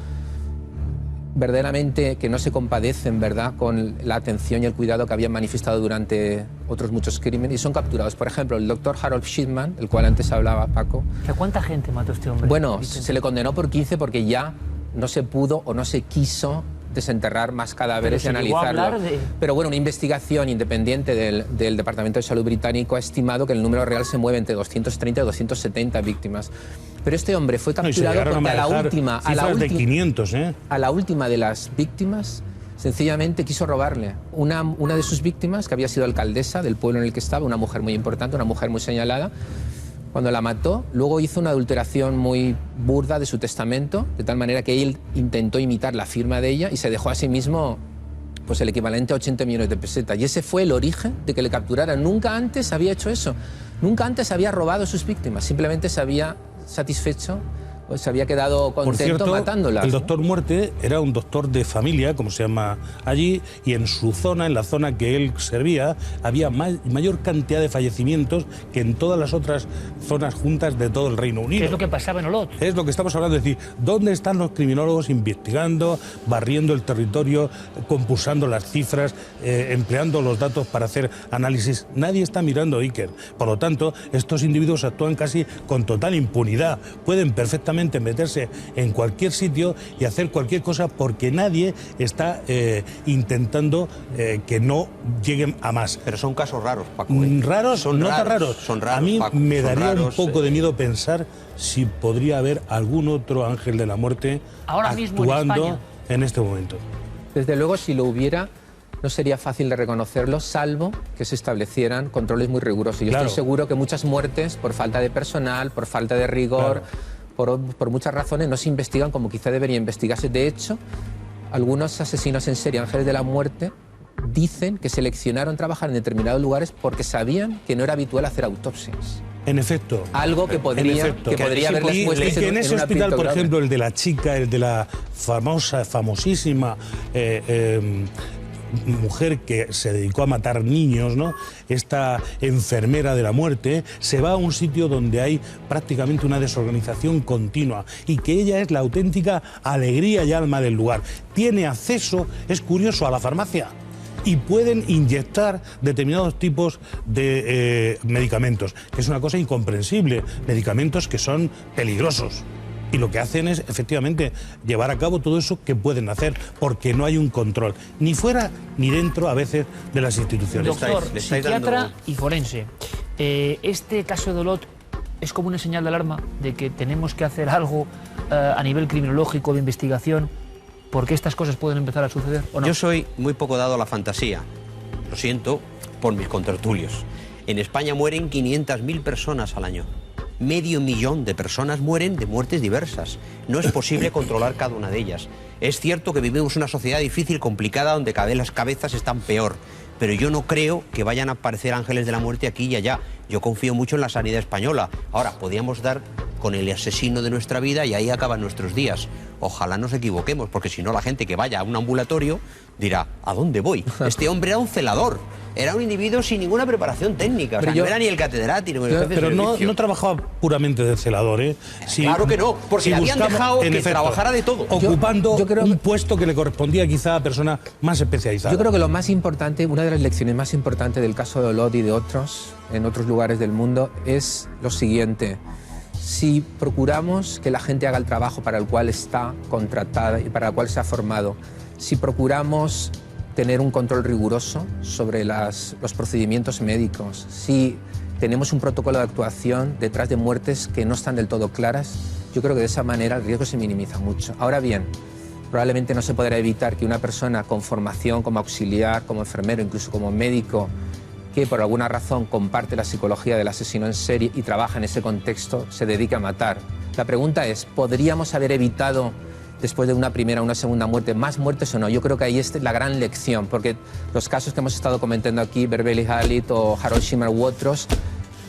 verdaderamente que no se compadecen, ¿verdad?, con la atención y el cuidado que habían manifestado durante otros muchos crímenes y son capturados. Por ejemplo, el doctor Harold Shipman, el cual antes hablaba Paco. ¿Cuánta gente mató este hombre? Bueno, se le condenó por 15 porque ya no se pudo o no se quiso desenterrar más cadáveres y analizarlo. Pero bueno, una investigación independiente del Departamento de Salud británico ha estimado que el número real se mueve entre 230 y 270 víctimas. Pero este hombre fue capturado porque a la última de las víctimas sencillamente quiso robarle. Una de sus víctimas, que había sido alcaldesa del pueblo en el que estaba, una mujer muy importante, una mujer muy señalada, cuando la mató, luego hizo una adulteración muy burda de su testamento, de tal manera que él intentó imitar la firma de ella y se dejó a sí mismo pues el equivalente a 80 millones de pesetas. Y ese fue el origen de que le capturaran. Nunca antes había hecho eso. Nunca antes había robado a sus víctimas. Simplemente se había satisfecho, pues se había quedado contento. Por cierto, matándolas. El doctor Muerte era un doctor de familia, como se llama allí, y en su zona, en la zona que él servía, había mayor cantidad de fallecimientos que en todas las otras zonas juntas de todo el Reino Unido. ¿Qué es lo que pasaba en Olot? Es lo que estamos hablando, es decir, ¿dónde están los criminólogos investigando, barriendo el territorio, compulsando las cifras, empleando los datos para hacer análisis? Nadie está mirando, Iker. Por lo tanto, estos individuos actúan casi con total impunidad. Pueden perfectamente absolutamente meterse en cualquier sitio y hacer cualquier cosa porque nadie está intentando que no lleguen a más. Pero son casos raros, Paco. Raros, son no raros, tan raros. son raros, a mí Paco, me son daría raros, un poco de miedo pensar si podría haber algún otro ángel de la muerte ahora mismo en actuando España. en este momento. Desde luego, si lo hubiera, no sería fácil de reconocerlo, salvo que se establecieran controles muy rigurosos. Yo Claro. estoy seguro que muchas muertes, por falta de personal, por falta de rigor, por muchas razones, no se investigan como quizá debería investigarse. De hecho, algunos asesinos en serie, ángeles de la muerte, dicen que seleccionaron trabajar en determinados lugares porque sabían que no era habitual hacer autopsias. En efecto. Algo que podría haberles puesto y que en ese un hospital, aprieto por grave. ejemplo, el de la chica, el de la famosísima mujer que se dedicó a matar niños, ¿no? Esta enfermera de la muerte, se va a un sitio donde hay prácticamente una desorganización continua y que ella es la auténtica alegría y alma del lugar. Tiene acceso, es curioso, a la farmacia y pueden inyectar determinados tipos de medicamentos, que es una cosa incomprensible, medicamentos que son peligrosos. Y lo que hacen es, efectivamente, llevar a cabo todo eso que pueden hacer, porque no hay un control, ni fuera ni dentro, a veces, de las instituciones. Doctor, psiquiatra y forense. Este caso de Olot es como una señal de alarma de que tenemos que hacer algo a nivel criminológico, de investigación, porque estas cosas pueden empezar a suceder, ¿o no? Yo soy muy poco dado a la fantasía. Lo siento por mis contertulios. En España mueren 500.000 personas al año. 500.000 de personas mueren de muertes diversas. No es posible controlar cada una de ellas. Es cierto que vivimos una sociedad difícil, complicada, donde cada vez las cabezas están peor. Pero yo no creo que vayan a aparecer ángeles de la muerte aquí y allá. Yo confío mucho en la sanidad española. Ahora, podríamos dar con el asesino de nuestra vida y ahí acaban nuestros días. Ojalá nos equivoquemos, porque si no la gente que vaya a un ambulatorio dirá, ¿a dónde voy? Este hombre era un celador. Era un individuo sin ninguna preparación técnica. O sea, no era ni el catedrático. Pero no trabajaba puramente de celador, ¿eh? Claro que no, porque le habían dejado que trabajara de todo. Ocupando un puesto que le correspondía quizá a persona más especializada. Yo creo que lo más importante, una de las lecciones más importantes del caso de Olot y de otros, en otros lugares del mundo, es lo siguiente. Si procuramos que la gente haga el trabajo para el cual está contratada y para el cual se ha formado, si procuramos tener un control riguroso sobre los procedimientos médicos, si tenemos un protocolo de actuación detrás de muertes que no están del todo claras, yo creo que de esa manera el riesgo se minimiza mucho. Ahora bien, probablemente no se podrá evitar que una persona con formación como auxiliar, como enfermero, incluso como médico, que por alguna razón comparte la psicología del asesino en serie y trabaja en ese contexto, se dedique a matar. La pregunta es, ¿podríamos haber evitado, después de una primera o una segunda muerte, más muertes o no? Yo creo que ahí es la gran lección, porque los casos que hemos estado comentando aquí, Beverly Halit o Harold Shimmer u otros,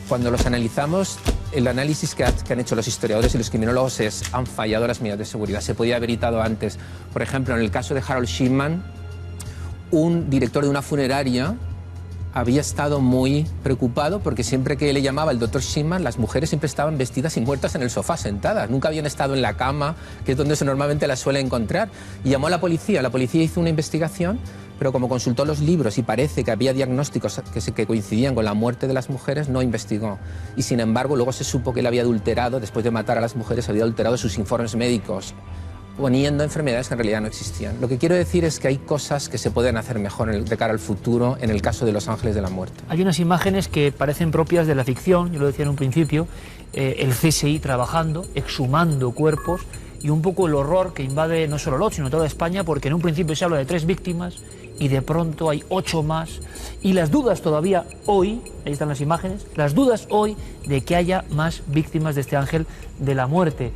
cuando los analizamos, el análisis que han hecho los historiadores y los criminólogos es, han fallado las medidas de seguridad, se podía haber evitado antes. Por ejemplo, en el caso de Harold Shimmer, un director de una funeraria había estado muy preocupado porque siempre que le llamaba el doctor Shimmer, las mujeres siempre estaban vestidas y muertas en el sofá, sentadas. Nunca habían estado en la cama, que es donde normalmente las suele encontrar. Y llamó a la policía hizo una investigación, pero como consultó los libros y parece que había diagnósticos que coincidían con la muerte de las mujeres, no investigó. Y sin embargo, luego se supo que él había adulterado, después de matar a las mujeres, había adulterado sus informes médicos, poniendo enfermedades que en realidad no existían. Lo que quiero decir es que hay cosas que se pueden hacer mejor de cara al futuro en el caso de los ángeles de la muerte. Hay unas imágenes que parecen propias de la ficción, yo lo decía en un principio, el CSI trabajando, exhumando cuerpos y un poco el horror que invade no solo Olot, sino toda España, porque en un principio se habla de 3 víctimas y de pronto hay 8 más. Y las dudas todavía hoy, ahí están las imágenes, las dudas hoy de que haya más víctimas de este ángel de la muerte.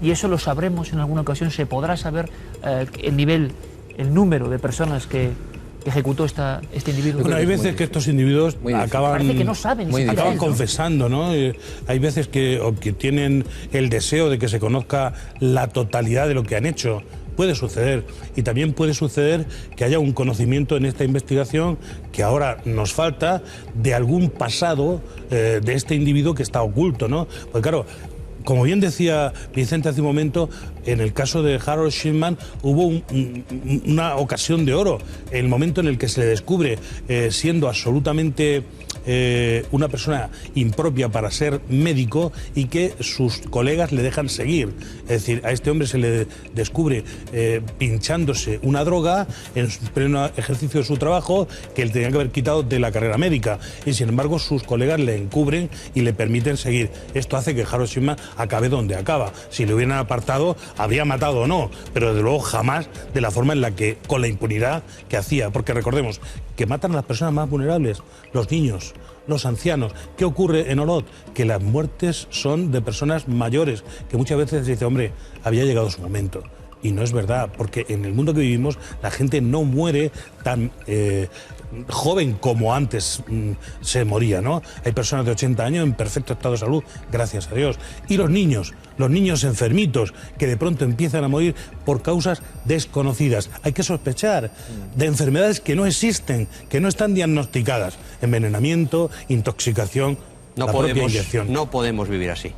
Y eso lo sabremos en alguna ocasión, se podrá saber el número de personas que ejecutó este individuo. Bueno, hay veces que estos individuos parece que no saben, acaban confesando, ¿no? Hay veces que tienen el deseo de que se conozca la totalidad de lo que han hecho. Puede suceder. Y también puede suceder que haya un conocimiento en esta investigación que ahora nos falta de algún pasado de este individuo que está oculto, ¿no? Pues claro, como bien decía Vicente hace un momento, en el caso de Harold Shimmer hubo una ocasión de oro. El momento en el que se le descubre siendo absolutamente una persona impropia para ser médico y que sus colegas le dejan seguir. Es decir, a este hombre se le descubre pinchándose una droga en pleno ejercicio de su trabajo que él tenía que haber quitado de la carrera médica, y sin embargo sus colegas le encubren y le permiten seguir. Esto hace que Hiroshima acabe donde acaba. Si le hubieran apartado, habría matado o no, pero desde luego jamás de la forma en la que, con la impunidad que hacía, porque recordemos que matan a las personas más vulnerables, los niños, los ancianos. ¿Qué ocurre en Olot? Que las muertes son de personas mayores, que muchas veces se dice, hombre, había llegado su momento. Y no es verdad, porque en el mundo que vivimos la gente no muere tan joven como antes se moría, ¿no? Hay personas de 80 años en perfecto estado de salud, gracias a Dios. Y los niños enfermitos, que de pronto empiezan a morir por causas desconocidas. Hay que sospechar de enfermedades que no existen, que no están diagnosticadas. Envenenamiento, intoxicación, la propia inyección. No podemos vivir así.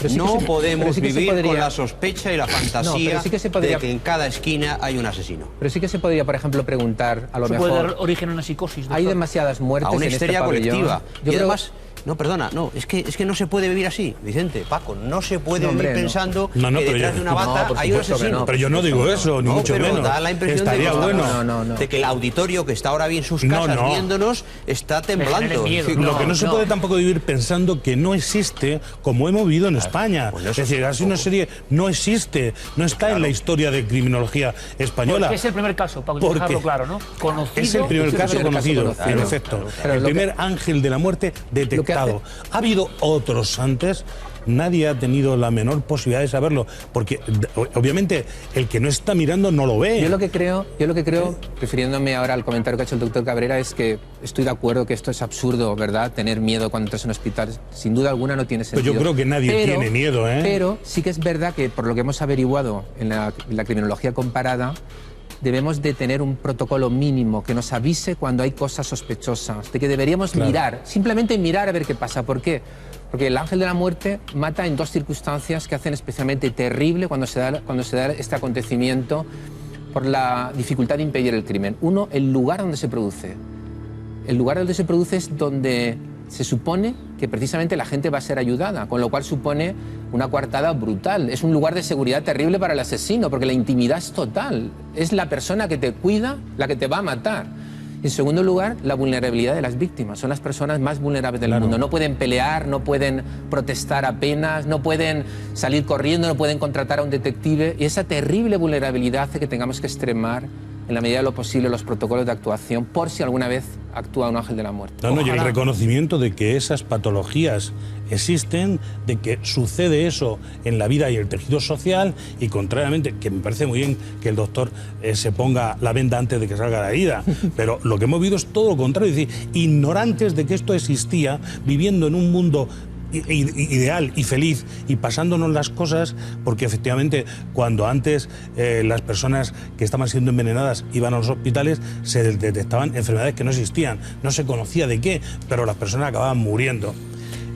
Sí no podemos vivir con podría... la sospecha y la fantasía de que en cada esquina hay un asesino. Pero sí que se podría, por ejemplo, preguntar, a lo mejor... puede dar origen a una psicosis, doctor. Hay demasiadas muertes a una histeria colectiva. Yo y además... No, perdona, no, es que no se puede vivir así, Vicente, Paco, no se puede vivir pensando que detrás de una bata hay un asesino. Pero yo no digo eso, ni mucho pero menos. Da la impresión de que el auditorio que está ahora bien en sus casas viéndonos está temblando. Lo que no se puede tampoco vivir pensando que no existe, como hemos vivido en España. Es decir, así una serie no existe, no está en la historia de criminología española. Porque es el primer caso, para dejarlo claro, ¿no? Conocido. Es el primer caso conocido, en efecto. El primer ángel de la muerte detectado. Ha habido otros antes, nadie ha tenido la menor posibilidad de saberlo, porque obviamente el que no está mirando no lo ve. Yo lo que creo, refiriéndome ahora al comentario que ha hecho el doctor Cabrera, es que estoy de acuerdo que esto es absurdo, ¿verdad? Tener miedo cuando entras en un hospital, sin duda alguna no tiene sentido. Pues yo creo que nadie tiene miedo, ¿eh? Pero sí que es verdad que, por lo que hemos averiguado en la criminología comparada, debemos de tener un protocolo mínimo que nos avise cuando hay cosas sospechosas, de que deberíamos mirar, simplemente mirar a ver qué pasa. ¿Por qué? Porque el ángel de la muerte mata en dos circunstancias que hacen especialmente terrible cuando se da este acontecimiento por la dificultad de impedir el crimen. Uno, el lugar donde se produce. El lugar donde se produce es donde se supone que precisamente la gente va a ser ayudada, con lo cual supone una coartada brutal. Es un lugar de seguridad terrible para el asesino, porque la intimidad es total. Es la persona que te cuida la que te va a matar. En segundo lugar, la vulnerabilidad de las víctimas. Son las personas más vulnerables del mundo. No pueden pelear, no pueden protestar apenas, no pueden salir corriendo, no pueden contratar a un detective. Y esa terrible vulnerabilidad hace que tengamos que extremar, en la medida de lo posible, los protocolos de actuación por si alguna vez actúa un ángel de la muerte. No, y el reconocimiento de que esas patologías existen, de que sucede eso en la vida y el tejido social, y contrariamente, que me parece muy bien que el doctor se ponga la venda antes de que salga la herida, pero lo que hemos vivido es todo lo contrario, es decir, ignorantes de que esto existía, viviendo en un mundo ideal y feliz y pasándonos las cosas, porque efectivamente cuando antes las personas que estaban siendo envenenadas iban a los hospitales, se detectaban enfermedades que no existían, no se conocía de qué, pero las personas acababan muriendo.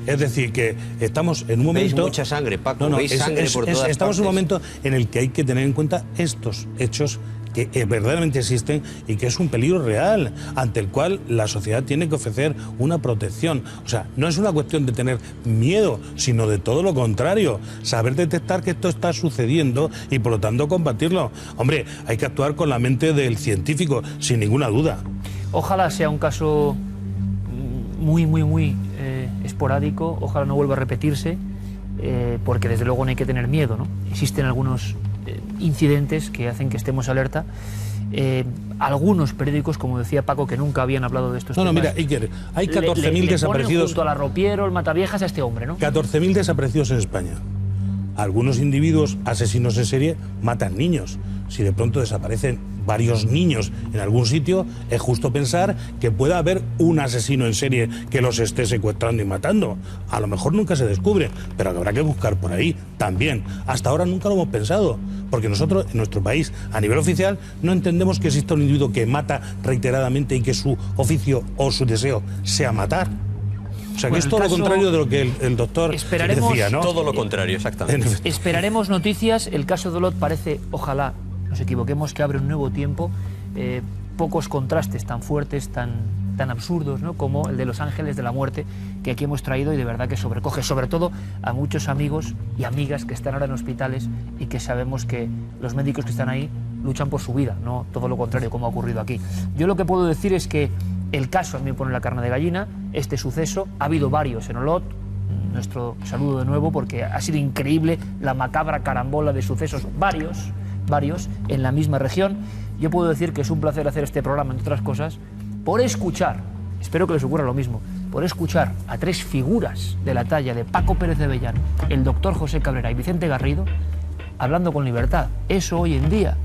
Es decir, que estamos en un momento... Veis mucha sangre, Paco, veis sangre por todas estamos partes. en un momento en el que hay que tener en cuenta estos hechos que verdaderamente existen y que es un peligro real ante el cual la sociedad tiene que ofrecer una protección. O sea, no es una cuestión de tener miedo, sino de todo lo contrario, saber detectar que esto está sucediendo y por lo tanto combatirlo. Hombre, hay que actuar con la mente del científico, sin ninguna duda. Ojalá sea un caso muy esporádico, ojalá no vuelva a repetirse, porque desde luego no hay que tener miedo, ¿no? Existen algunos incidentes que hacen que estemos alerta. Algunos periódicos, como decía Paco, que nunca habían hablado de estos temas. No, mira, Iker, hay 14.000 desaparecidos. Junto al arropiero, el Mataviejas, a este hombre, ¿no? 14.000 desaparecidos en España. Algunos individuos asesinos en serie matan niños. Si de pronto desaparecen varios niños en algún sitio, es justo pensar que pueda haber un asesino en serie que los esté secuestrando y matando. A lo mejor nunca se descubre, pero habrá que buscar por ahí también. Hasta ahora nunca lo hemos pensado, porque nosotros en nuestro país, a nivel oficial, no entendemos que exista un individuo que mata reiteradamente y que su oficio o su deseo sea matar. O sea, que es todo lo contrario de lo que el doctor decía, ¿no? Todo lo contrario, exactamente. Esperaremos noticias. El caso de Olot parece, ojalá nos equivoquemos, que abre un nuevo tiempo. Pocos contrastes tan fuertes, tan tan absurdos, ¿no?, como el de los ángeles de la muerte que aquí hemos traído, y de verdad que sobrecoge, sobre todo a muchos amigos y amigas que están ahora en hospitales y que sabemos que los médicos que están ahí luchan por su vida, no todo lo contrario como ha ocurrido aquí. Yo lo que puedo decir es que el caso a mí me pone la carne de gallina, este suceso, ha habido varios en Olot. Nuestro saludo de nuevo, porque ha sido increíble la macabra carambola de sucesos, varios en la misma región. Yo puedo decir que es un placer hacer este programa, entre otras cosas, por escuchar, espero que les ocurra lo mismo, por escuchar a tres figuras de la talla de Paco Pérez de Bellán, el doctor José Cabrera y Vicente Garrido, hablando con libertad. Eso hoy en día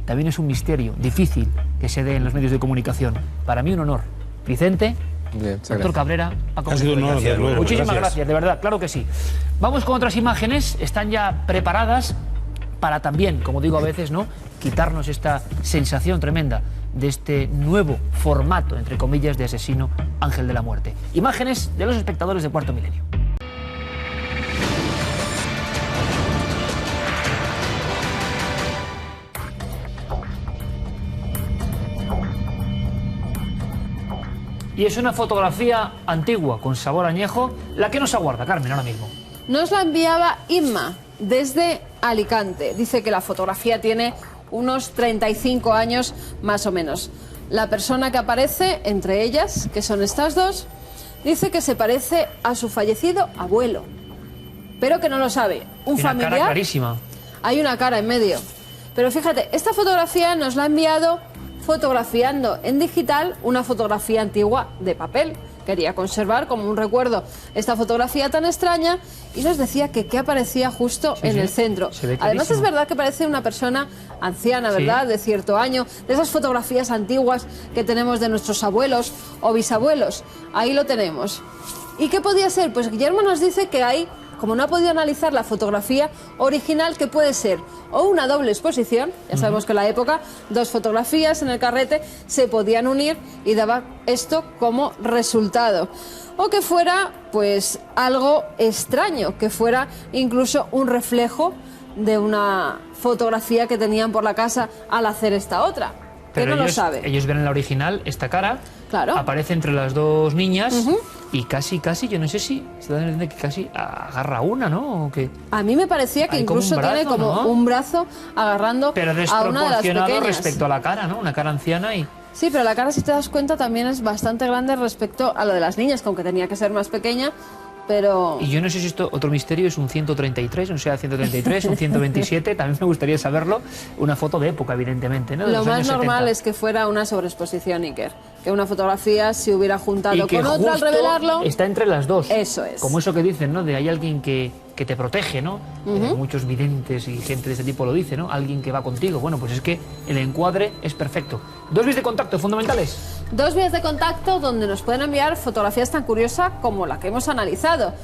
también es un misterio difícil que se dé en los medios de comunicación. Para mí un honor. Vicente, doctor Cabrera, ha sido un honor, desde luego. Muchísimas gracias, de verdad, claro que sí. Vamos con otras imágenes, están ya preparadas para también, como digo a veces, ¿no?, quitarnos esta sensación tremenda de este nuevo formato, entre comillas, de asesino ángel de la muerte. Imágenes de los espectadores de Cuarto Milenio. Y es una fotografía antigua, con sabor añejo, la que nos aguarda, Carmen, ahora mismo. Nos la enviaba Inma desde Alicante. Dice que la fotografía tiene unos 35 años más o menos. La persona que aparece entre ellas, que son estas dos, dice que se parece a su fallecido abuelo, pero que no lo sabe. Un familiar. Una cara clarísima. Hay una cara en medio. Pero fíjate, esta fotografía nos la ha enviado fotografiando en digital una fotografía antigua de papel. Quería conservar como un recuerdo esta fotografía tan extraña y nos decía que aparecía justo en el centro. Además es verdad que parece una persona anciana, ¿verdad? De cierto año, de esas fotografías antiguas que tenemos de nuestros abuelos o bisabuelos. Ahí lo tenemos. ¿Y qué podía ser? Pues Guillermo nos dice que hay, como no ha podido analizar la fotografía original, que puede ser o una doble exposición, ya sabemos que en la época dos fotografías en el carrete se podían unir y daba esto como resultado, o que fuera pues algo extraño, que fuera incluso un reflejo de una fotografía que tenían por la casa al hacer esta otra, que no lo sabe. Ellos ven en la original esta cara, claro, aparece entre las dos niñas y casi, yo no sé si se da a entender que casi agarra una, ¿no? ¿O qué? A mí me parecía que incluso tiene como un brazo agarrando pero a una de las desproporcionado pequeñas. Respecto a la cara, ¿no? Una cara anciana y... Sí, pero la cara, si te das cuenta, también es bastante grande respecto a la de las niñas, que aunque tenía que ser más pequeña, pero... Y yo no sé si esto, otro misterio, es un 133, un SEAT 133, un 127, también me gustaría saberlo. Una foto de época, evidentemente, ¿no? De lo los más años normal 70. es que fuera una sobreexposición, Iker. Que una fotografía se hubiera juntado Y que con otra al justo revelarlo. está entre las dos. Eso es. Como eso que dicen, ¿no? De hay alguien que te protege, ¿no? Muchos videntes y gente de este tipo lo dice, ¿no? Alguien que va contigo. Bueno, pues es que el encuadre es perfecto. Dos vías de contacto fundamentales. Dos vías de contacto donde nos pueden enviar fotografías tan curiosas como la que hemos analizado.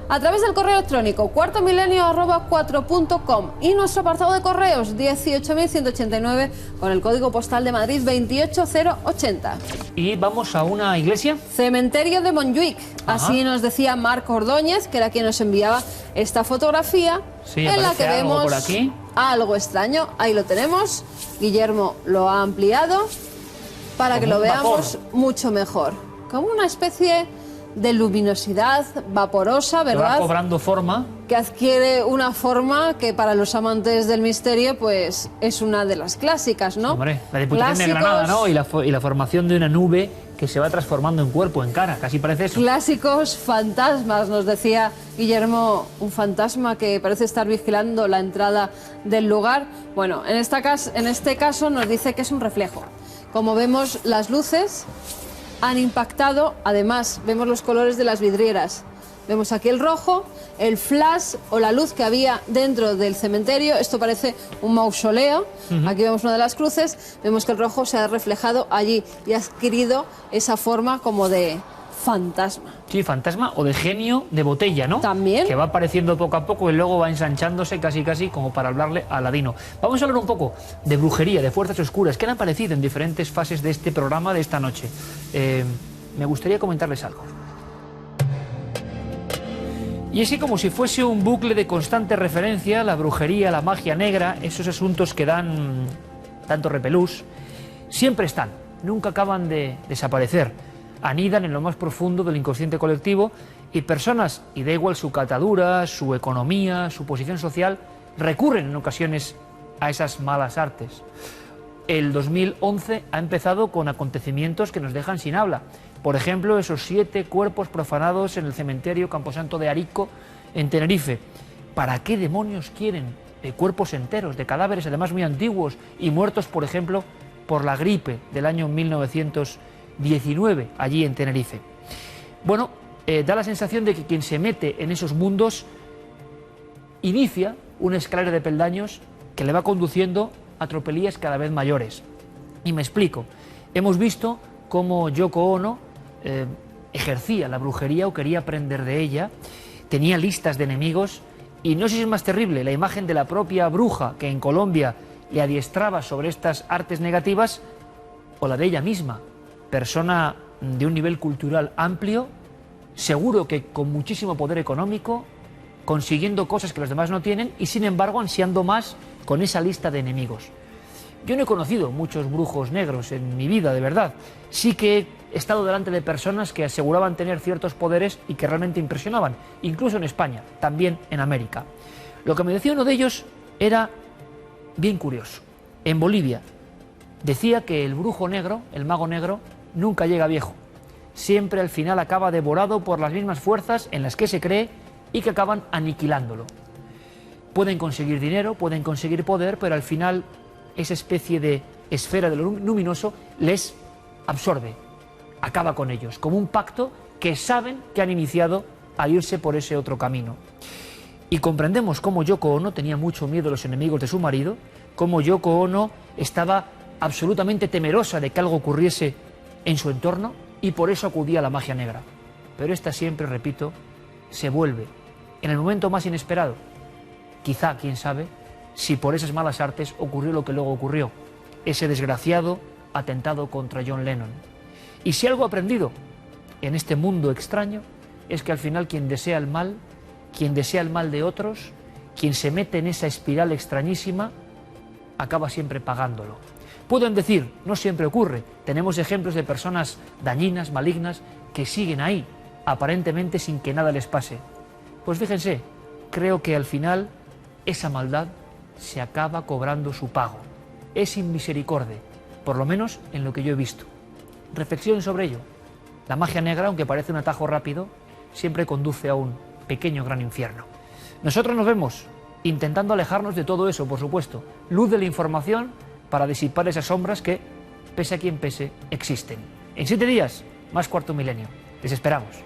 A través del correo electrónico cuartomilenio@4.com y nuestro apartado de correos 18.189 con el código postal de Madrid 28080. Y vamos a una iglesia. Cementerio de Montjuic. Ajá. Así nos decía Marco Ordóñez, que era quien nos enviaba esta fotografía, Sí, en la aparece que algo vemos por aquí. algo extraño. Ahí lo tenemos. Guillermo lo ha ampliado para que Como lo un veamos mucho mejor. Como una especie de luminosidad vaporosa, Que ¿verdad? va cobrando forma. Que adquiere una forma que para los amantes del misterio pues es una de las clásicas, ¿no? Hombre, la Diputación de Granada, ¿no? Y la formación de una nube que se va transformando en cuerpo, en cara. Casi parece eso. Clásicos fantasmas, nos decía Guillermo, un fantasma que parece estar vigilando la entrada del lugar. Bueno, en este caso nos dice que es un reflejo. Como vemos, las luces han impactado, además vemos los colores de las vidrieras. Vemos aquí el rojo, el flash o la luz que había dentro del cementerio. Esto parece un mausoleo. Aquí vemos una de las cruces. Vemos que el rojo se ha reflejado allí y ha adquirido esa forma como de fantasma. Sí, fantasma o de genio de botella, ¿no? También. Que va apareciendo poco a poco y luego va ensanchándose casi como para hablarle a Aladino. Vamos a hablar un poco de brujería, de fuerzas oscuras, que han aparecido en diferentes fases de este programa de esta noche. Me gustaría comentarles algo. Y así, como si fuese un bucle de constante referencia, la brujería, la magia negra, esos asuntos que dan tanto repelús, siempre están nunca acaban de desaparecer. Anidan en lo más profundo del inconsciente colectivo y personas, y da igual su catadura, su economía, su posición social, recurren en ocasiones a esas malas artes. El 2011 ha empezado con acontecimientos que nos dejan sin habla. Por ejemplo, esos 7 cuerpos profanados en el cementerio Camposanto de Arico, en Tenerife. ¿Para qué demonios quieren cuerpos enteros, de cadáveres además muy antiguos y muertos, por ejemplo, por la gripe del año 1919, allí en Tenerife? Bueno, da la sensación de que quien se mete en esos mundos inicia una escalera de peldaños que le va conduciendo a tropelías cada vez mayores. Y me explico. Hemos visto cómo Yoko Ono ejercía la brujería o quería aprender de ella, tenía listas de enemigos, y no sé si es más terrible la imagen de la propia bruja que en Colombia le adiestraba sobre estas artes negativas, o la de ella misma, persona de un nivel cultural amplio, seguro que con muchísimo poder económico, consiguiendo cosas que los demás no tienen y sin embargo ansiando más con esa lista de enemigos. Yo no he conocido muchos brujos negros en mi vida, de verdad. Sí que he estado delante de personas que aseguraban tener ciertos poderes y que realmente impresionaban, incluso en España, también en América. Lo que me decía uno de ellos era bien curioso. En Bolivia decía que el brujo negro, el mago negro, nunca llega viejo. Siempre al final acaba devorado por las mismas fuerzas en las que se cree y que acaban aniquilándolo. Pueden conseguir dinero, pueden conseguir poder, pero al final esa especie de esfera de lo luminoso les absorbe, acaba con ellos, como un pacto que saben que han iniciado al irse por ese otro camino. Y comprendemos cómo Yoko Ono tenía mucho miedo a los enemigos de su marido, cómo Yoko Ono estaba absolutamente temerosa de que algo ocurriese en su entorno y por eso acudía a la magia negra. Pero esta siempre, repito, se vuelve en el momento más inesperado. Quizá, quién sabe, si por esas malas artes ocurrió lo que luego ocurrió, ese desgraciado atentado contra John Lennon. Y si algo he aprendido en este mundo extraño es que al final quien desea el mal de otros, quien se mete en esa espiral extrañísima, acaba siempre pagándolo. Pueden decir, no siempre ocurre, tenemos ejemplos de personas dañinas, malignas, que siguen ahí, aparentemente sin que nada les pase. Pues fíjense, creo que al final esa maldad se acaba cobrando su pago. Es sin misericordia, por lo menos en lo que yo he visto. Reflexionen sobre ello. La magia negra, aunque parece un atajo rápido, siempre conduce a un pequeño gran infierno. Nosotros nos vemos intentando alejarnos de todo eso, por supuesto. Luz de la información para disipar esas sombras que, pese a quien pese, existen. En 7 días, más Cuarto Milenio. Les esperamos.